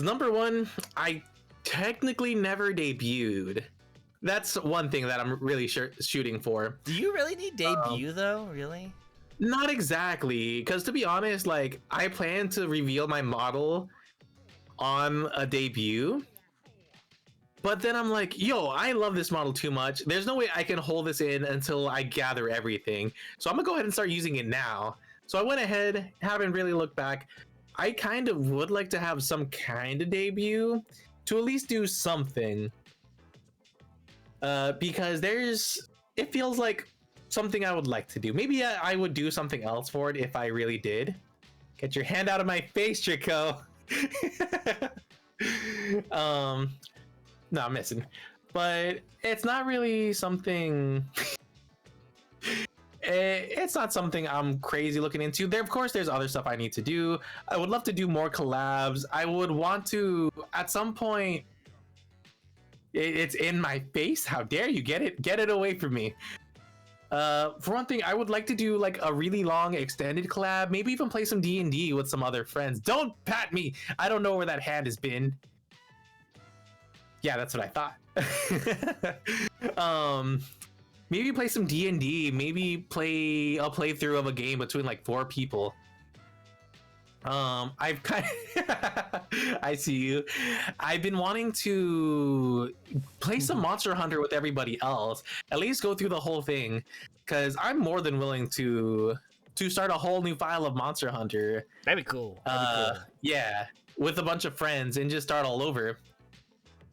number one, I technically never debuted. That's one thing that I'm really shooting for. Do you really need debut though? Really? Not exactly, because to be honest, like I plan to reveal my model on a debut, but then I'm like, yo, I love this model too much. There's no way I can hold this in until I gather everything. So I'm gonna go ahead and start using it now. So I went ahead, haven't really looked back. I kind of would like to have some kind of debut to at least do something. Because it feels like something I would like to do. Maybe I would do something else for it if I really did. Get your hand out of my face, Tricko. No, I'm missing. but it's not really something. It's not something I'm crazy looking into. There, of course, there's other stuff I need to do. I would love to do more collabs. I would want to, at some point. It's in my face. How dare you get it? Get it away from me. For one thing, I would like to do like a really long extended collab. Maybe even play some D&D with some other friends. Don't pat me. I don't know where that hand has been. Yeah, that's what I thought. Maybe play some D&D. Maybe play a playthrough of a game between like 4 people. I've kind of I see you. I've been wanting to play some Monster Hunter with everybody else. At least go through the whole thing, because I'm more than willing to start a whole new file of Monster Hunter. That'd be cool. That'd be cool. Yeah, with a bunch of friends and just start all over.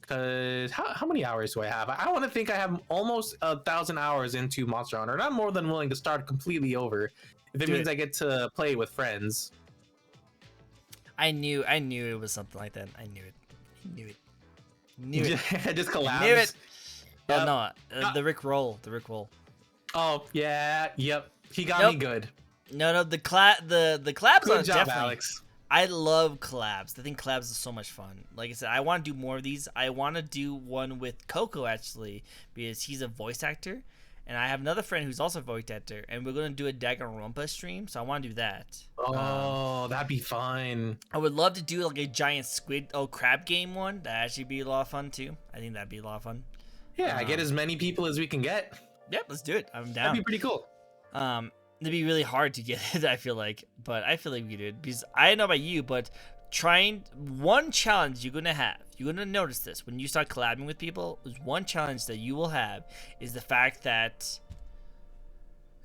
Because how many hours do I have? I want to think I have almost 1,000 hours into Monster Hunter, and I'm more than willing to start completely over if it means I get to play with friends. I knew it was something like that. I knew it. Just collabs. Knew it. Yep. Oh no, the Rick Roll. Oh yeah, yep. He got me good. No, the collabs Good are job, definitely. Alex. I love collabs. I think collabs is so much fun. Like I said, I want to do more of these. I want to do one with Coco actually, because he's a voice actor, and I have another friend who's also a voice actor, and we're gonna do a Danganronpa stream. So I want to do that. Oh, that'd be fun. I would love to do like a giant crab game one. That actually be a lot of fun too. I think that'd be a lot of fun. Yeah, get as many people as we can get. Yep, let's do it. I'm down. That'd be pretty cool. It'd be really hard to get it, I feel like, but I feel like we did, because I don't know about you, but trying one challenge you're gonna notice this when you start collabing with people. Is one challenge that you will have is the fact that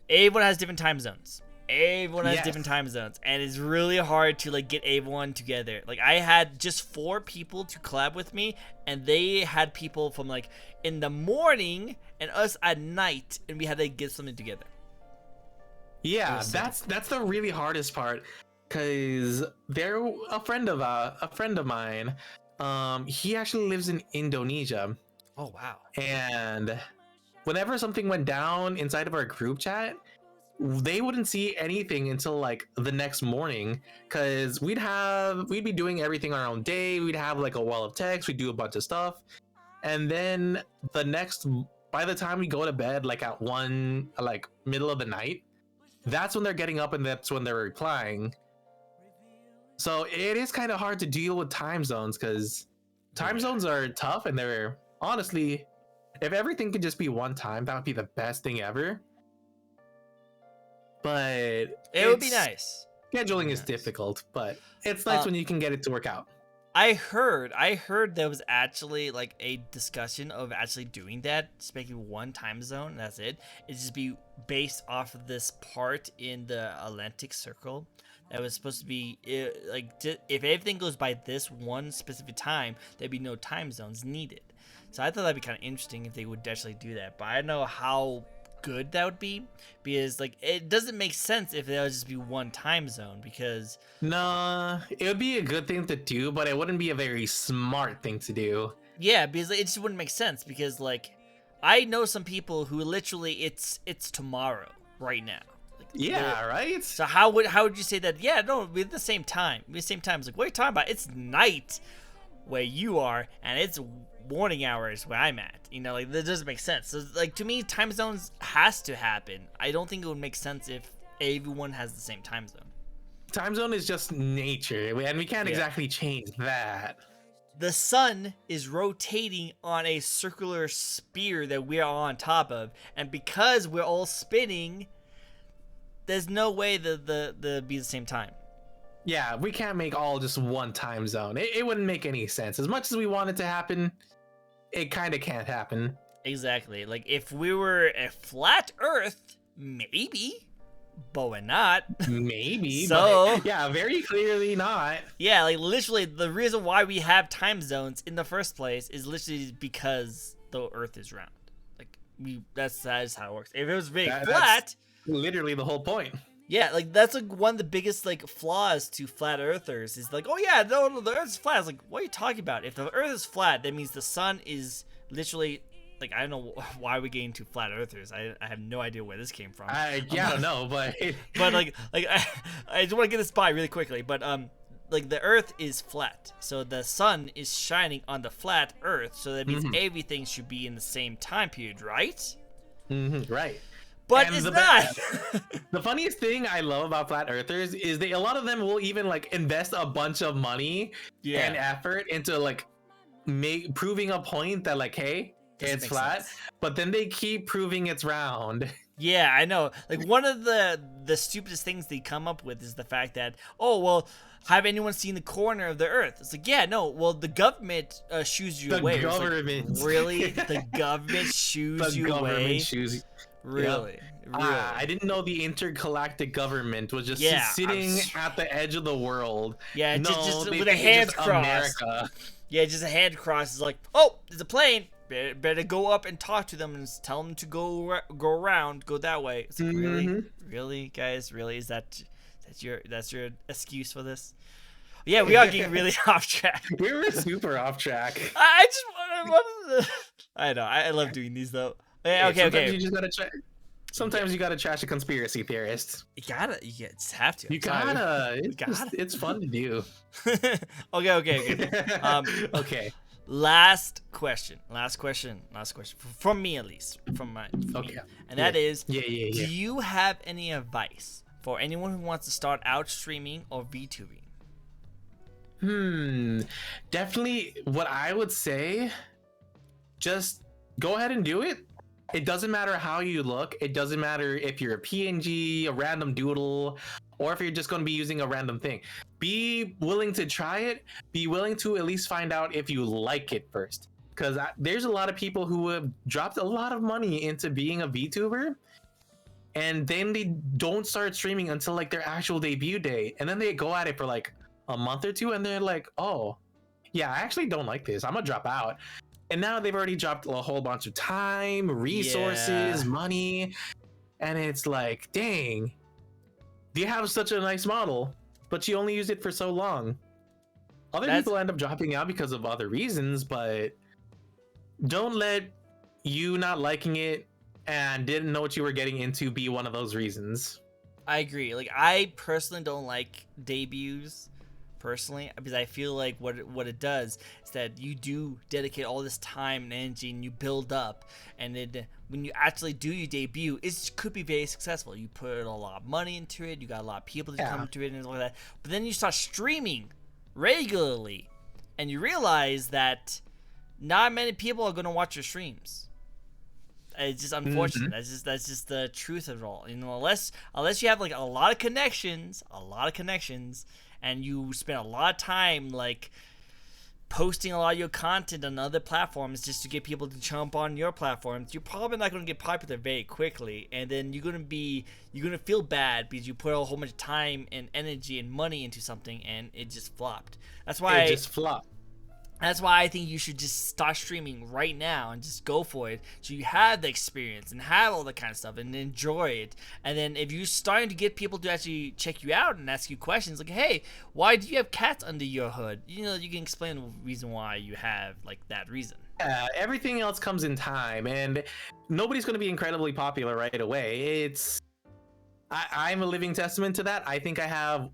everyone has different time zones. Everyone has different time zones, and it's really hard to like get everyone together. Like I had just 4 people to collab with me, and they had people from like in the morning and us at night, and we had to get something together. Yeah, that's the really hardest part, because they're a friend of mine. He actually lives in Indonesia. Oh wow! And whenever something went down inside of our group chat, they wouldn't see anything until like the next morning, because we'd be doing everything on our own day. We'd have like a wall of text. We'd do a bunch of stuff, and then by the time we go to bed, like at middle of the night, that's when they're getting up and that's when they're replying. So it is kind of hard to deal with time zones, because time zones are tough, and they're honestly, if everything could just be one time, that would be the best thing ever. But it would be nice. Scheduling is difficult, but it's nice when you can get it to work out. I heard there was actually like a discussion of actually doing that, speaking one time zone. That's it. It just be based off of this part in the Atlantic Circle that was supposed to be like if everything goes by this one specific time, there'd be no time zones needed. So I thought that'd be kind of interesting if they would actually do that. But I don't know how good that would be, because like it doesn't make sense if there would just be one time zone, because nah, it would be a good thing to do, but it wouldn't be a very smart thing to do. Yeah, because it just wouldn't make sense, because like I know some people who literally it's tomorrow right now. Like, yeah, right. So how would you say that? Yeah, no, we're at the same time. It's like, what are you talking about? It's night where you are, and it's morning hours where I'm at. You know, like that doesn't make sense. So like to me, time zones has to happen. I don't think it would make sense if everyone has the same time zone. Time zone is just nature, and we can't exactly change that. The sun is rotating on a circular sphere that we're on top of, and because we're all spinning, there's no way the be the same time. Yeah, we can't make all just one time zone. It wouldn't make any sense. As much as we want it to happen, it kind of can't happen. Exactly. Like if we were a flat Earth, maybe, but we're not. Maybe. So but yeah, very clearly not. Yeah, like literally the reason why we have time zones in the first place is literally because the Earth is round. Like that's how it works. If it was very flat, that's literally the whole point. Yeah, like that's like one of the biggest like flaws to flat earthers is like, oh yeah, no, the Earth's flat. It's like, what are you talking about? If the Earth is flat, that means the sun is literally, like, I don't know why we get into flat earthers. I have no idea where this came from. I don't know, but But like I just want to get this by really quickly. But like the Earth is flat, so the sun is shining on the flat Earth, so that means everything should be in the same time period, right? Right. But And it's the not. The funniest thing I love about flat earthers is a lot of them will even like invest a bunch of money and effort into like proving a point that like, hey, Doesn't it's make flat, sense. but then they keep proving it's round. Yeah, I know. Like one of the stupidest things they come up with is the fact that, oh well, have anyone seen the corner of the Earth? It's like, yeah, no. Well, the government shoos you The away. government. Like, really? The government shoos you away? Really? Yep. Really? I didn't know the intergalactic government was just sitting at the edge of the world. Yeah, no, just they with a think it's hand just crossed. America. Yeah, just a hand cross is like, oh, there's a plane. Better go up and talk to them and tell them to go around, go that way. It's like, really, guys, really? That's your excuse for this? Yeah, we are getting really off track. We were super off track. I just wanted to. I know. I love doing these though. Yeah, okay. You just gotta check. Sometimes you gotta trash a conspiracy theorist. You just have to. You gotta. It's fun to do. Okay. Okay. Last question from me, at least from me. And that is, do you have any advice for anyone who wants to start out streaming or VTubing? Definitely what I would say, just go ahead and do it. It doesn't matter how you look. It doesn't matter if you're a PNG, a random doodle, or if you're just going to be using a random thing. Be willing to try it. Be willing to at least find out if you like it first. Because there's a lot of people who have dropped a lot of money into being a VTuber, and then they don't start streaming until like their actual debut day. And then they go at it for like a month or two, and they're like, oh, yeah, I actually don't like this. I'm going to drop out. And now they've already dropped a whole bunch of time, resources, money. And it's like, dang, you have such a nice model, but you only use it for so long. Other people end up dropping out because of other reasons, but don't let you not liking it and didn't know what you were getting into be one of those reasons. I agree. Like, I personally don't like debuts. Personally, because I feel like what it does is that you do dedicate all this time and energy and you build up, and then when you actually do your debut, it could be very successful. You put a lot of money into it, you got a lot of people that come to it and all that, but then you start streaming regularly and you realize that not many people are going to watch your streams. It's just unfortunate. That's just the truth of it all. You know, unless you have like a lot of connections, and you spend a lot of time like posting a lot of your content on other platforms just to get people to jump on your platforms, you're probably not going to get popular very quickly, and then you're going to feel bad because you put a whole bunch of time and energy and money into something and it just flopped. That's why That's why I think you should just start streaming right now and just go for it, so you have the experience and have all that kind of stuff and enjoy it. And then if you're starting to get people to actually check you out and ask you questions like, hey, why do you have cats under your hood? You know, you can explain the reason why you have like that reason. Yeah, everything else comes in time, and nobody's going to be incredibly popular right away. I'm a living testament to that. I think I have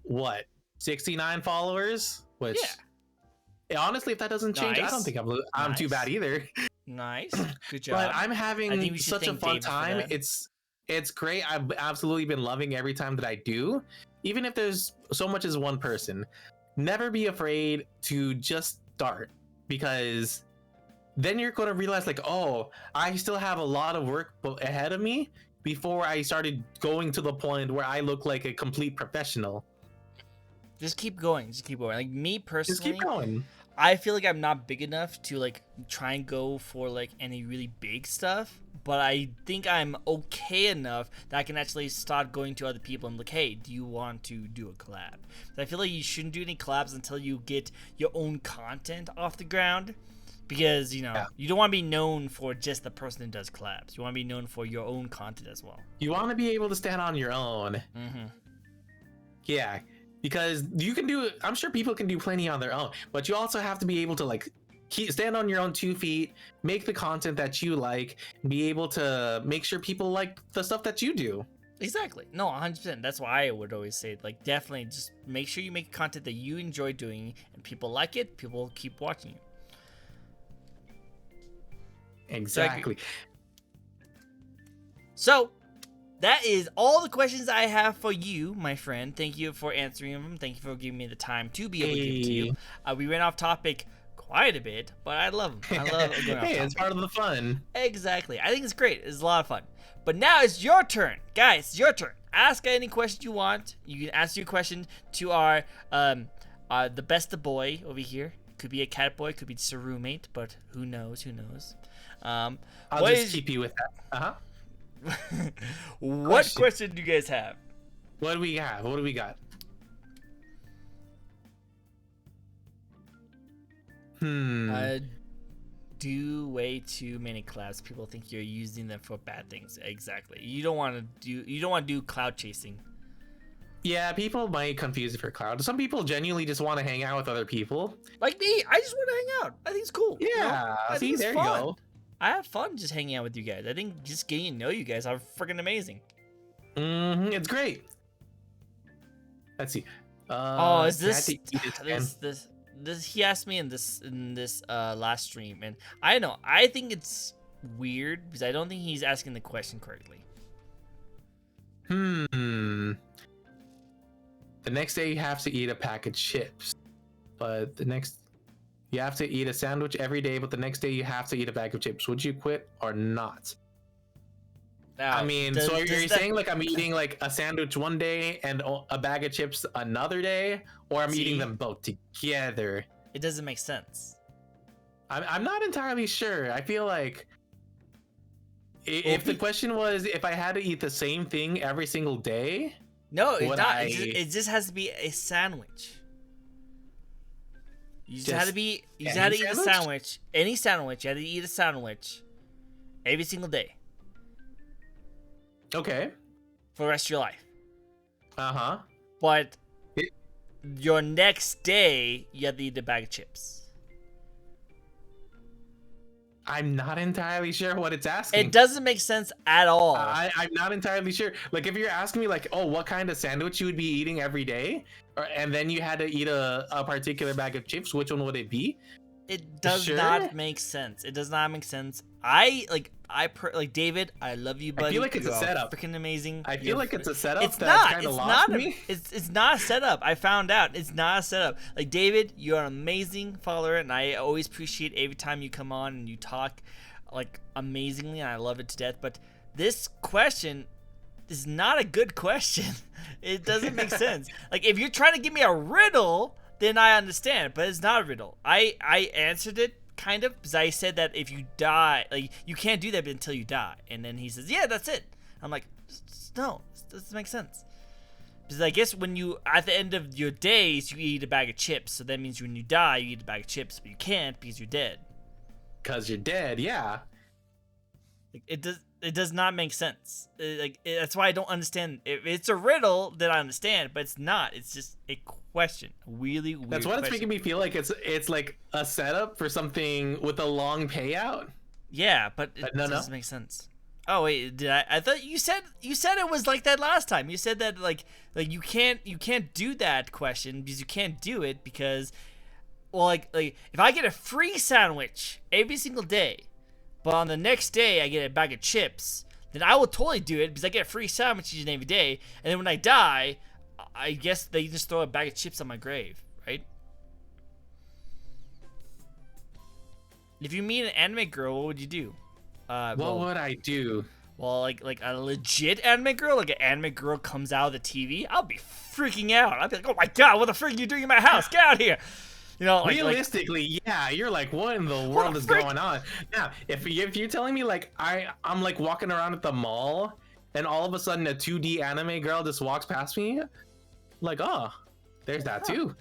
69 followers, which honestly, if that doesn't change, I don't think I'm too bad either. Nice, good job. But I'm having such a fun time. It's great. I've absolutely been loving every time that I do, even if there's so much as one person. Never be afraid to just start, because then you're going to realize like, oh, I still have a lot of work ahead of me before I started going to the point where I look like a complete professional. Just keep going. Like me personally, just keep going. I feel like I'm not big enough to like try and go for like any really big stuff, but I think I'm okay enough that I can actually start going to other people and like, hey, do you want to do a collab? But I feel like you shouldn't do any collabs until you get your own content off the ground, because you don't want to be known for just the person who does collabs. You want to be known for your own content as well. You want to be able to stand on your own. Because you can do, I'm sure people can do plenty on their own, but you also have to be able to like stand on your own 2 feet, make the content that you like, be able to make sure people like the stuff that you do. Exactly. No, 100%. That's why I would always say, like, definitely just make sure you make content that you enjoy doing, and people like it. People will keep watching you. Exactly. So, that is all the questions I have for you, my friend. Thank you for answering them. Thank you for giving me the time to be able to give it to you. We went off topic quite a bit, but I love them. I love going off Hey, topic. it's part of the fun. Exactly. I think it's great. It's a lot of fun. But now it's your turn. Guys, it's your turn. Ask any question you want. You can ask your question to our the best of boy over here. Could be a cat boy, could be just a roommate, but who knows, who knows. I'll just keep you with that. What question do you guys have? What do we have? What do we got? Do way too many clouds. People think you're using them for bad things. Exactly. You don't want to do cloud chasing. Yeah, people might confuse it for cloud. Some people genuinely just want to hang out with other people. Like me, I just want to hang out. I think it's cool. Yeah, you know? I think it's there fun. you go. I have fun just hanging out with you guys. I think just getting to know you guys are freaking amazing. It's great. Let's see. Is this? He asked me in this last stream, and I know I think it's weird because I don't think he's asking the question correctly. The next day you have to eat a pack of chips, but you have to eat a sandwich every day, but the next day you have to eat a bag of chips. Would you quit or not? Now, I mean, so you're saying like I'm eating like a sandwich one day and a bag of chips another day, or I'm eating them both together? It doesn't make sense. I'm not entirely sure. I feel like if the question was if I had to eat the same thing every single day. No, it's not. It just has to be a sandwich. You just had to be. You just had to eat a sandwich. Any sandwich. You had to eat a sandwich every single day. Okay. For the rest of your life. But your next day, you have to eat a bag of chips. I'm not entirely sure what it's asking. It doesn't make sense at all. I'm not entirely sure. Like, if you're asking me, like, oh, what kind of sandwich you would be eating every day, and then you had to eat a particular bag of chips, which one would it be? It does not make sense. It does not make sense. Like David, I love you, buddy. I feel like it's a setup. Freaking amazing. I feel like it's a setup. It's not. It's not. Me. It's not a setup. I found out it's not a setup. Like, David, you're an amazing follower, and I always appreciate every time you come on and you talk like amazingly, and I love it to death. But this question is not a good question. It doesn't make sense. Like, if you're trying to give me a riddle, then I understand, but it's not a riddle. I answered it kind of because I said that if you die, like, you can't do that until you die. And then he says, yeah, that's it. I'm like, no, this doesn't make sense. Because I guess when you, at the end of your days, you eat a bag of chips. So that means when you die, you eat a bag of chips, but you can't because you're dead. Because you're dead, yeah. Like, it does not make sense. That's why I don't understand. If it's a riddle, then I understand, but it's not. It's just a question. A really weird That's what it's making me feel like. It's like a setup for something with a long payout. Yeah, but it doesn't make sense. Oh wait, did I thought you said it was like that last time. You said that like you can't do that question because you can't do it because, well, like if I get a free sandwich every single day, but on the next day I get a bag of chips, then I will totally do it because I get a free sandwich each and every day. And then when I die, I guess they just throw a bag of chips on my grave, right? If you meet an anime girl, what would you do? What would I do? Well, like a legit anime girl, like an anime girl comes out of the TV, I'll be freaking out. I'll be like, oh my god, what the frick are you doing in my house? Get out of here! You know, realistically, yeah, you're like, what in the world is going on? Now, if you're telling me like I'm like walking around at the mall and all of a sudden a 2D anime girl just walks past me, like, oh, there's that too.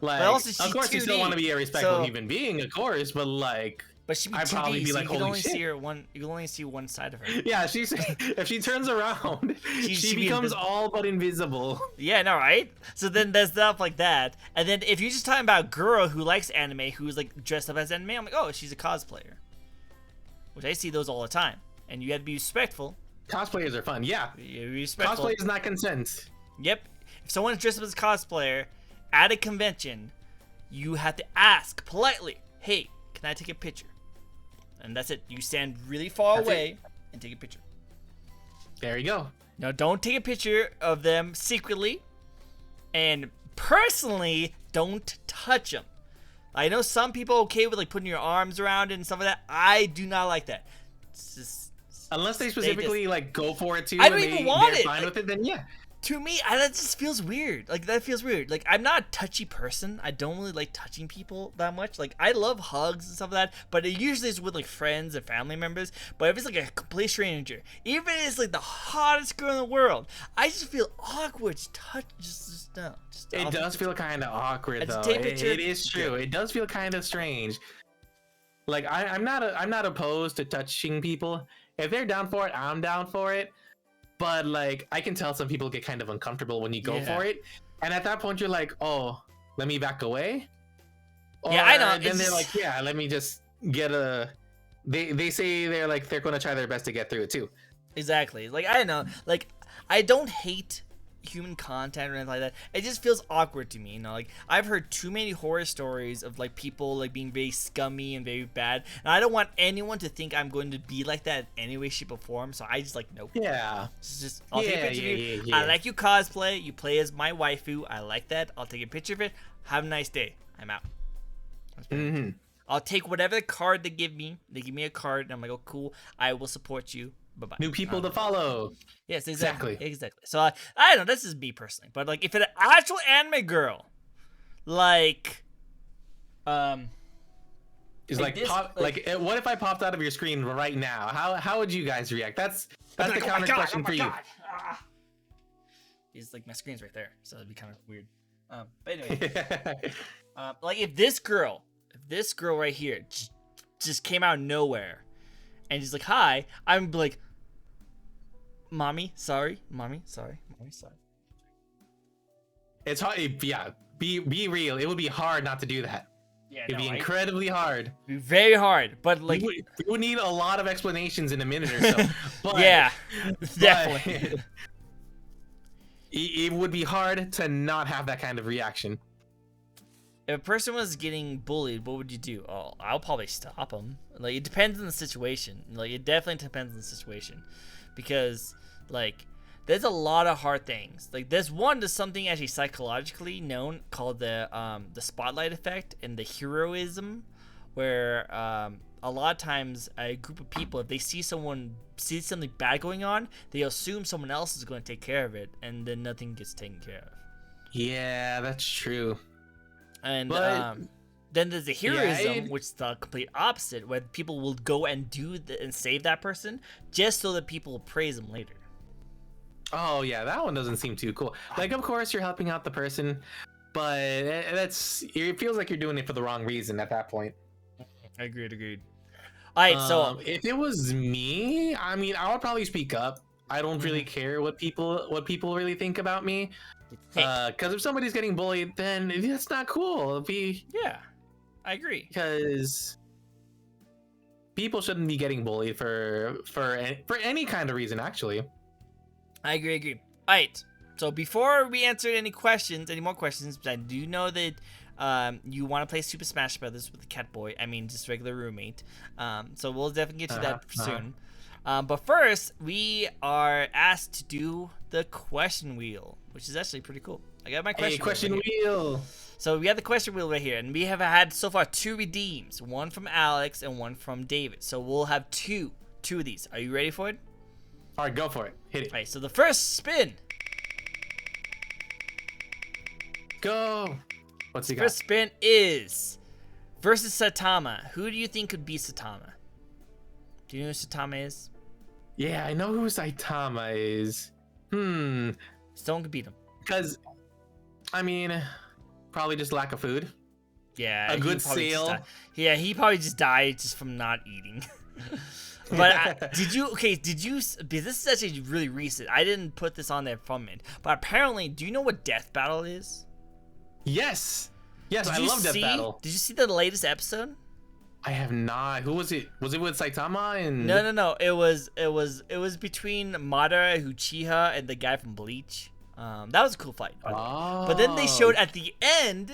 Like, of course, you still want to be a respectful human being, of course, but like, But she'd be I'd 2D, probably be so like, you can holy only shit. see her one. You can only see one side of her. Yeah, if she turns around, she be becomes invisible. all but invisible. Yeah, no, right? So then there's stuff like that. And then if you're just talking about a girl who likes anime, who's like dressed up as anime, I'm like, oh, she's a cosplayer. Which I see those all the time. And you have to be respectful. Cosplayers are fun, yeah. You be respectful. Cosplay is not consent. Yep. If someone's dressed up as a cosplayer at a convention, you have to ask politely, hey, can I take a picture? And that's it. You stand really far away and take a picture. There you go. Now, don't take a picture of them secretly. And personally, don't touch them. I know some people are okay with like putting your arms around it and stuff like that. I do not like that. It's just, unless they specifically like go for it too. I don't even want it. Fine with it, then yeah. To me, that just feels weird. Like, that feels weird. Like, I'm not a touchy person. I don't really like touching people that much. Like, I love hugs and stuff like that, but it usually is with, like, friends and family members. But if it's, like, a complete stranger, even if it's, like, the hottest girl in the world, I just feel awkward. Just no. It does feel kind of awkward, though. It is true. It does feel kind of strange. Like, I'm not opposed to touching people. If they're down for it, I'm down for it. But like, I can tell some people get kind of uncomfortable when you go for it, and at that point you're like, oh, let me back away. Or yeah, I know. Then they're like, yeah, let me just get a. They say they're going to try their best to get through it too. Exactly. Like, I don't know. Like, I don't hate human content or anything like that. It just feels awkward to me, you know. Like, I've heard too many horror stories of like people like being very scummy and very bad, and I don't want anyone to think I'm going to be like that in any way, shape, or form. So I just like, nope. Yeah. It's just I'll take a picture of you. I like you cosplay. You play as my waifu. I like that. I'll take a picture of it. Have a nice day. I'm out. Mm-hmm. I'll take whatever card they give me. They give me a card, and I'm like, oh, cool. I will support you. Bye-bye. New people to follow. Yes, exactly. So I don't know. This is me personally, but like, if an actual anime girl, like, is like, what if I popped out of your screen right now? How would you guys react? That's the counter question for you. It's like my screen's right there, so it'd be kind of weird. But anyway, like if this girl right here just came out of nowhere and she's like, hi, I'm like, mommy, sorry. It's hard. Yeah, be real. It would be hard not to do that. Yeah, it'd be incredibly hard. It'd be very hard, but like we would need a lot of explanations in a minute or so. But, yeah, definitely. But it would be hard to not have that kind of reaction. If a person was getting bullied, what would you do? Oh, I'll probably stop them. Like, it depends on the situation. Like, it definitely depends on the situation, because like, there's a lot of hard things. Like, there's something actually psychologically known called the spotlight effect and the heroism, where a lot of times a group of people, if they see something bad going on, they assume someone else is going to take care of it, and then nothing gets taken care of. Yeah, that's true. And then there's the heroism, which is the complete opposite, where people will go and and save that person just so that people will praise them later. Oh yeah, that one doesn't seem too cool. Like, of course you're helping out the person, but it feels like you're doing it for the wrong reason at that point. Agreed. All right, so if it was me, I mean, I would probably speak up. I don't really care what people really think about me. Because if somebody's getting bullied, then that's not cool. Yeah, I agree. Because people shouldn't be getting bullied for any kind of reason, actually. I agree. All right, so before we answer any more questions, I do know that you want to play Super Smash Brothers with the Catboy. I mean, just regular roommate. So we'll definitely get to that soon. But first, we are asked to do the question wheel, which is actually pretty cool. I got my question wheel. So we have the question wheel right here, and we have had so far 2 redeems, one from Alex and one from David. So we'll have two of these. Are you ready for it? All right, go for it. Hit it. All right, so the first spin. Go. What's he got? First spin is versus Saitama. Who do you think could beat Saitama? Do you know who Saitama is? Yeah, I know who Saitama is. Someone could beat him. Because, I mean, probably just lack of food. Yeah, A he good probably just sale. died. Yeah, he probably just died just from not eating. But did you? Okay, did you? Because this is actually really recent. I didn't put this on there from it, but apparently, do you know what Death Battle is? Yes. Yes, I love Death see? Battle. Did you see the latest episode? I have not. Who was it? Was it with Saitama and? No. It was between Madara, Uchiha, and the guy from Bleach. That was a cool fight. Oh. But then they showed at the end,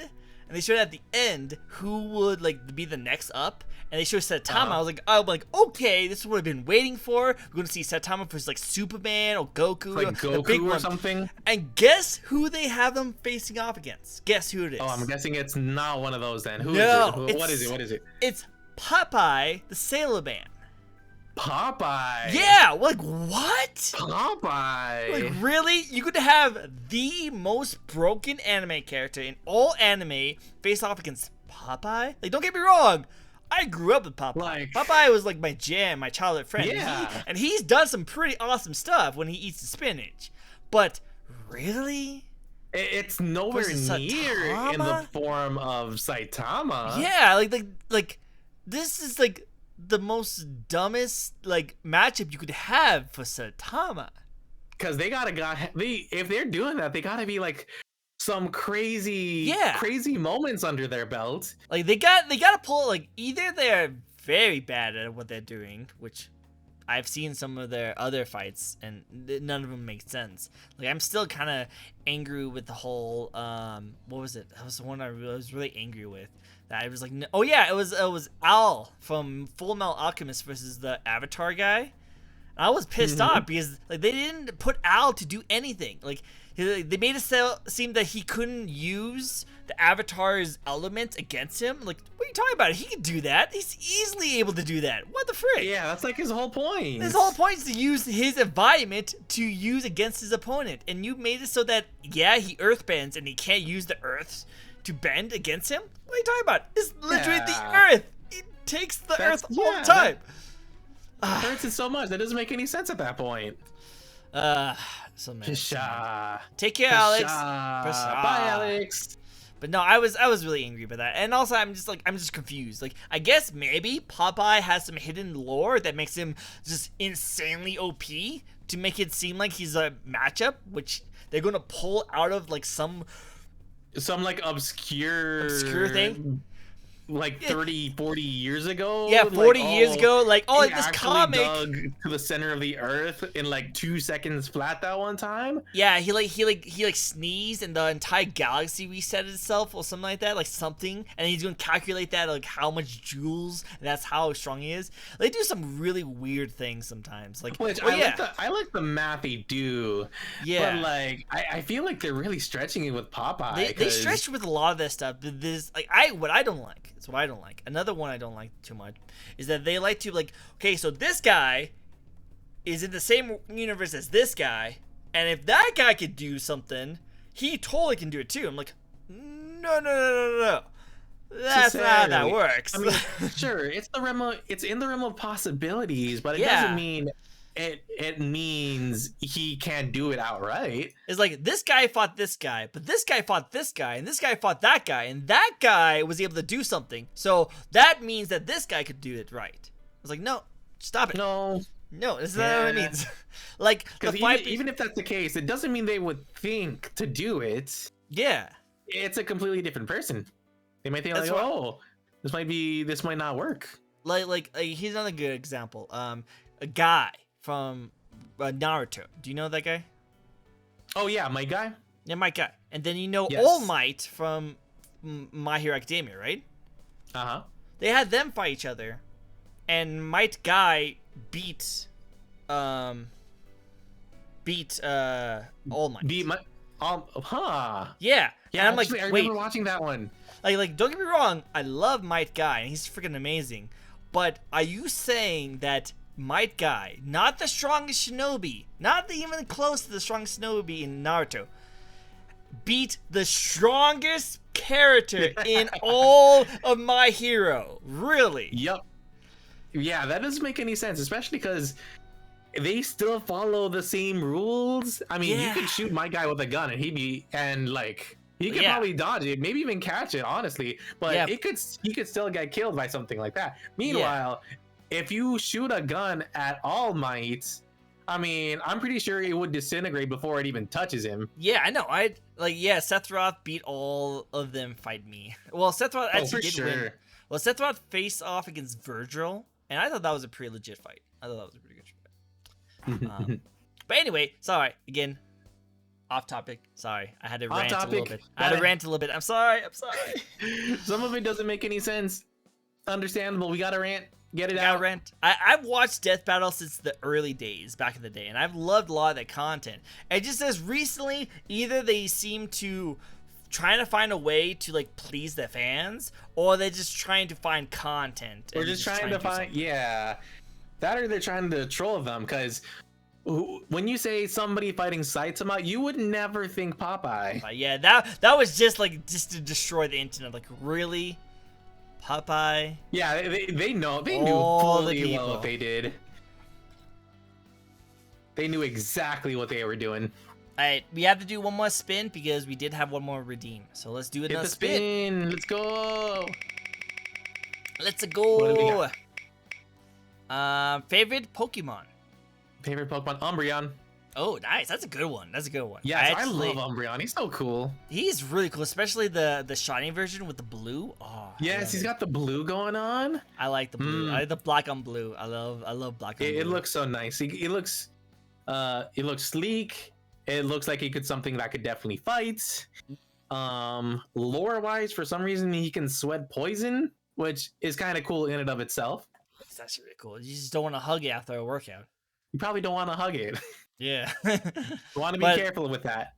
who would like be the next up, and they showed Saitama. I was like, okay, this is what I've been waiting for. We're gonna see Saitama versus like Superman or Goku, like the big Goku or one. something. And guess who they have them facing off against? Guess who it is? Oh, I'm guessing it's not one of those then. Who No, is it? What is it? What is it? It's Popeye the Sailor Man. Popeye. Yeah, like what? Popeye. Like really? You could have the most broken anime character in all anime face off against Popeye? Like, don't get me wrong. I grew up with Popeye. Like, Popeye was like my jam, my childhood friend. Yeah. And he's done some pretty awesome stuff when he eats the spinach. But really? It's nowhere Versus near in the Saitama? form of Saitama. Yeah, like this is like the most dumbest like matchup you could have for Saitama. Because if they're doing that, they gotta be like some crazy moments under their belt. Like they gotta pull like either they're very bad at what they're doing, which I've seen some of their other fights and none of them make sense. Like I'm still kind of angry with the whole what was it? That was the one I was really angry with. That I was like, oh yeah, it was Al from Full Metal Alchemist versus the Avatar guy. And I was pissed off because like they didn't put Al to do anything. Like they made it seem that he couldn't use the Avatar's element against him. Like, what are you talking about? He can do that. He's easily able to do that. What the frick? Yeah, that's like his whole point. His whole point is to use his environment to use against his opponent. And you made it so that, yeah, he earth bends and he can't use the earth to bend against him? What are you talking about? It's literally the earth. It takes the earth all the time. It hurts it so much. That doesn't make any sense at that point. So mad. Pisha. Take care, Alex. Pisha. Bye, Alex. But no, I was really angry about that. And also I'm just confused. Like, I guess maybe Popeye has some hidden lore that makes him just insanely OP to make it seem like he's a matchup, which they're gonna pull out of like some like obscure thing. Like 30, 40 years ago. Yeah, 40 like, years ago. Like, oh, he this actually comic dug to the center of the earth in like 2 seconds flat that one time. Yeah, he sneezed and the entire galaxy reset itself or something like that, like something, and he's gonna calculate that like how much joules, and that's how strong he is. They do some really weird things sometimes. Like, which I like the math they do. Yeah, but like I feel like they're really stretching it with Popeye. They stretch with a lot of that stuff. But this what I don't like. It's what I don't like. Another one I don't like too much is that they like to like, okay, so this guy is in the same universe as this guy, and if that guy could do something, he totally can do it too. I'm like, no. That's not how that works. I mean, sure, it's in the realm of possibilities, but it doesn't mean it means he can't do it outright. It's like this guy fought this guy, but this guy fought this guy, and this guy fought that guy, and that guy was able to do something. So that means that this guy could do it right. I was like, no, stop it. No, that's not what it means. Like, even if that's the case, it doesn't mean they would think to do it. Yeah, it's a completely different person. They might think oh, this might not work. Like here's another good example. A guy from Naruto. Do you know that guy? Oh yeah, my guy. Yeah, my guy. And then you know All Might from My Hero Academia, right? Uh-huh. They had them fight each other, and Might Guy beat All Might. Yeah. And I'm like, wait, I remember watching that one. Like, don't get me wrong, I love Might Guy, and he's freaking amazing. But are you saying that Might Guy, not the strongest shinobi, not even close to the strongest shinobi in Naruto, beat the strongest character in all of My Hero? Really? Yep. Yeah, that doesn't make any sense, especially because they still follow the same rules. I mean, you could shoot my guy with a gun and He could Yeah. probably dodge it, maybe even catch it, honestly. But Yeah. he could still get killed by something like that. Meanwhile, if you shoot a gun at All Might, I mean, I'm pretty sure it would disintegrate before it even touches him. Yeah, I know. Seth Roth beat all of them fight me. Well, Seth Roth actually did win. Well, Seth Roth faced off against Virgil, and I thought that was a pretty legit fight. I thought that was a pretty good fight. But anyway, sorry. Again, off topic. Sorry. I had to rant a little bit. I'm sorry. Some of it doesn't make any sense. Understandable. We gotta rant. Get it out. I've watched Death Battle since the early days, back in the day, and I've loved a lot of that content. It just says recently, either they seem to trying to find a way to like please the fans, or they're just trying to find content. Or just trying to find, that, or they're trying to troll them. Because when you say somebody fighting Saitama, you would never think Popeye. Yeah, that was just to destroy the internet. Like, really? Popeye? Yeah, they know. They knew fully well what they did. They knew exactly what they were doing. Alright, we have to do one more spin because we did have one more redeem. So let's do another spin. Let's go. Let's go. What do we got? Favorite Pokemon? Favorite Pokemon? Umbreon. Oh, nice. That's a good one. Yeah, I love Umbreon. He's so cool. He's really cool, especially the shiny version with the blue. Oh, yes, he's got the blue going on. I like the blue. I like the black on blue. I love black on blue. It looks so nice. It looks sleek. It looks like he could something that could definitely fight. Lore wise, for some reason he can sweat poison, which is kind of cool in and of itself. That's really cool. You just don't want to hug it after a workout. You probably don't want to hug it. Yeah. You want to be careful with that.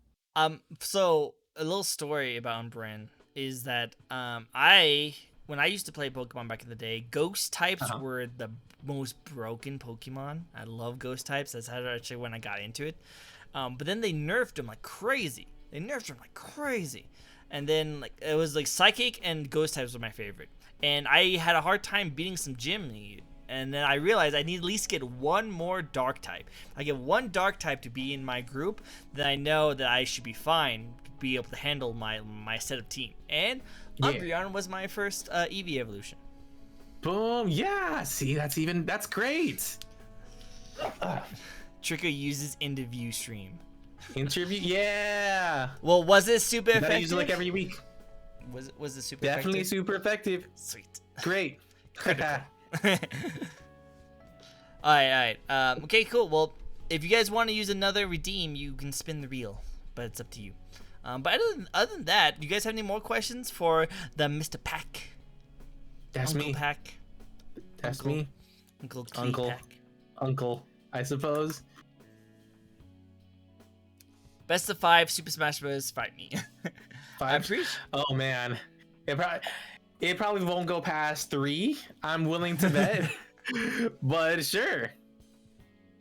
So a little story about Umbreon is that when I used to play Pokemon back in the day, ghost types were the most broken Pokemon. I love ghost types. That's actually when I got into it. But then they nerfed them like crazy. And then it was like Psychic and Ghost types were my favorite. And I had a hard time beating some gym lead. And then I realized I need at least get one more Dark type. If I get one Dark type to be in my group, then I know that I should be fine to be able to handle my set of team. And Umbreon was my first Eevee evolution. Boom! Yeah. See, that's great. Tricker uses interview stream. Interview, yeah. Well, was it super effective? I use it like every week. Was it super Definitely effective? super effective. Sweet. Great. Alright. Okay, cool. Well, if you guys want to use another redeem, you can spin the reel, but it's up to you. But other than that, do you guys have any more questions for the Mr. Pacc? That's Uncle me. Pacc. That's me. Uncle, I suppose. Best of 5 Super Smash Bros. Fight me. 5? Oh man, it probably won't go past 3. I'm willing to bet, but sure.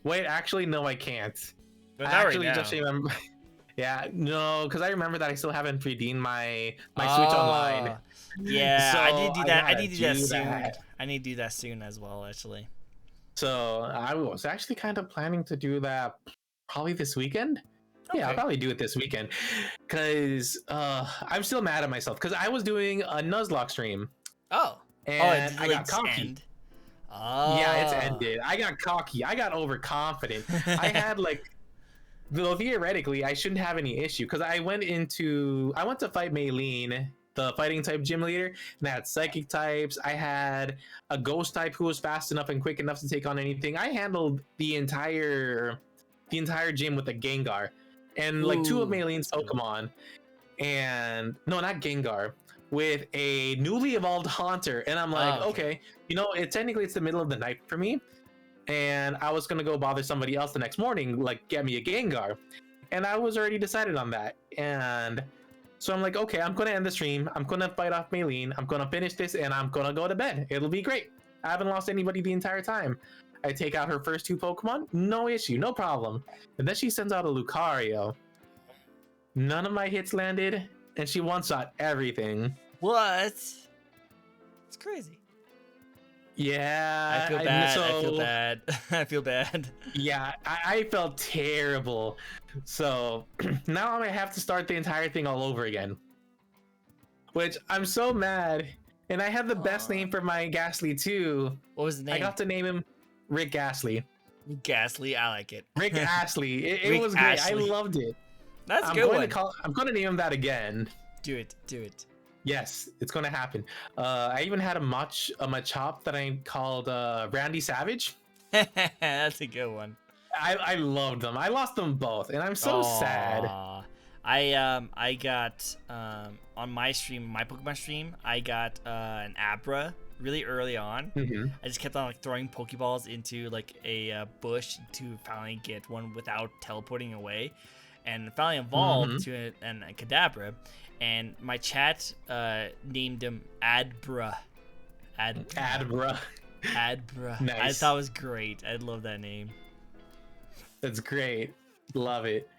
Wait, actually, no, I can't. But I actually just remember. Yeah, no, because I remember that I still haven't redeemed my Switch Online. Yeah, so I need to do that. I need to do that soon. that. I need to do that soon as well, actually. So I was actually kind of planning to do that probably this weekend. Okay. Yeah, I'll probably do it this weekend because I'm still mad at myself because I was doing a Nuzlocke stream. Oh. And I got cocky. End? Oh. Yeah, it's ended. I got cocky. I got overconfident. I had though theoretically I shouldn't have any issue because I went to fight Maylene, the fighting type gym leader, and I had psychic types. I had a ghost type who was fast enough and quick enough to take on anything. I handled the entire gym with a Gengar. And two of Maylene's Pokemon, and no, not Gengar, with a newly evolved Haunter, and I'm like, okay, technically it's the middle of the night for me, and I was gonna go bother somebody else the next morning, get me a Gengar, and I was already decided on that, and so I'm like, okay, I'm gonna end the stream, I'm gonna fight off Maylene, I'm gonna finish this, and I'm gonna go to bed. It'll be great. I haven't lost anybody the entire time. I take out her first 2 Pokemon, no issue, no problem. And then she sends out a Lucario. None of my hits landed, and she one-shot everything. What? It's crazy. Yeah. I feel bad. I feel bad. Yeah, I felt terrible. So now I have to start the entire thing all over again. which I'm so mad. And I had the best Aw. name for my Ghastly too. What was the name? I got to name him Rick Ghastly. Ghastly. I like it. Rick Astley. It Rick was great. Astley. I loved it. That's a I'm good going one. to call. I'm going to name him that again. Do it. Do it. Yes, it's going to happen. I even had a Machop that I called Randy Savage. That's a good one. I loved them. I lost them both, and I'm so sad. Aw. I got on my stream, my Pokemon stream, I got an Abra really early on. Mhm. I just kept on like throwing Pokeballs into like a bush to finally get one without teleporting away, and finally evolved to a Kadabra. And my chat named him Adbra. Adbra. Adbra. I Nice. thought it was great. I love that name. That's great. Love it.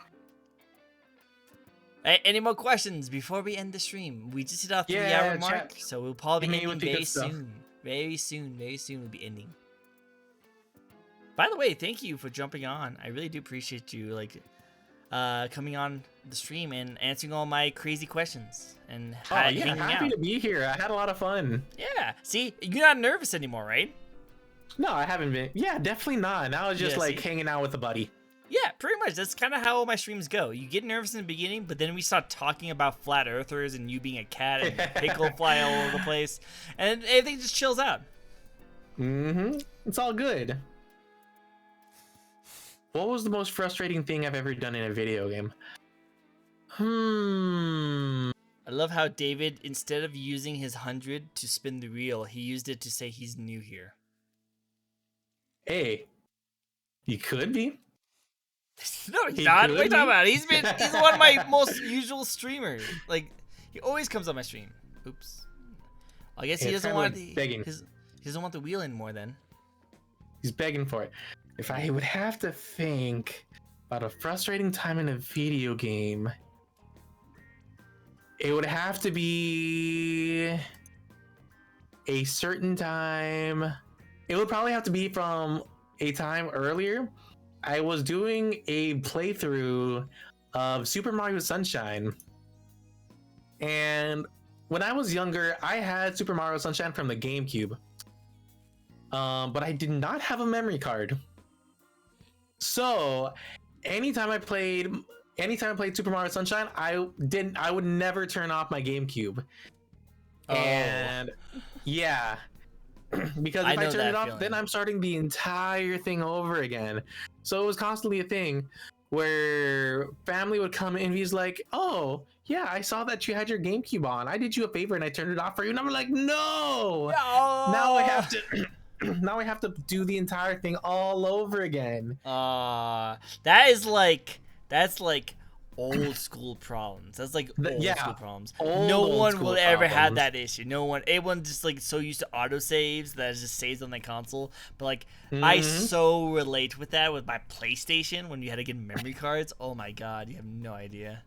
Hey, any more questions before we end the stream? We just hit our 3 Yeah, hour mark, chat. so we'll probably Hit be me ending with the good very stuff. soon. Very soon, very soon we'll be ending. By the way, thank you for jumping on. I really do appreciate you like coming on the stream and answering all my crazy questions and Oh yeah, hanging happy out. to be here. I had a lot of fun. Yeah. See, you're not nervous anymore, right? No, I haven't been. Yeah, definitely not. Now it's just Yeah, like see? hanging out with a buddy. Yeah, pretty much. That's kind of how all my streams go. You get nervous in the beginning, but then we start talking about flat earthers and you being a cat and pickle fly all over the place, and everything just chills out. Mm-hmm. It's all good. What was the most frustrating thing I've ever done in a video game? I love how David, instead of using his 100 to spin the wheel, he used it to say he's new here. Hey, you could be. No, he's He not. What are you could talking be. about? He's one of my most usual streamers. Like, he always comes on my stream. Oops. I guess he Yeah, doesn't kinda want like begging. he doesn't want the wheel anymore then. He's begging for it. If I would have to think about a frustrating time in a video game, it would have to be a certain time. It would probably have to be from a time earlier. I was doing a playthrough of Super Mario Sunshine. And when I was younger, I had Super Mario Sunshine from the GameCube. But I did not have a memory card. So anytime I played Super Mario Sunshine, I would never turn off my GameCube. Oh. And yeah. Because I if I know turn that it off, feeling. then I'm starting the entire thing over again. So it was constantly a thing where family would come in and he's like, "Oh, yeah, I saw that you had your GameCube on. I did you a favor and I turned it off for you." And I'm like, "No!" Now I have to now I have to do the entire thing all over again. that's like old school problems. That's like old Yeah, school problems. old No one school will ever have problems. that issue. No one. Everyone's just like so used to autosaves that it just saves on the console. But like I Mhm. so relate with that with my PlayStation when you had to get memory cards. Oh my god, you have no idea.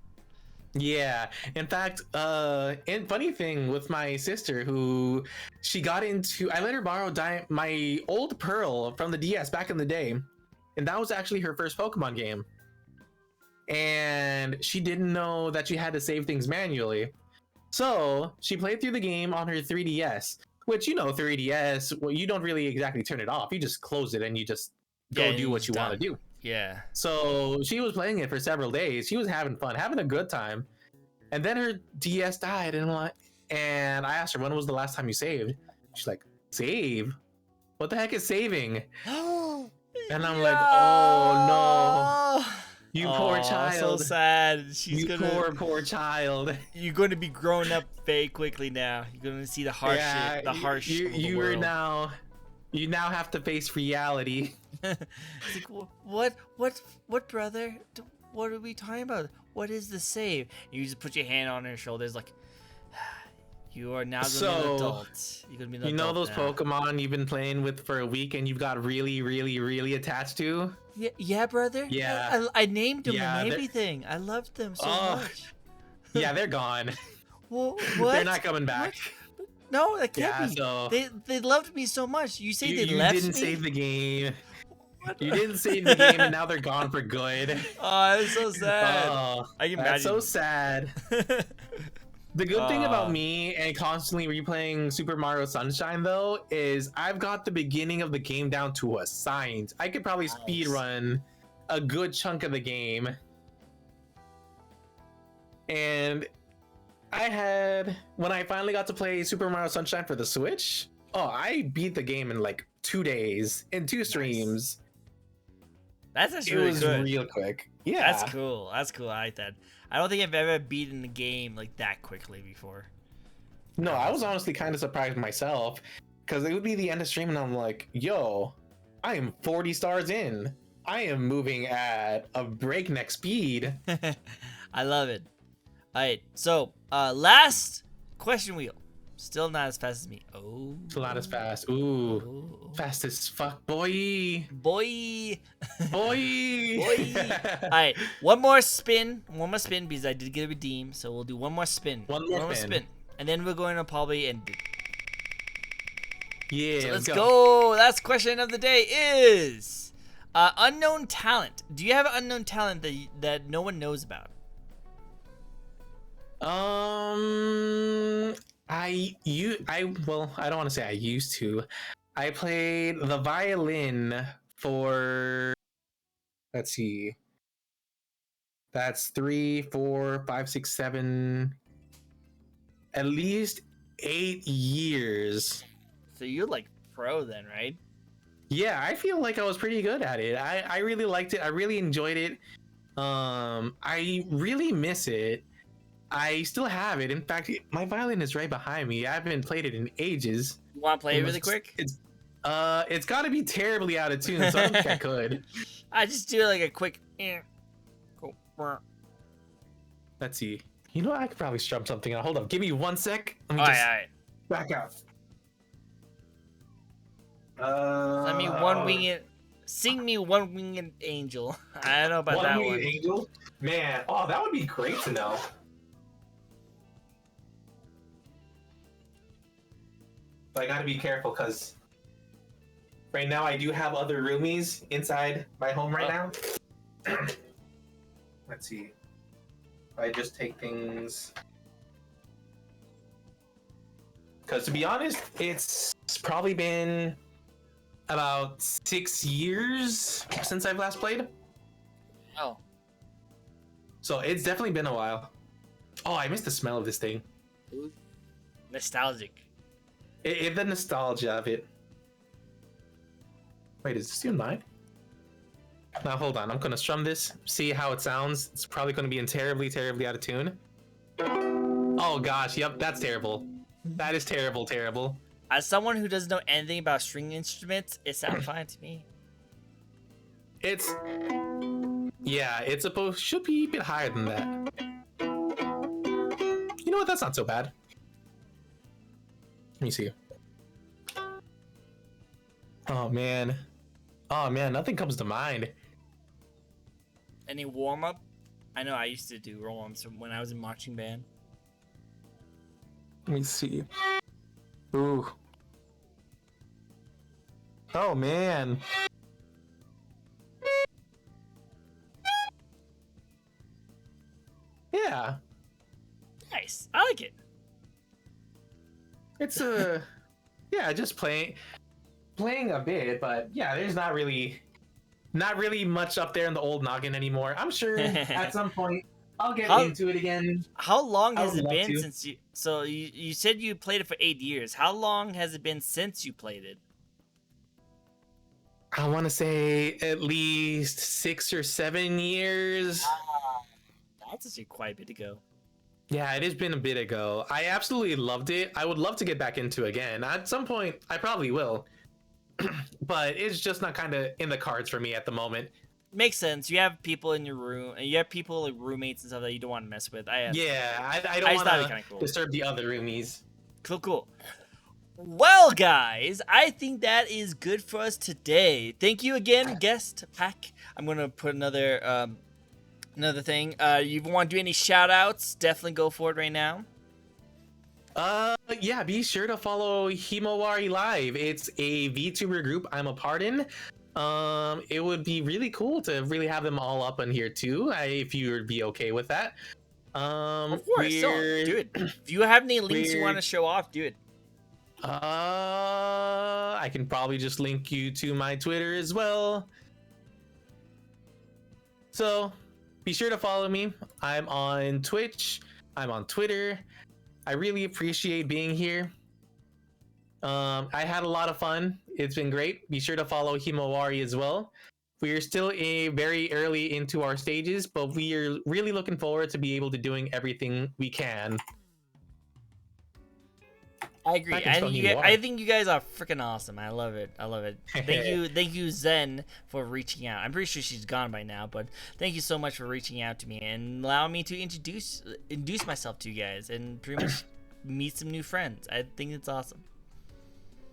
Yeah, in fact, and funny thing with my sister, who she got into, I let her borrow my old Pearl from the DS back in the day, and that was actually her first Pokemon game. And she didn't know that she had to save things manually, so she played through the game on her 3DS. Which, 3DS, well, you don't really exactly turn it off. You just close it and you just go Yeah, do what it's you want to done. do. Yeah. So she was playing it for several days. She was having fun, having a good time. And then her DS died, and I asked her, "When was the last time you saved?" She's like, "Save? What the heck is saving?" And I'm like, "Oh no, you poor Aw, child! So sad. She's You gonna. poor child." You're going to be grown up very quickly now. You're going to see the harsh shit, the harsh you of the you world. you now have to face reality. It's like, what, brother? What are we talking about? What is the save? You just put your hand on her shoulders, like, you are now going to be an So, adult. You're going to be an You know adult those now. Pokemon you've been playing with for a week and you've got really, really, really attached to? Yeah, brother. Yeah. I named them Yeah, and they're- everything. I loved them so Oh. much. Yeah, they're gone. What? They're not coming back. No, that can't Yeah, be. so They loved me so much. You say they you left didn't me? save the game. What? You didn't save the game, and now they're gone for good. Oh, it's so sad. Oh, I can that's so imagine. sad. The good thing about me and constantly replaying Super Mario Sunshine though is I've got the beginning of the game down to a science. I could probably speed Nice. run a good chunk of the game. And I had when I finally got to play Super Mario Sunshine for the Switch, oh, I beat the game in like 2 days in 2 streams. That's actually It really was good. real quick. Yeah. That's cool. That's cool. I like that. I don't think I've ever beaten the game like that quickly before. No, I was honestly kind of surprised myself because it would be the end of stream and I'm like, yo, I am 40 stars in. I am moving at a breakneck speed. I love it. All right, so last question wheel. Still not as fast as me. Oh, It's not as fast. Ooh, oh. fast as fuck, boy. Boy. Boy. Boy. All right, one more spin because I did get a redeem. So we'll do one more spin. One more spin. And then we're going to probably end it. Yeah, So let's go. Last question of the day is unknown talent. Do you have an unknown talent that no one knows about? I don't want to say I used to. I played the violin for, let's see, that's 3, 4, 5, 6, 7, at least 8 years. So you're like pro then, right? Yeah, I feel like I was pretty good at it. I really liked it. I really enjoyed it. I really miss it. I still have it. In fact, my violin is right behind me. I haven't played it in ages. You want to play it really quick? It's got to be terribly out of tune, so I don't think I could. I just do like a quick. Let's see. You know, I could probably strum something out. Hold up. Give me 1 sec. Let me All just right. back out. Let me one winged. Sing me one winged angel. I don't know about that one. One-winged angel? Man, oh, that would be great to know. But I gotta be careful because right now I do have other roomies inside my home right now. Let's see. I just take things. Because to be honest, it's probably been about 6 years since I've last played. Oh. So it's definitely been a while. Oh, I miss the smell of this thing. Ooh. Nostalgic. The nostalgia of it. Wait, is this still mine? Now hold on, I'm gonna strum this, see how it sounds. It's probably gonna be in terribly, terribly out of tune. Oh gosh, yep, that's terrible. That is terrible, terrible. As someone who doesn't know anything about string instruments, it sounds fine to me. It's should be a bit higher than that. You know what? That's not so bad. Let me see. Oh man, nothing comes to mind. Any warm up? I know I used to do warm-ups when I was in marching band. Let me see. Ooh. Oh man. Yeah. Nice. I like it. It's just playing a bit, but yeah, there's not really much up there in the old noggin anymore. I'm sure at some point I'll get into it again. How long has it been to. since you? So you said you played it for 8 years. How long has it been since you played it? I want to say at least 6 or 7 years. That's actually quite a bit ago. Yeah, it has been a bit ago. I absolutely loved it. I would love to get back into it again. At some point, I probably will. But it's just not kind of in the cards for me at the moment. Makes sense. You have people in your room, and you have people like roommates and stuff that you don't want to mess with. I don't want to disturb the other roomies. Cool. Well, guys, I think that is good for us today. Thank you again, guest Pacc. I'm gonna put another thing. You want to do any shout outs? Definitely go for it right now. Yeah, be sure to follow Himawari Live. It's a VTuber group I'm a part in. It would be really cool to really have them all up on here too, if you would be okay with that. Of course, so, We're do it. If you have any links you want we're to show off, do it. I can probably just link you to my Twitter as well. So be sure to follow me. I'm on Twitch. I'm on Twitter. I really appreciate being here. I had a lot of fun. It's been great. Be sure to follow Himawari as well. We are still very early into our stages, but we are really looking forward to be able to doing everything we can. I agree. I can spell I Himawari. think you guys are freaking awesome. I love it. I love it. Thank you, Zen, for reaching out. I'm pretty sure she's gone by now, but thank you so much for reaching out to me and allowing me to introduce myself to you guys and pretty much meet some new friends. I think it's awesome.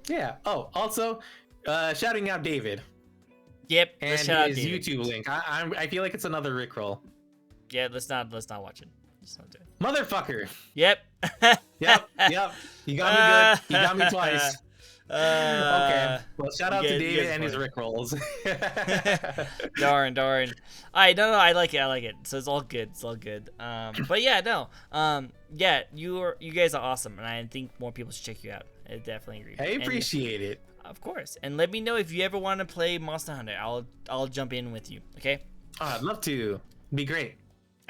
Yeah. Oh, also, shouting out David Yep. and Let's shout out his David. YouTube link. I feel like it's another Rickroll. Yeah. Let's not watch it. Let's not do it. Motherfucker. Yep. Yep. You got me good. You got me twice. Okay. Well, shout out to you David guys and his funny. Rickrolls. darn. I no, I like it. So it's all good. It's all good. But yeah, no. Yeah, you guys are awesome, and I think more people should check you out. I definitely agree. I appreciate it. Of course. And let me know if you ever want to play Monster Hunter. I'll jump in with you. Okay. Oh, I'd love to. Be great.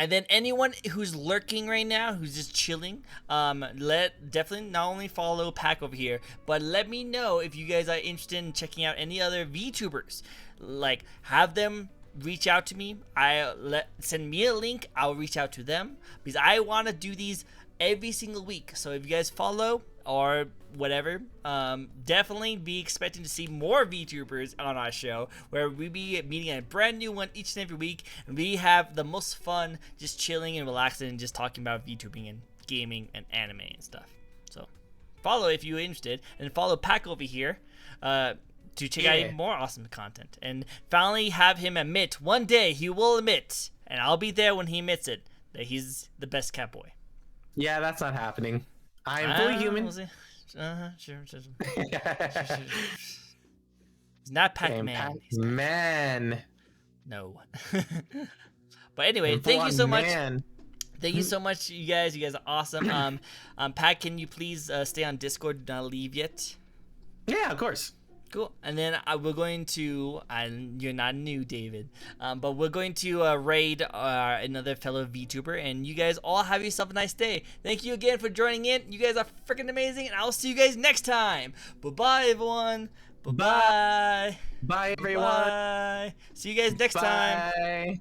And then anyone who's lurking right now, who's just chilling, definitely not only follow Pacc over here, but let me know if you guys are interested in checking out any other VTubers. Like, have them reach out to me. Send me a link. I'll reach out to them because I want to do these every single week. So if you guys follow or whatever, definitely be expecting to see more VTubers on our show where we be meeting a brand new one each and every week, and we have the most fun just chilling and relaxing and just talking about VTubing and gaming and anime and stuff. So follow if you're interested, and follow Pacc over here to check out even more awesome content, and finally have him admit one day, he will admit, and I'll be there when he admits it, that he's the best cat boy. Yeah, that's not happening. I am fully human. We'll see. Sure. He's not Pac-Man. He's Man. no. But anyway, thank you so much. Man. Thank you so much, you guys. You guys are awesome. Pacc, can you please stay on Discord? Do not leave yet. Yeah, of course. Cool. And then we're going to, and you're not new, David, but we're going to raid another fellow VTuber, and you guys all have yourself a nice day. Thank you again for joining in. You guys are freaking amazing, and I'll see you guys next time. Bye-bye, everyone. Bye-bye. Bye, everyone. Bye. See you guys next time. Bye.